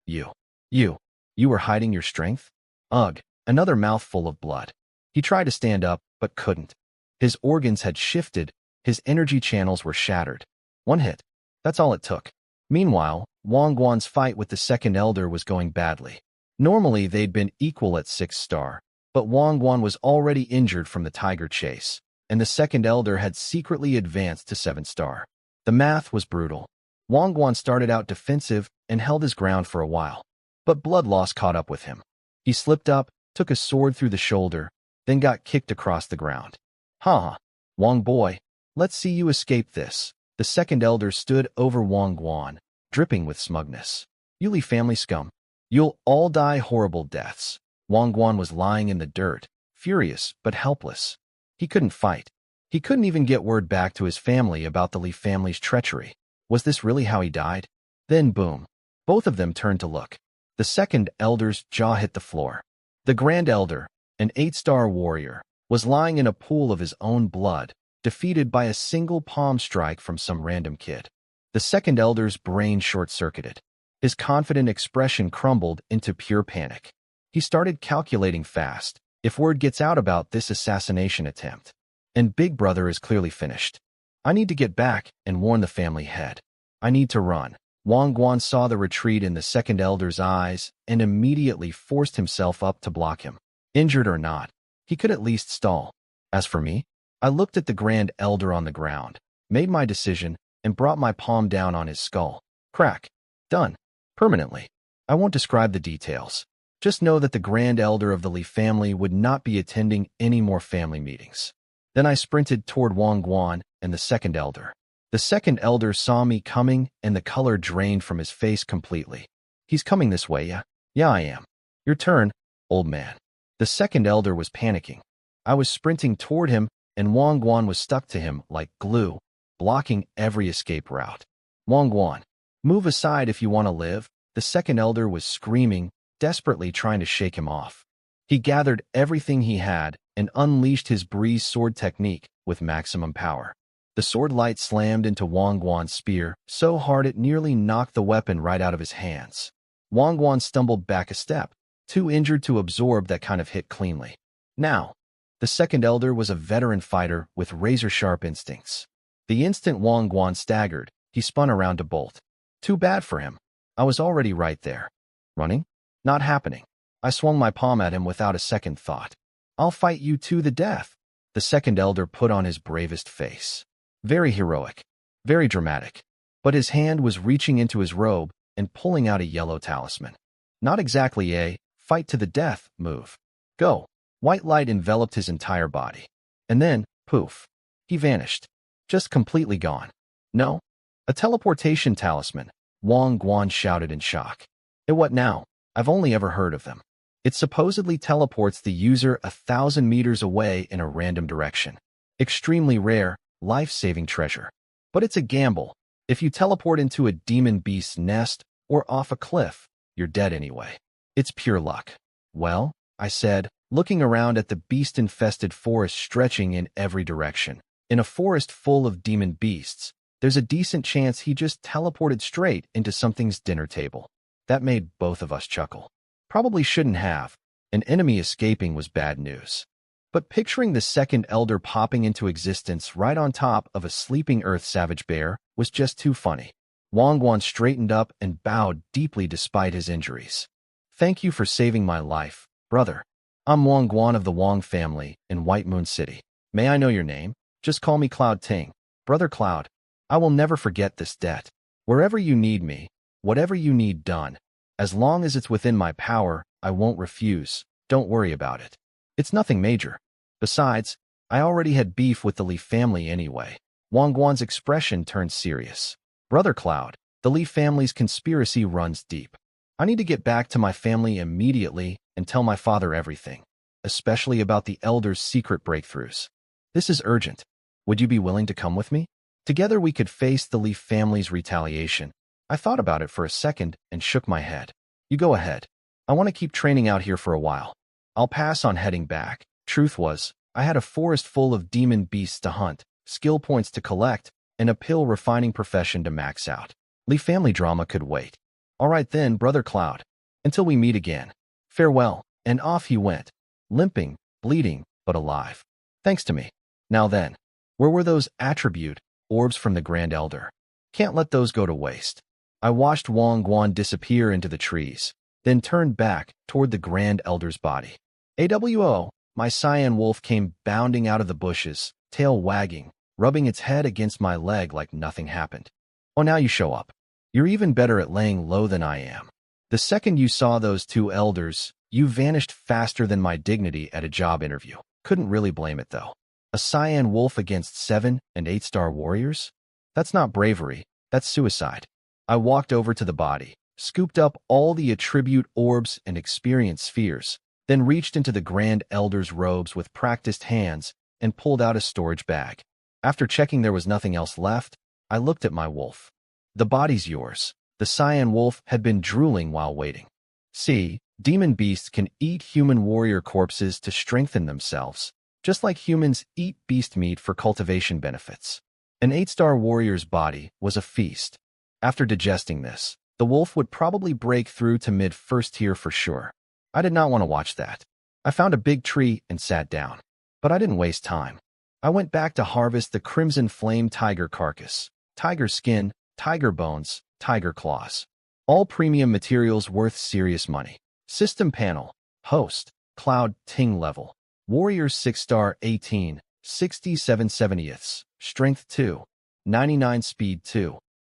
You were hiding your strength? Ugh, another mouthful of blood. He tried to stand up, but couldn't. His organs had shifted, his energy channels were shattered. One hit. That's all it took. Meanwhile, Wang Guan's fight with the second elder was going badly. Normally, they'd been equal at 6-star, but Wang Guan was already injured from the tiger chase, and the second elder had secretly advanced to 7-star. The math was brutal. Wang Guan started out defensive and held his ground for a while, but blood loss caught up with him. He slipped up, took a sword through the shoulder, then got kicked across the ground. Ha! Wang boy, let's see you escape this. The second elder stood over Wang Guan, dripping with smugness. You Li family scum. You'll all die horrible deaths. Wang Guan was lying in the dirt, furious but helpless. He couldn't fight. He couldn't even get word back to his family about the Li family's treachery. Was this really how he died? Then boom. Both of them turned to look. The second elder's jaw hit the floor. The Grand Elder, an 8-star warrior, was lying in a pool of his own blood, defeated by a single palm strike from some random kid. The second elder's brain short-circuited. His confident expression crumbled into pure panic. He started calculating fast. If word gets out about this assassination attempt, and Big Brother is clearly finished, I need to get back and warn the family head. I need to run. Wang Guan saw the retreat in the second elder's eyes and immediately forced himself up to block him. Injured or not, he could at least stall. As for me, I looked at the Grand Elder on the ground, made my decision, and brought my palm down on his skull. Crack. Done. Permanently. I won't describe the details. Just know that the Grand Elder of the Li family would not be attending any more family meetings. Then I sprinted toward Wang Guan and the second elder. The second elder saw me coming and the color drained from his face completely. He's coming this way, yeah? Yeah, I am. Your turn, old man. The second elder was panicking. I was sprinting toward him and Wang Guan was stuck to him like glue, blocking every escape route. Wang Guan, move aside if you want to live. The second elder was screaming, desperately trying to shake him off. He gathered everything he had and unleashed his breeze sword technique with maximum power. The sword light slammed into Wang Guan's spear so hard it nearly knocked the weapon right out of his hands. Wang Guan stumbled back a step, too injured to absorb that kind of hit cleanly. Now, the second elder was a veteran fighter with razor-sharp instincts. The instant Wang Guan staggered, he spun around to bolt. Too bad for him. I was already right there. Running? Not happening. I swung my palm at him without a second thought. I'll fight you to the death. The second elder put on his bravest face. Very heroic. Very dramatic. But his hand was reaching into his robe and pulling out a yellow talisman. Not exactly a fight to the death move. Go. White light enveloped his entire body. And then, poof. He vanished. Just completely gone. No. A teleportation talisman. Wang Guan shouted in shock. What now? I've only ever heard of them. It supposedly teleports the user 1,000 meters away in a random direction. Extremely rare, life-saving treasure. But it's a gamble. If you teleport into a demon beast's nest or off a cliff, you're dead anyway. It's pure luck. Well, I said, looking around at the beast-infested forest stretching in every direction. In a forest full of demon beasts, there's a decent chance he just teleported straight into something's dinner table. That made both of us chuckle. Probably shouldn't have. An enemy escaping was bad news. But picturing the second elder popping into existence right on top of a sleeping earth savage bear was just too funny. Wang Guan straightened up and bowed deeply despite his injuries. Thank you for saving my life, brother. I'm Wang Guan of the Wang family in White Moon City. May I know your name? Just call me Cloud Ting. Brother Cloud. I will never forget this debt. Wherever you need me, whatever you need done, as long as it's within my power, I won't refuse. Don't worry about it. It's nothing major. Besides, I already had beef with the Li family anyway. Wang Guan's expression turned serious. Brother Cloud, the Li family's conspiracy runs deep. I need to get back to my family immediately and tell my father everything, especially about the elders' secret breakthroughs. This is urgent. Would you be willing to come with me? Together we could face the Li family's retaliation. I thought about it for a second and shook my head. You go ahead. I want to keep training out here for a while. I'll pass on heading back. Truth was, I had a forest full of demon beasts to hunt, skill points to collect, and a pill refining profession to max out. Li family drama could wait. All right then, Brother Cloud. Until we meet again. Farewell. And off he went, limping, bleeding, but alive. Thanks to me. Now then, where were those attribute orbs from the Grand Elder? Can't let those go to waste. I watched Wang Guan disappear into the trees, then turned back toward the Grand Elder's body. AWO, my cyan wolf came bounding out of the bushes, tail wagging, rubbing its head against my leg like nothing happened. Oh, now you show up. You're even better at laying low than I am. The second you saw those two elders, you vanished faster than my dignity at a job interview. Couldn't really blame it, though. A cyan wolf against 7 and 8-star warriors? That's not bravery, that's suicide. I walked over to the body, scooped up all the attribute orbs and experience spheres, then reached into the Grand Elder's robes with practiced hands and pulled out a storage bag. After checking there was nothing else left, I looked at my wolf. The body's yours. The cyan wolf had been drooling while waiting. See, demon beasts can eat human warrior corpses to strengthen themselves, just like humans eat beast meat for cultivation benefits. An 8-star warrior's body was a feast. After digesting this, the wolf would probably break through to mid-first tier for sure. I did not want to watch that. I found a big tree and sat down. But I didn't waste time. I went back to harvest the crimson flame tiger carcass, tiger skin, tiger bones, tiger claws. All premium materials worth serious money. System panel, host, cloud, ting level. Warriors 6-star 18, 67/70ths, strength 2, 99 speed 2,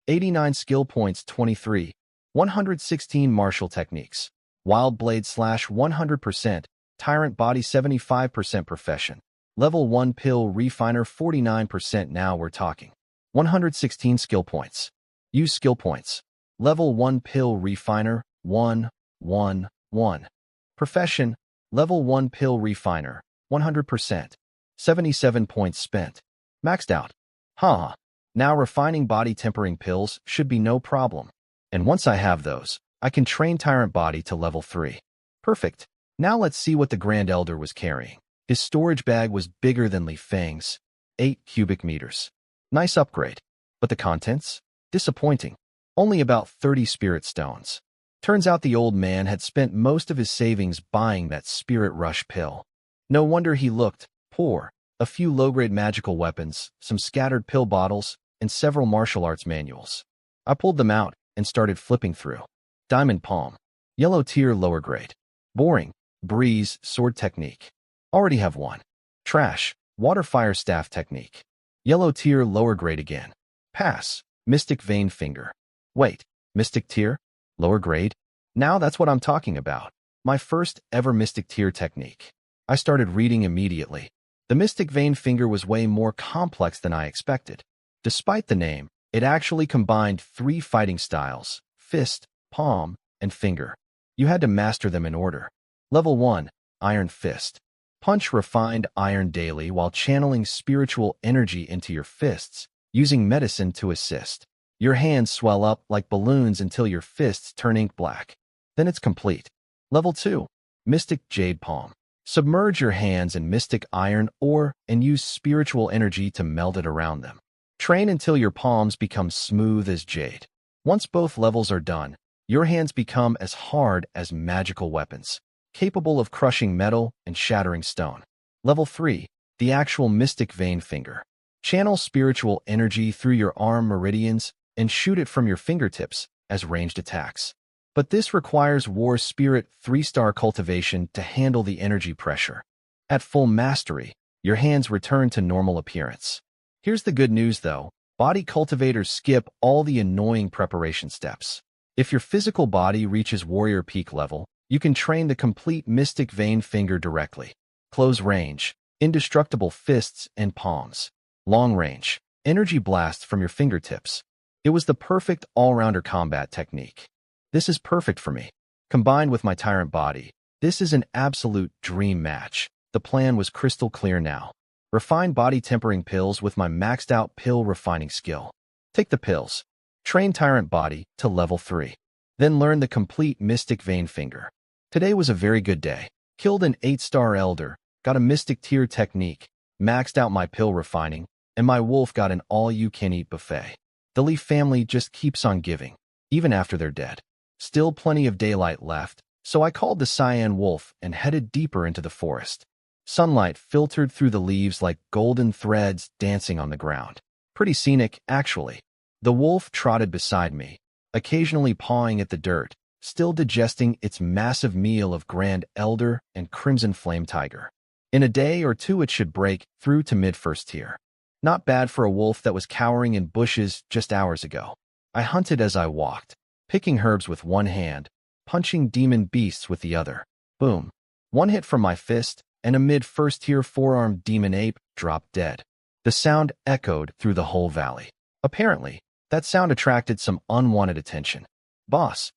89 skill points 23, 116 martial techniques. Wild blade / 100%, tyrant body 75% profession. Level 1 pill refiner 49%. Now we're talking. 116 skill points. Use skill points. Level 1 pill refiner 1, 1, 1. Profession, level 1 pill refiner, 100%. 77 points spent. Maxed out. Huh. Now refining body tempering pills should be no problem. And once I have those, I can train Tyrant Body to level 3. Perfect. Now let's see what the Grand Elder was carrying. His storage bag was bigger than Li Feng's, 8 cubic meters. Nice upgrade. But the contents? Disappointing. Only about 30 spirit stones. Turns out the old man had spent most of his savings buying that spirit rush pill. No wonder he looked poor. A few low-grade magical weapons, some scattered pill bottles, and several martial arts manuals. I pulled them out and started flipping through. Diamond Palm. Yellow tier lower grade. Boring. Breeze sword technique. Already have one. Trash. Water fire staff technique. Yellow tier lower grade again. Pass. Mystic vein finger. Wait. Mystic tier? Lower grade? Now that's what I'm talking about. My first ever mystic tier technique. I started reading immediately. The mystic vein finger was way more complex than I expected. Despite the name, it actually combined 3 fighting styles: fist, palm, and finger. You had to master them in order. Level 1, Iron Fist. Punch refined iron daily while channeling spiritual energy into your fists, using medicine to assist. Your hands swell up like balloons until your fists turn ink black. Then it's complete. Level 2, Mystic Jade Palm. Submerge your hands in mystic iron ore and use spiritual energy to melt it around them. Train until your palms become smooth as jade. Once both levels are done, your hands become as hard as magical weapons, capable of crushing metal and shattering stone. Level 3, the actual mystic vein finger. Channel spiritual energy through your arm meridians and shoot it from your fingertips as ranged attacks. But this requires War Spirit 3-star cultivation to handle the energy pressure. At full mastery, your hands return to normal appearance. Here's the good news though, Body cultivators skip all the annoying preparation steps. If your physical body reaches warrior peak level, you can train the complete mystic vein finger directly. Close range, indestructible fists and palms. Long range, energy blast from your fingertips. It was the perfect all-rounder combat technique. This is perfect for me. Combined with my tyrant body, this is an absolute dream match. The plan was crystal clear now. Refine body tempering pills with my maxed out pill refining skill. Take the pills. Train tyrant body to level 3. Then learn the complete mystic vein finger. Today was a very good day. Killed an 8-star elder, got a mystic tier technique, maxed out my pill refining, and my wolf got an all-you-can-eat buffet. The Leaf family just keeps on giving, even after they're dead. Still plenty of daylight left, so I called the cyan wolf and headed deeper into the forest. Sunlight filtered through the leaves like golden threads dancing on the ground. Pretty scenic, actually. The wolf trotted beside me, occasionally pawing at the dirt, still digesting its massive meal of Grand Elder and Crimson Flame Tiger. In a day or two it should break through to mid-first tier. Not bad for a wolf that was cowering in bushes just hours ago. I hunted as I walked, picking herbs with one hand, punching demon beasts with the other. Boom. One hit from my fist, and a mid-first tier four-armed demon ape dropped dead. The sound echoed through the whole valley. Apparently, that sound attracted some unwanted attention. Boss,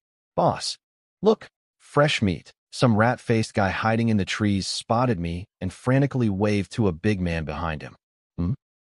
look, fresh meat. Some rat-faced guy hiding in the trees spotted me and frantically waved to a big man behind him.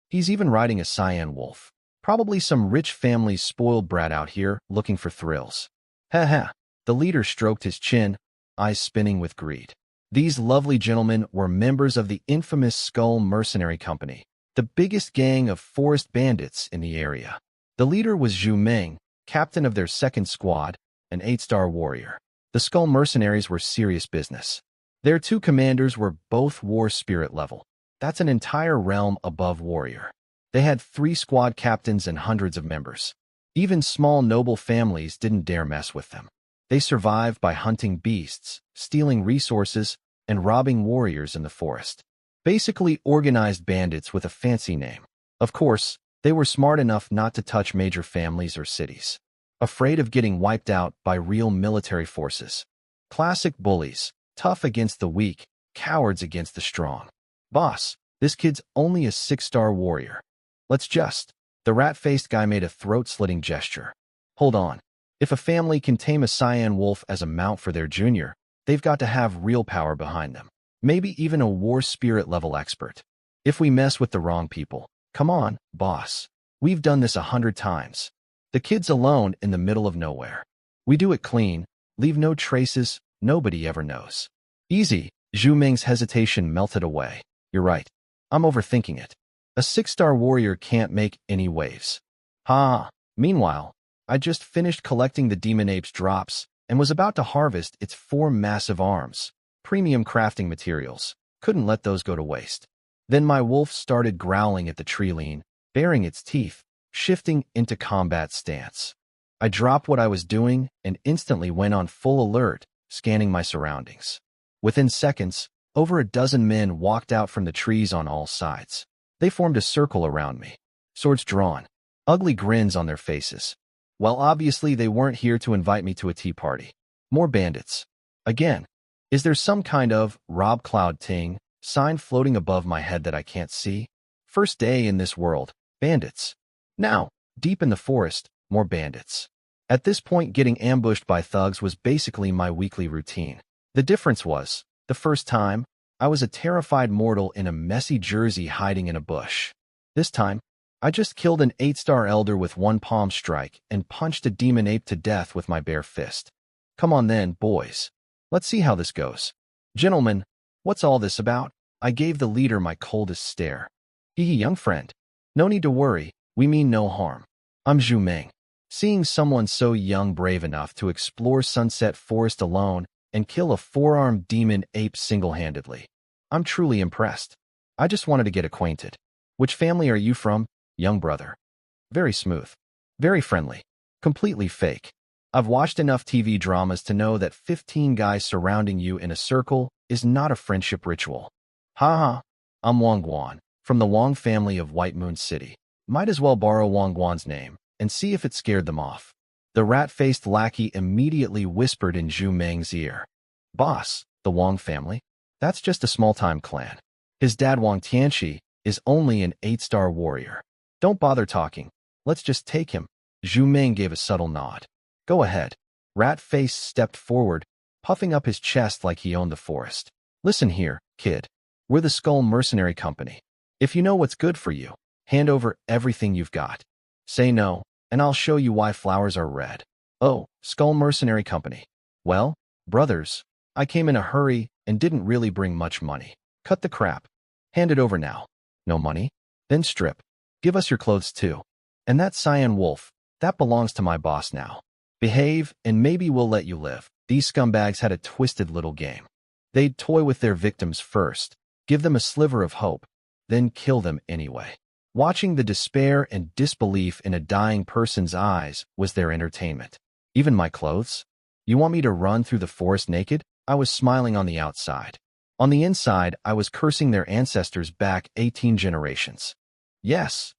He's even riding a cyan wolf. Probably some rich family's spoiled brat out here looking for thrills. Ha. The leader stroked his chin, eyes spinning with greed. These lovely gentlemen were members of the infamous Skull Mercenary Company, the biggest gang of forest bandits in the area. The leader was Zhu Meng, captain of their second squad, an 8-star warrior. The Skull Mercenaries were serious business. Their two commanders were both war spirit level. That's an entire realm above warrior. They had 3 squad captains and hundreds of members. Even small noble families didn't dare mess with them. They survived by hunting beasts, stealing resources, and robbing warriors in the forest. Basically organized bandits with a fancy name. Of course, they were smart enough not to touch major families or cities. Afraid of getting wiped out by real military forces. Classic bullies, tough against the weak, cowards against the strong. Boss, this kid's only a 6-star warrior. The rat-faced guy made a throat-slitting gesture. Hold on. If a family can tame a cyan wolf as a mount for their junior, they've got to have real power behind them. Maybe even a war spirit level expert. If we mess with the wrong people, come on, boss. We've done this 100 times. The kid's alone in the middle of nowhere. We do it clean, leave no traces, nobody ever knows. Easy. Zhu Ming's hesitation melted away. You're right. I'm overthinking it. A 6-star warrior can't make any waves. Meanwhile, I just finished collecting the demon ape's drops and was about to harvest its 4 massive arms. Premium crafting materials. Couldn't let those go to waste. Then my wolf started growling at the tree lean, baring its teeth, shifting into combat stance. I dropped what I was doing and instantly went on full alert, scanning my surroundings. Within seconds, over a dozen men walked out from the trees on all sides. They formed a circle around me, swords drawn, ugly grins on their faces. Well, obviously they weren't here to invite me to a tea party. More bandits. Again, is there some kind of Rob Cloud Ting sign floating above my head that I can't see? First day in this world, bandits. Now, deep in the forest, more bandits. At this point, getting ambushed by thugs was basically my weekly routine. The difference was, the first time, I was a terrified mortal in a messy jersey hiding in a bush. This time, I just killed an 8-star elder with one palm strike and punched a demon ape to death with my bare fist. Come on then, boys. Let's see how this goes. Gentlemen, what's all this about? I gave the leader my coldest stare. Young friend. No need to worry, we mean no harm. I'm Zhu Meng. Seeing someone so young brave enough to explore Sunset Forest alone and kill a 4-armed demon ape single-handedly. I'm truly impressed. I just wanted to get acquainted. Which family are you from, young brother? Very smooth. Very friendly. Completely fake. I've watched enough TV dramas to know that 15 guys surrounding you in a circle is not a friendship ritual. I'm Wang Guan, from the Wang family of White Moon City. Might as well borrow Wang Guan's name and see if it scared them off. The rat-faced lackey immediately whispered in Zhu Meng's ear. Boss, the Wang family? That's just a small-time clan. His dad Wang Tianxi is only an 8-star warrior. Don't bother talking. Let's just take him. Zhu Meng gave a subtle nod. Go ahead. Rat-Face stepped forward, puffing up his chest like he owned the forest. Listen here, kid. We're the Skull Mercenary Company. If you know what's good for you, hand over everything you've got. Say no, and I'll show you why flowers are red. Oh, Skull Mercenary Company. Well, brothers, I came in a hurry and didn't really bring much money. Cut the crap. Hand it over now. No money? Then strip. Give us your clothes too. And that cyan wolf, that belongs to my boss now. Behave, and maybe we'll let you live. These scumbags had a twisted little game. They'd toy with their victims first, give them a sliver of hope, then kill them anyway. Watching the despair and disbelief in a dying person's eyes was their entertainment. Even my clothes? You want me to run through the forest naked? I was smiling on the outside. On the inside, I was cursing their ancestors back 18 generations. Yes,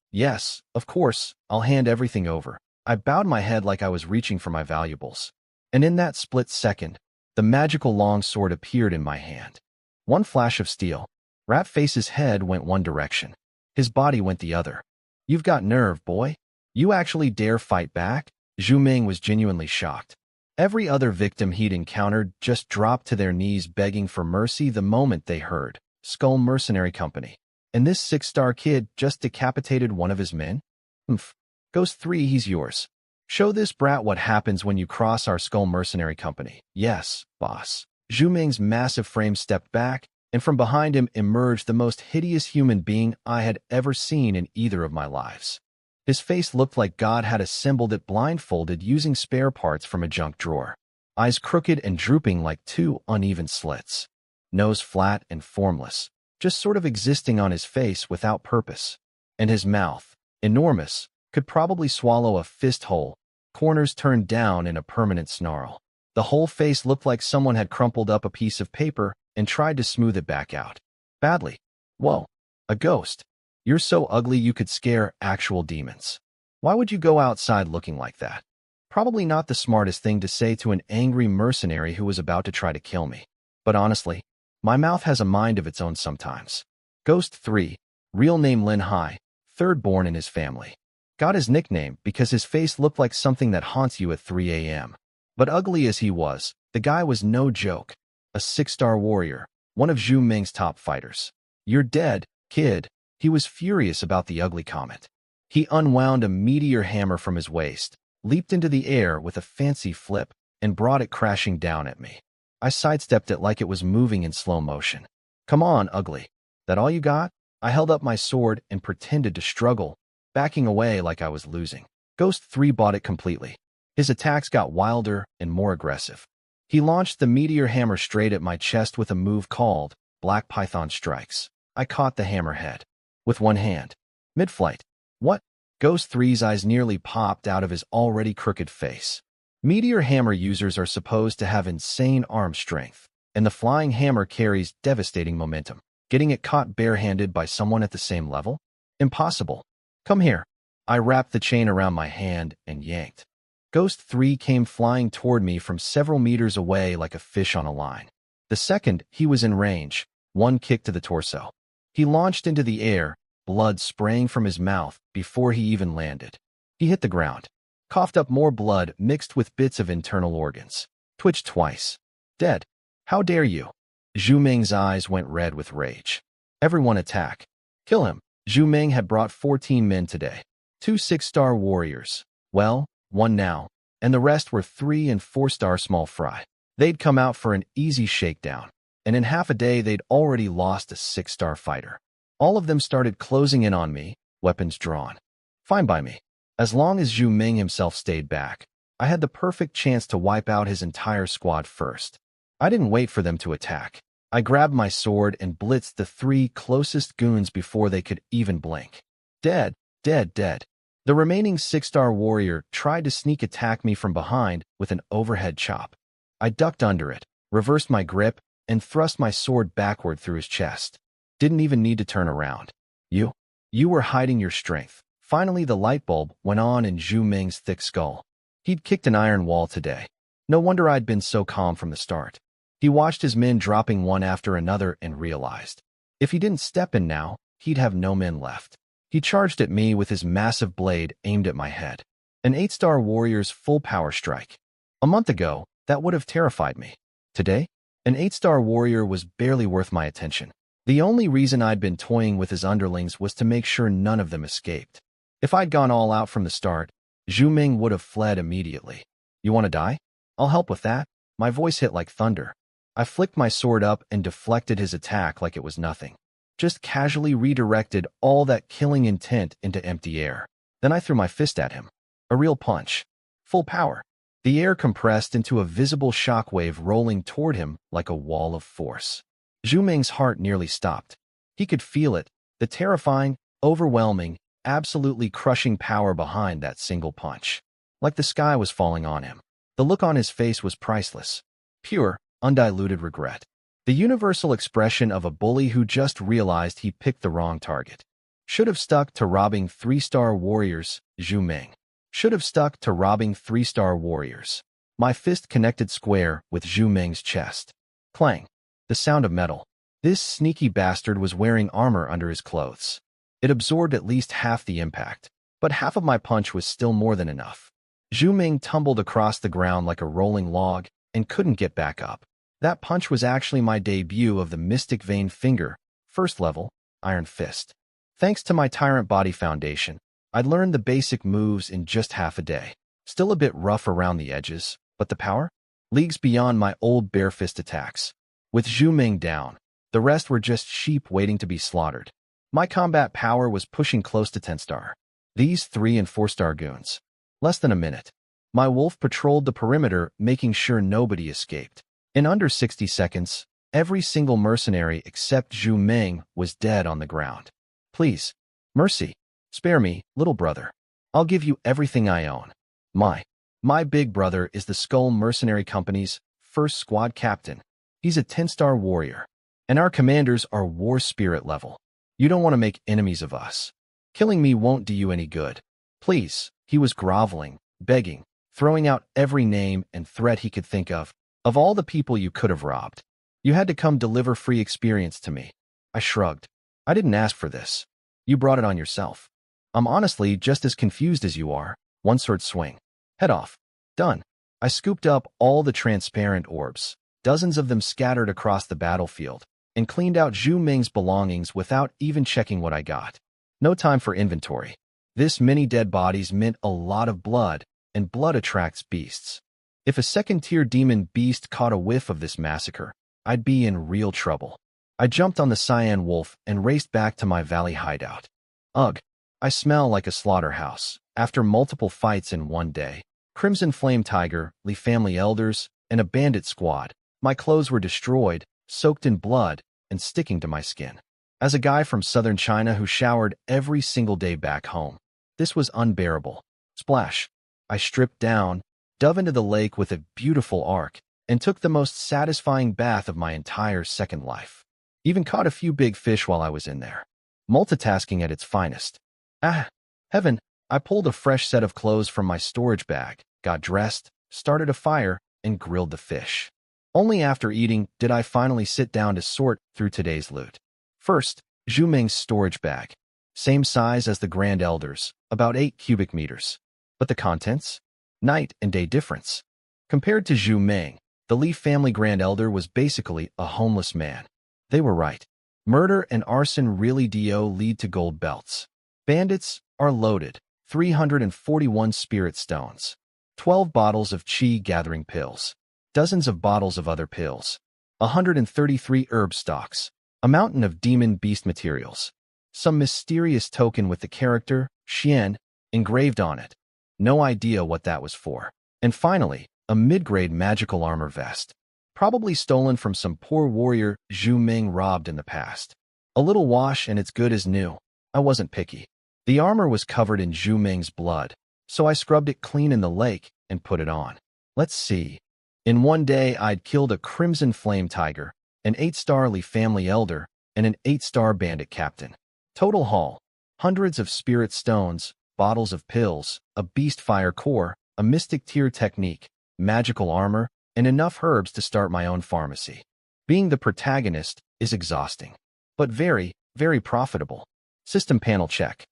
of course, I'll hand everything over. I bowed my head like I was reaching for my valuables. And in that split second, the magical long sword appeared in my hand. One flash of steel. Rat-Face's head went one direction. His body went the other. You've got nerve, boy. You actually dare fight back? Zhu Ming was genuinely shocked. Every other victim he'd encountered just dropped to their knees begging for mercy the moment they heard Skull Mercenary Company. And this 6-star kid just decapitated one of his men? Humph. Ghost 3, he's yours. Show this brat what happens when you cross our Skull Mercenary Company. Yes, boss. Zhu Ming's massive frame stepped back, and from behind him emerged the most hideous human being I had ever seen in either of my lives. His face looked like God had assembled it blindfolded using spare parts from a junk drawer. Eyes crooked and drooping like two uneven slits. Nose flat and formless, just sort of existing on his face without purpose. And his mouth, enormous, could probably swallow a fist hole, corners turned down in a permanent snarl. The whole face looked like someone had crumpled up a piece of paper and tried to smooth it back out. Badly. Whoa, a ghost. You're so ugly you could scare actual demons. Why would you go outside looking like that? Probably not the smartest thing to say to an angry mercenary who was about to try to kill me. But honestly, my mouth has a mind of its own sometimes. Ghost 3, real name Lin Hai, third born in his family. Got his nickname because his face looked like something that haunts you at 3 a.m. But ugly as he was, the guy was no joke. A 6-star warrior, one of Zhu Ming's top fighters. You're dead, kid. He was furious about the ugly comment. He unwound a meteor hammer from his waist, leaped into the air with a fancy flip, and brought it crashing down at me. I sidestepped it like it was moving in slow motion. Come on, ugly. That all you got? I held up my sword and pretended to struggle, backing away like I was losing. Ghost 3 bought it completely. His attacks got wilder and more aggressive. He launched the meteor hammer straight at my chest with a move called Black Python Strikes. I caught the hammerhead with one hand. Mid-flight. What? Ghost 3's eyes nearly popped out of his already crooked face. Meteor hammer users are supposed to have insane arm strength, and the flying hammer carries devastating momentum. Getting it caught barehanded by someone at the same level? Impossible. Come here. I wrapped the chain around my hand and yanked. Ghost 3 came flying toward me from several meters away like a fish on a line. The second he was in range, one kick to the torso. He launched into the air, blood spraying from his mouth before he even landed. He hit the ground, coughed up more blood mixed with bits of internal organs, twitched twice. Dead. How dare you? Zhu Ming's eyes went red with rage. Everyone attack. Kill him. Zhu Ming had brought 14 men today. 2 6-star warriors. Well, 1 now, and the rest were 3 and 4-star small fry. They'd come out for an easy shakedown, and in half a day they'd already lost a 6-star fighter. All of them started closing in on me, weapons drawn. Fine by me. As long as Zhu Ming himself stayed back, I had the perfect chance to wipe out his entire squad first. I didn't wait for them to attack. I grabbed my sword and blitzed the 3 closest goons before they could even blink. Dead, dead, dead. The remaining 6-star warrior tried to sneak attack me from behind with an overhead chop. I ducked under it, reversed my grip, and thrust my sword backward through his chest. Didn't even need to turn around. You were hiding your strength. Finally, the light bulb went on in Zhu Ming's thick skull. He'd kicked an iron wall today. No wonder I'd been so calm from the start. He watched his men dropping one after another and realized, if he didn't step in now, he'd have no men left. He charged at me with his massive blade aimed at my head. An 8-star warrior's full power strike. A month ago, that would have terrified me. Today, an 8-star warrior was barely worth my attention. The only reason I'd been toying with his underlings was to make sure none of them escaped. If I'd gone all out from the start, Zhu Ming would have fled immediately. You want to die? I'll help with that. My voice hit like thunder. I flicked my sword up and deflected his attack like it was nothing. Just casually redirected all that killing intent into empty air. Then I threw my fist at him. A real punch. Full power. The air compressed into a visible shockwave rolling toward him like a wall of force. Zhu Ming's heart nearly stopped. He could feel it, the terrifying, overwhelming, absolutely crushing power behind that single punch. Like the sky was falling on him. The look on his face was priceless. Pure, undiluted regret. The universal expression of a bully who just realized he picked the wrong target. Should have stuck to robbing 3-star warriors, Zhu Ming. Should have stuck to robbing 3-star warriors. My fist connected square with Zhu Ming's chest. Clang. The sound of metal. This sneaky bastard was wearing armor under his clothes. It absorbed at least half the impact, but half of my punch was still more than enough. Zhu Ming tumbled across the ground like a rolling log and couldn't get back up. That punch was actually my debut of the Mystic Vein Finger, first level, Iron Fist. Thanks to my Tyrant Body Foundation, I'd learned the basic moves in just half a day. Still a bit rough around the edges, but the power? Leagues beyond my old bare fist attacks. With Zhu Ming down, the rest were just sheep waiting to be slaughtered. My combat power was pushing close to 10-star. These 3- and 4-star goons. Less than a minute. My wolf patrolled the perimeter, making sure nobody escaped. In under 60 seconds, every single mercenary except Zhu Ming was dead on the ground. Please. Mercy. Spare me, little brother. I'll give you everything I own. My big brother is the Skull Mercenary Company's first squad captain. He's a 10-star warrior. And our commanders are war spirit level. You don't want to make enemies of us. Killing me won't do you any good. Please. He was groveling, begging, throwing out every name and threat he could think of all the people you could have robbed. You had to come deliver free experience to me. I shrugged. I didn't ask for this. You brought it on yourself. I'm honestly just as confused as you are. One sword swing. Head off. Done. I scooped up all the transparent orbs, dozens of them scattered across the battlefield, and cleaned out Zhu Ming's belongings without even checking what I got. No time for inventory. This many dead bodies meant a lot of blood, and blood attracts beasts. If a second-tier demon beast caught a whiff of this massacre, I'd be in real trouble. I jumped on the cyan wolf and raced back to my valley hideout. Ugh, I smell like a slaughterhouse. After multiple fights in one day, Crimson Flame Tiger, Li family elders, and a bandit squad, my clothes were destroyed, soaked in blood, and sticking to my skin. As a guy from southern China who showered every single day back home, this was unbearable. Splash. I stripped down, dove into the lake with a beautiful arc, and took the most satisfying bath of my entire second life. Even caught a few big fish while I was in there. Multitasking at its finest. Ah, heaven. I pulled a fresh set of clothes from my storage bag, got dressed, started a fire, and grilled the fish. Only after eating did I finally sit down to sort through today's loot. First, Zhu Ming's storage bag. Same size as the Grand Elders, about 8 cubic meters. But the contents? Night and day difference. Compared to Zhu Ming, the Li family Grand Elder was basically a homeless man. They were right. Murder and arson really do lead to gold belts. Bandits are loaded. 341 spirit stones. 12 bottles of chi gathering pills. Dozens of bottles of other pills. 133 herb stalks. A mountain of demon beast materials. Some mysterious token with the character, Xian, engraved on it. No idea what that was for. And finally, a mid-grade magical armor vest. Probably stolen from some poor warrior Zhu Ming robbed in the past. A little wash and it's good as new. I wasn't picky. The armor was covered in Zhu Ming's blood, so I scrubbed it clean in the lake and put it on. Let's see. In one day, I'd killed a Crimson Flame Tiger, an 8-star Li family elder, and an 8-star bandit captain. Total haul, hundreds of spirit stones, bottles of pills, a beast fire core, a mystic tier technique, magical armor, and enough herbs to start my own pharmacy. Being the protagonist is exhausting, but very, very profitable. System panel check.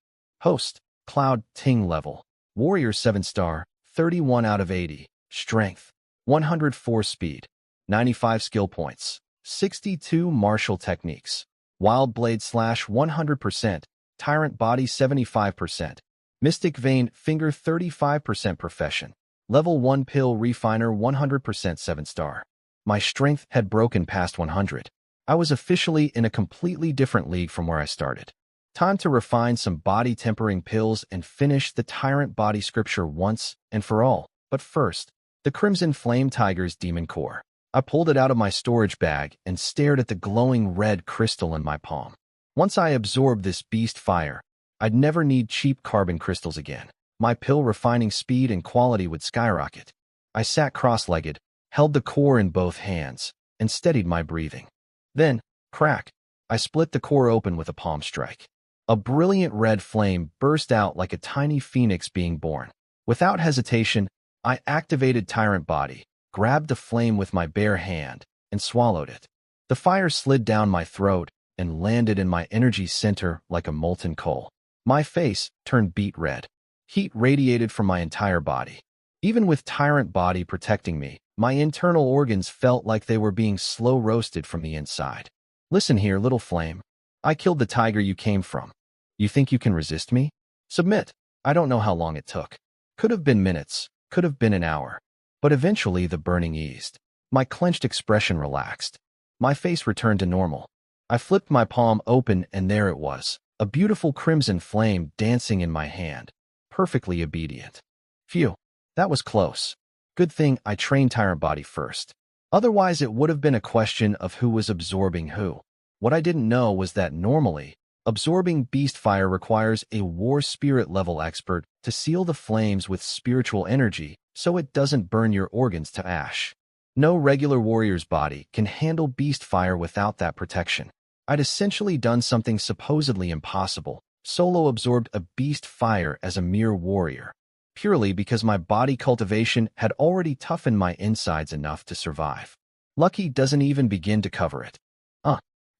Host, Cloud Ting level. Warrior 7-star, 31 out of 80. Strength, 104 speed, 95 skill points, 62 martial techniques. Wild Blade Slash 100%, Tyrant Body 75%, Mystic Vein Finger 35% Profession. Level 1 Pill Refiner 100% 7-star. My strength had broken past 100. I was officially in a completely different league from where I started. Time to refine some body tempering pills and finish the Tyrant Body scripture once and for all. But first, the Crimson Flame Tiger's Demon Core. I pulled it out of my storage bag and stared at the glowing red crystal in my palm. Once I absorbed this beast fire, I'd never need cheap carbon crystals again. My pill refining speed and quality would skyrocket. I sat cross-legged, held the core in both hands, and steadied my breathing. Then, crack, I split the core open with a palm strike. A brilliant red flame burst out like a tiny phoenix being born. Without hesitation, I activated Tyrant Body, grabbed the flame with my bare hand, and swallowed it. The fire slid down my throat and landed in my energy center like a molten coal. My face turned beet red. Heat radiated from my entire body. Even with Tyrant Body protecting me, my internal organs felt like they were being slow roasted from the inside. Listen here, little flame. I killed the tiger you came from. You think you can resist me? Submit. I don't know how long it took. Could have been minutes, could have been an hour. But eventually the burning eased. My clenched expression relaxed. My face returned to normal. I flipped my palm open and there it was, a beautiful crimson flame dancing in my hand, perfectly obedient. Phew, that was close. Good thing I trained Tyrant Body first. Otherwise it would have been a question of who was absorbing who. What I didn't know was that normally, absorbing beast fire requires a war spirit level expert to seal the flames with spiritual energy so it doesn't burn your organs to ash. No regular warrior's body can handle beast fire without that protection. I'd essentially done something supposedly impossible, solo absorbed a beast fire as a mere warrior, purely because my body cultivation had already toughened my insides enough to survive. Lucky doesn't even begin to cover it.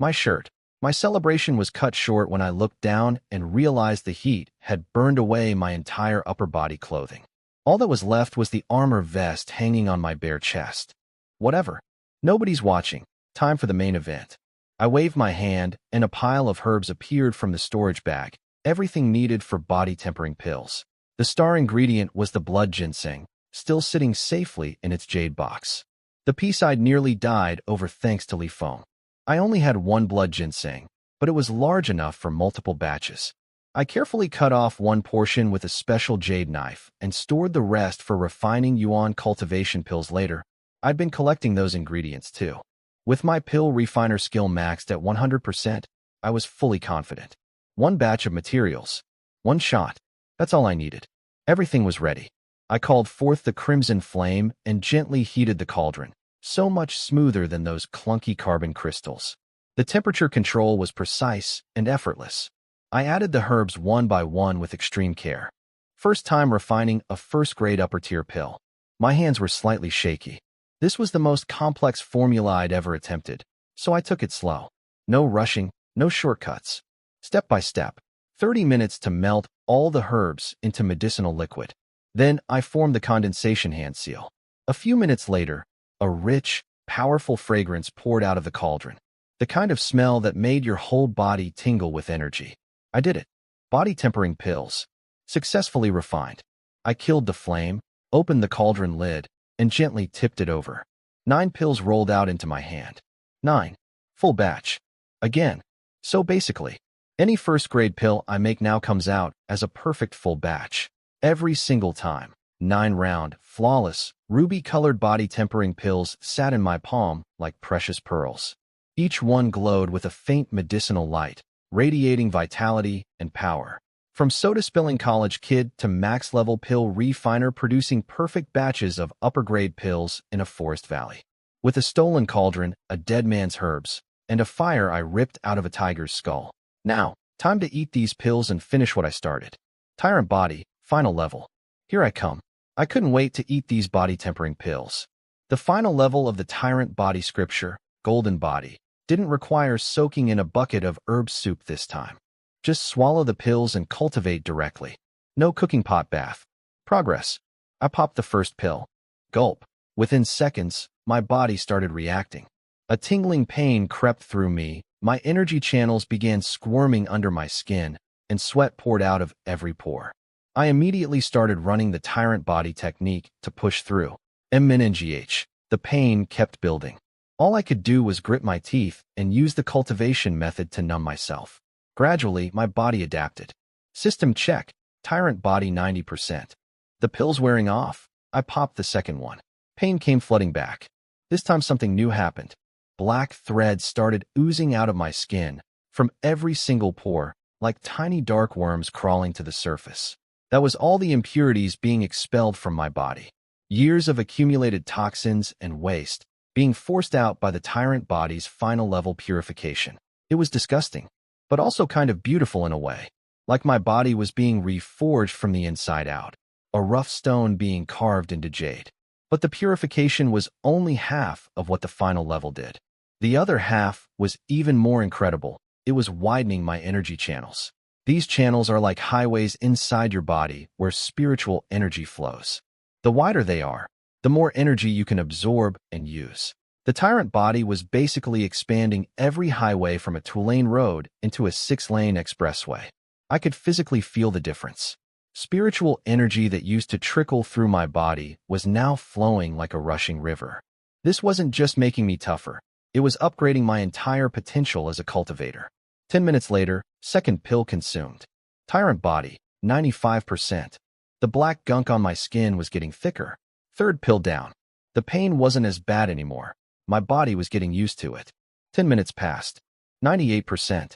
My shirt. My celebration was cut short when I looked down and realized the heat had burned away my entire upper body clothing. All that was left was the armor vest hanging on my bare chest. Whatever. Nobody's watching. Time for the main event. I waved my hand, and a pile of herbs appeared from the storage bag, everything needed for body tempering pills. The star ingredient was the blood ginseng, still sitting safely in its jade box. The piece I'd nearly died over thanks to Li Feng. I only had one blood ginseng, but it was large enough for multiple batches. I carefully cut off one portion with a special jade knife and stored the rest for refining yuan cultivation pills later. I'd been collecting those ingredients too. With my pill refiner skill maxed at 100%, I was fully confident. One batch of materials. One shot. That's all I needed. Everything was ready. I called forth the crimson flame and gently heated the cauldron, so much smoother than those clunky carbon crystals. The temperature control was precise and effortless. I added the herbs one by one with extreme care. First time refining a first-grade upper-tier pill. My hands were slightly shaky. This was the most complex formula I'd ever attempted, so I took it slow. No rushing, no shortcuts. Step by step. 30 minutes to melt all the herbs into medicinal liquid. Then I formed the condensation hand seal. A few minutes later, a rich, powerful fragrance poured out of the cauldron. The kind of smell that made your whole body tingle with energy. I did it. Body tempering pills. Successfully refined. I killed the flame, opened the cauldron lid, and gently tipped it over. 9 pills rolled out into my hand. 9. Full batch. Again. So basically, any first-grade pill I make now comes out as a perfect full batch. Every single time. 9 round, flawless, ruby-colored body tempering pills sat in my palm like precious pearls. Each one glowed with a faint medicinal light, radiating vitality and power. From soda-spilling college kid to max-level pill refiner producing perfect batches of upper-grade pills in a forest valley. With a stolen cauldron, a dead man's herbs, and a fire I ripped out of a tiger's skull. Now, time to eat these pills and finish what I started. Tyrant body, final level. Here I come. I couldn't wait to eat these body tempering pills. The final level of the tyrant body scripture, golden body, didn't require soaking in a bucket of herb soup this time. Just swallow the pills and cultivate directly. No cooking pot bath. Progress. I popped the first pill. Gulp. Within seconds, my body started reacting. A tingling pain crept through me, my energy channels began squirming under my skin, and sweat poured out of every pore. I immediately started running the tyrant body technique to push through. MNGH. The pain kept building. All I could do was grit my teeth and use the cultivation method to numb myself. Gradually, my body adapted. System check. Tyrant body 90%. The pills wearing off. I popped the second one. Pain came flooding back. This time something new happened. Black threads started oozing out of my skin, from every single pore, like tiny dark worms crawling to the surface. That was all the impurities being expelled from my body. Years of accumulated toxins and waste being forced out by the tyrant body's final level purification. It was disgusting, but also kind of beautiful in a way. Like my body was being reforged from the inside out, a rough stone being carved into jade. But the purification was only half of what the final level did. The other half was even more incredible. It was widening my energy channels. These channels are like highways inside your body where spiritual energy flows. The wider they are, the more energy you can absorb and use. The tyrant body was basically expanding every highway from a 2-lane road into a 6-lane expressway. I could physically feel the difference. Spiritual energy that used to trickle through my body was now flowing like a rushing river. This wasn't just making me tougher. It was upgrading my entire potential as a cultivator. 10 minutes later, second pill consumed. Tyrant body, 95%. The black gunk on my skin was getting thicker. Third pill down. The pain wasn't as bad anymore. My body was getting used to it. 10 minutes passed. 98%.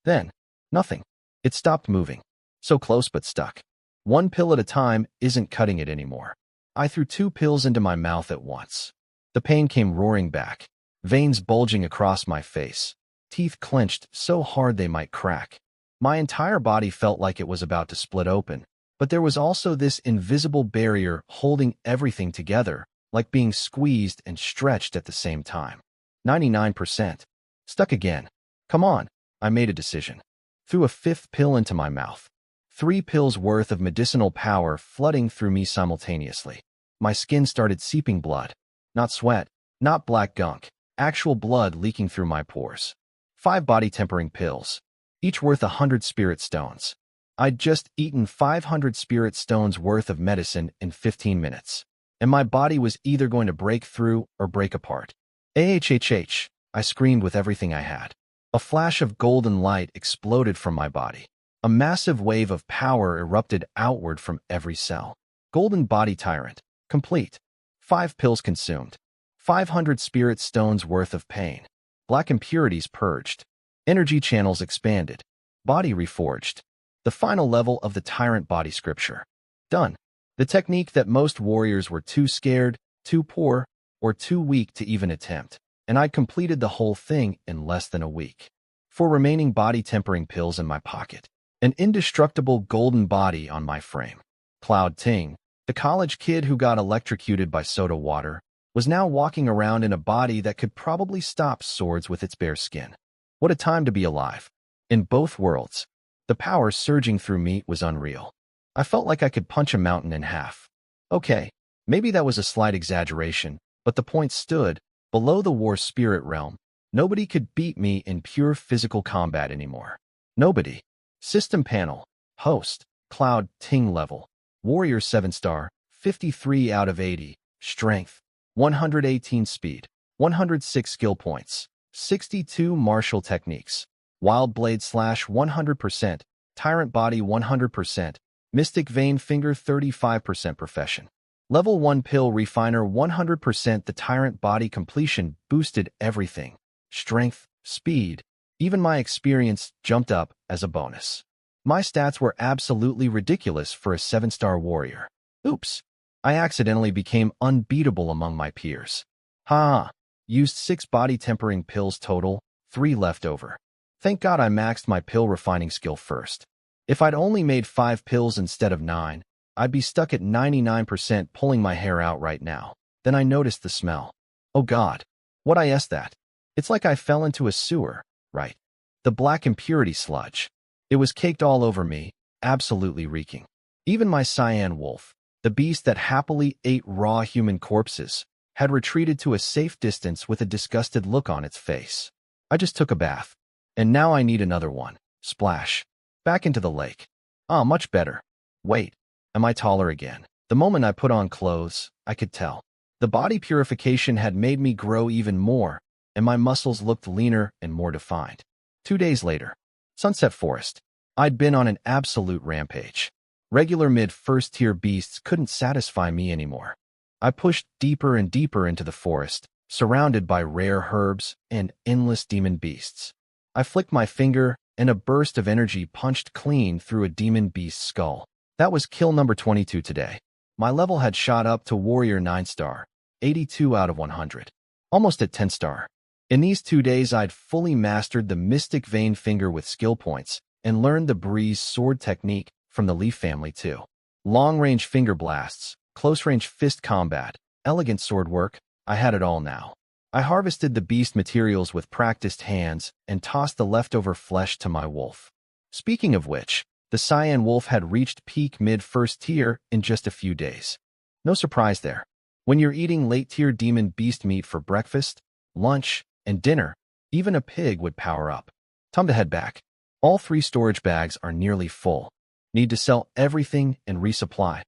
Then, nothing. It stopped moving. So close but stuck. One pill at a time isn't cutting it anymore. I threw 2 pills into my mouth at once. The pain came roaring back. Veins bulging across my face. Teeth clenched so hard they might crack. My entire body felt like it was about to split open. But there was also this invisible barrier holding everything together, like being squeezed and stretched at the same time. 99%. Stuck again. Come on. I made a decision. Threw a 5th pill into my mouth. 3 pills worth of medicinal power flooding through me simultaneously. My skin started seeping blood. Not sweat, not black gunk. Actual blood leaking through my pores. 5 body tempering pills, each worth 100 spirit stones. I'd just eaten 500 spirit stones worth of medicine in 15 minutes, and my body was either going to break through or break apart. AHHH, I screamed with everything I had. A flash of golden light exploded from my body. A massive wave of power erupted outward from every cell. Golden body tyrant, complete. 5 pills consumed. 500 spirit stones worth of pain. Black impurities purged. Energy channels expanded. Body reforged. The final level of the tyrant body scripture. Done. The technique that most warriors were too scared, too poor, or too weak to even attempt. And I completed the whole thing in less than a week. 4 remaining body tempering pills in my pocket. An indestructible golden body on my frame. Cloud Ting, the college kid who got electrocuted by soda water, was now walking around in a body that could probably stop swords with its bare skin. What a time to be alive. In both worlds, the power surging through me was unreal. I felt like I could punch a mountain in half. Okay, maybe that was a slight exaggeration, but the point stood. Below the war spirit realm, nobody could beat me in pure physical combat anymore. Nobody. System panel. Host. Cloud Ting level. Warrior 7-star. 53 out of 80. Strength. 118 speed, 106 skill points, 62 martial techniques, Wild Blade Slash 100%, Tyrant Body 100%, Mystic Vein Finger 35% profession. Level 1 Pill Refiner 100%. The Tyrant Body completion boosted everything. Strength, speed, even my experience jumped up as a bonus. My stats were absolutely ridiculous for a 7-star warrior. Oops. I accidentally became unbeatable among my peers. Ha! Used 6 body tempering pills total, 3 left over. Thank God I maxed my pill refining skill first. If I'd only made 5 pills instead of 9, I'd be stuck at 99% pulling my hair out right now. Then I noticed the smell. Oh God, what I asked that? It's like I fell into a sewer, right? The black impurity sludge. It was caked all over me, absolutely reeking. Even my cyan wolf, the beast that happily ate raw human corpses, had retreated to a safe distance with a disgusted look on its face. I just took a bath. And now I need another one. Splash. Back into the lake. Ah, much better. Wait, am I taller again? The moment I put on clothes, I could tell. The body purification had made me grow even more, and my muscles looked leaner and more defined. 2 days later. Sunset Forest. I'd been on an absolute rampage. Regular mid-first tier beasts couldn't satisfy me anymore. I pushed deeper and deeper into the forest, surrounded by rare herbs and endless demon beasts. I flicked my finger, and a burst of energy punched clean through a demon beast's skull. That was kill number 22 today. My level had shot up to Warrior 9-star, 82 out of 100. Almost at 10-star. In these 2 days I'd fully mastered the Mystic Vein Finger with skill points, and learned the Breeze Sword technique from the Leaf family too. Long-range finger blasts, close-range fist combat, elegant sword work, I had it all now. I harvested the beast materials with practiced hands and tossed the leftover flesh to my wolf. Speaking of which, the cyan wolf had reached peak mid-first tier in just a few days. No surprise there. When you're eating late-tier demon beast meat for breakfast, lunch, and dinner, even a pig would power up. Time to head back. All 3 storage bags are nearly full. Need to sell everything and resupply.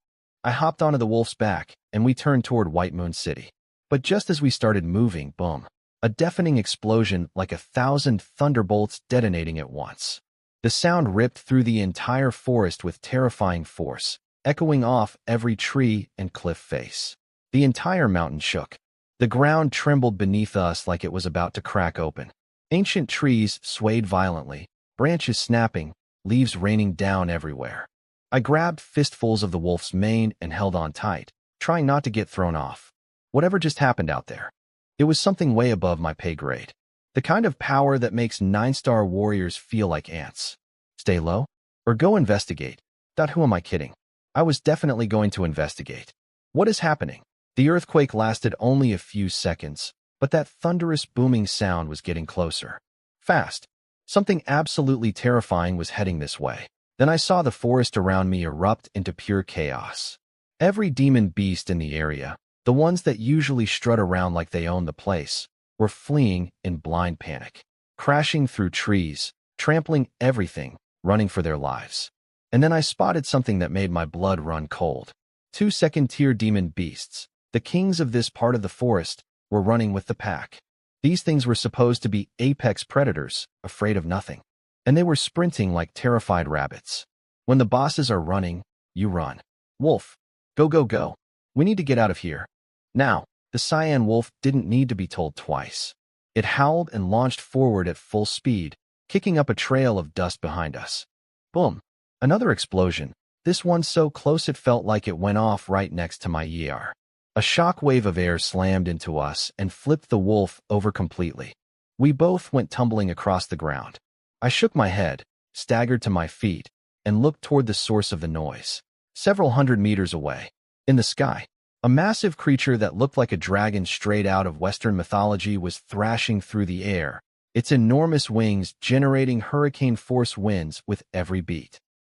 I hopped onto the wolf's back, and we turned toward White Moon City. But just as we started moving, boom, a deafening explosion like 1,000 thunderbolts detonating at once. The sound ripped through the entire forest with terrifying force, echoing off every tree and cliff face. The entire mountain shook. The ground trembled beneath us like it was about to crack open. Ancient trees swayed violently, branches snapping, leaves raining down everywhere. I grabbed fistfuls of the wolf's mane and held on tight, trying not to get thrown off. Whatever just happened out there, it was something way above my pay grade. The kind of power that makes 9-star warriors feel like ants. Stay low? Or go investigate. Who am I kidding? I was definitely going to investigate. What is happening? The earthquake lasted only a few seconds, but that thunderous booming sound was getting closer. Fast. Something absolutely terrifying was heading this way. Then I saw the forest around me erupt into pure chaos. Every demon beast in the area, the ones that usually strut around like they own the place, were fleeing in blind panic, crashing through trees, trampling everything, running for their lives. And then I spotted something that made my blood run cold. 2 second-tier demon beasts, the kings of this part of the forest, were running with the pack. These things were supposed to be apex predators, afraid of nothing. And they were sprinting like terrified rabbits. When the bosses are running, you run. Wolf, go, go, go. We need to get out of here. Now, the cyan wolf didn't need to be told twice. It howled and launched forward at full speed, kicking up a trail of dust behind us. Boom. Another explosion, this one so close it felt like it went off right next to my ear. A shock wave of air slammed into us and flipped the wolf over completely. We both went tumbling across the ground. I shook my head, staggered to my feet, and looked toward the source of the noise. Several hundred meters away, in the sky, a massive creature that looked like a dragon straight out of Western mythology was thrashing through the air, its enormous wings generating hurricane-force winds with every beat.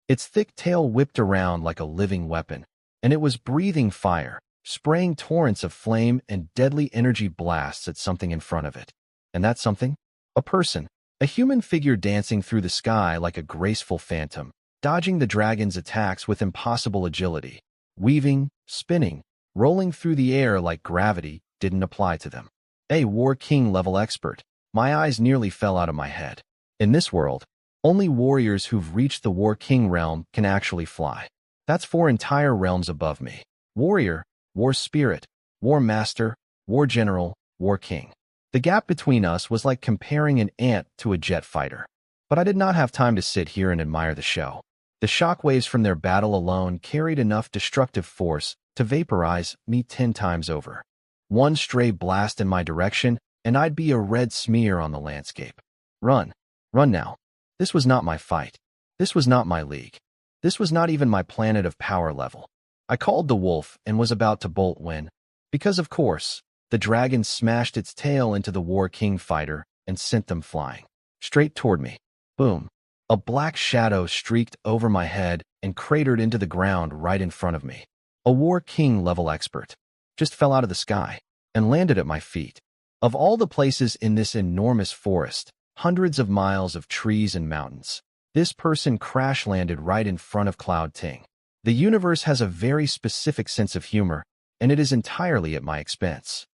Its thick tail whipped around like a living weapon, and it was breathing fire, spraying torrents of flame and deadly energy blasts at something in front of it. And that something? A person. A human figure dancing through the sky like a graceful phantom, dodging the dragon's attacks with impossible agility, weaving, spinning, rolling through the air like gravity didn't apply to them. A War King level expert. My eyes nearly fell out of my head. In this world, only warriors who've reached the War King realm can actually fly. That's 4 entire realms above me. Warrior, War Spirit, War Master, War General, War King. The gap between us was like comparing an ant to a jet fighter. But I did not have time to sit here and admire the show. The shockwaves from their battle alone carried enough destructive force to vaporize me 10 times over. One stray blast in my direction, and I'd be a red smear on the landscape. Run. Run now. This was not my fight. This was not my league. This was not even my planet of power level. I called the wolf and was about to bolt when, because of course, the dragon smashed its tail into the War King fighter and sent them flying straight toward me. Boom. A black shadow streaked over my head and cratered into the ground right in front of me. A War King level expert just fell out of the sky and landed at my feet. Of all the places in this enormous forest, hundreds of miles of trees and mountains, this person crash-landed right in front of Cloud Ting. The universe has a very specific sense of humor, and it is entirely at my expense.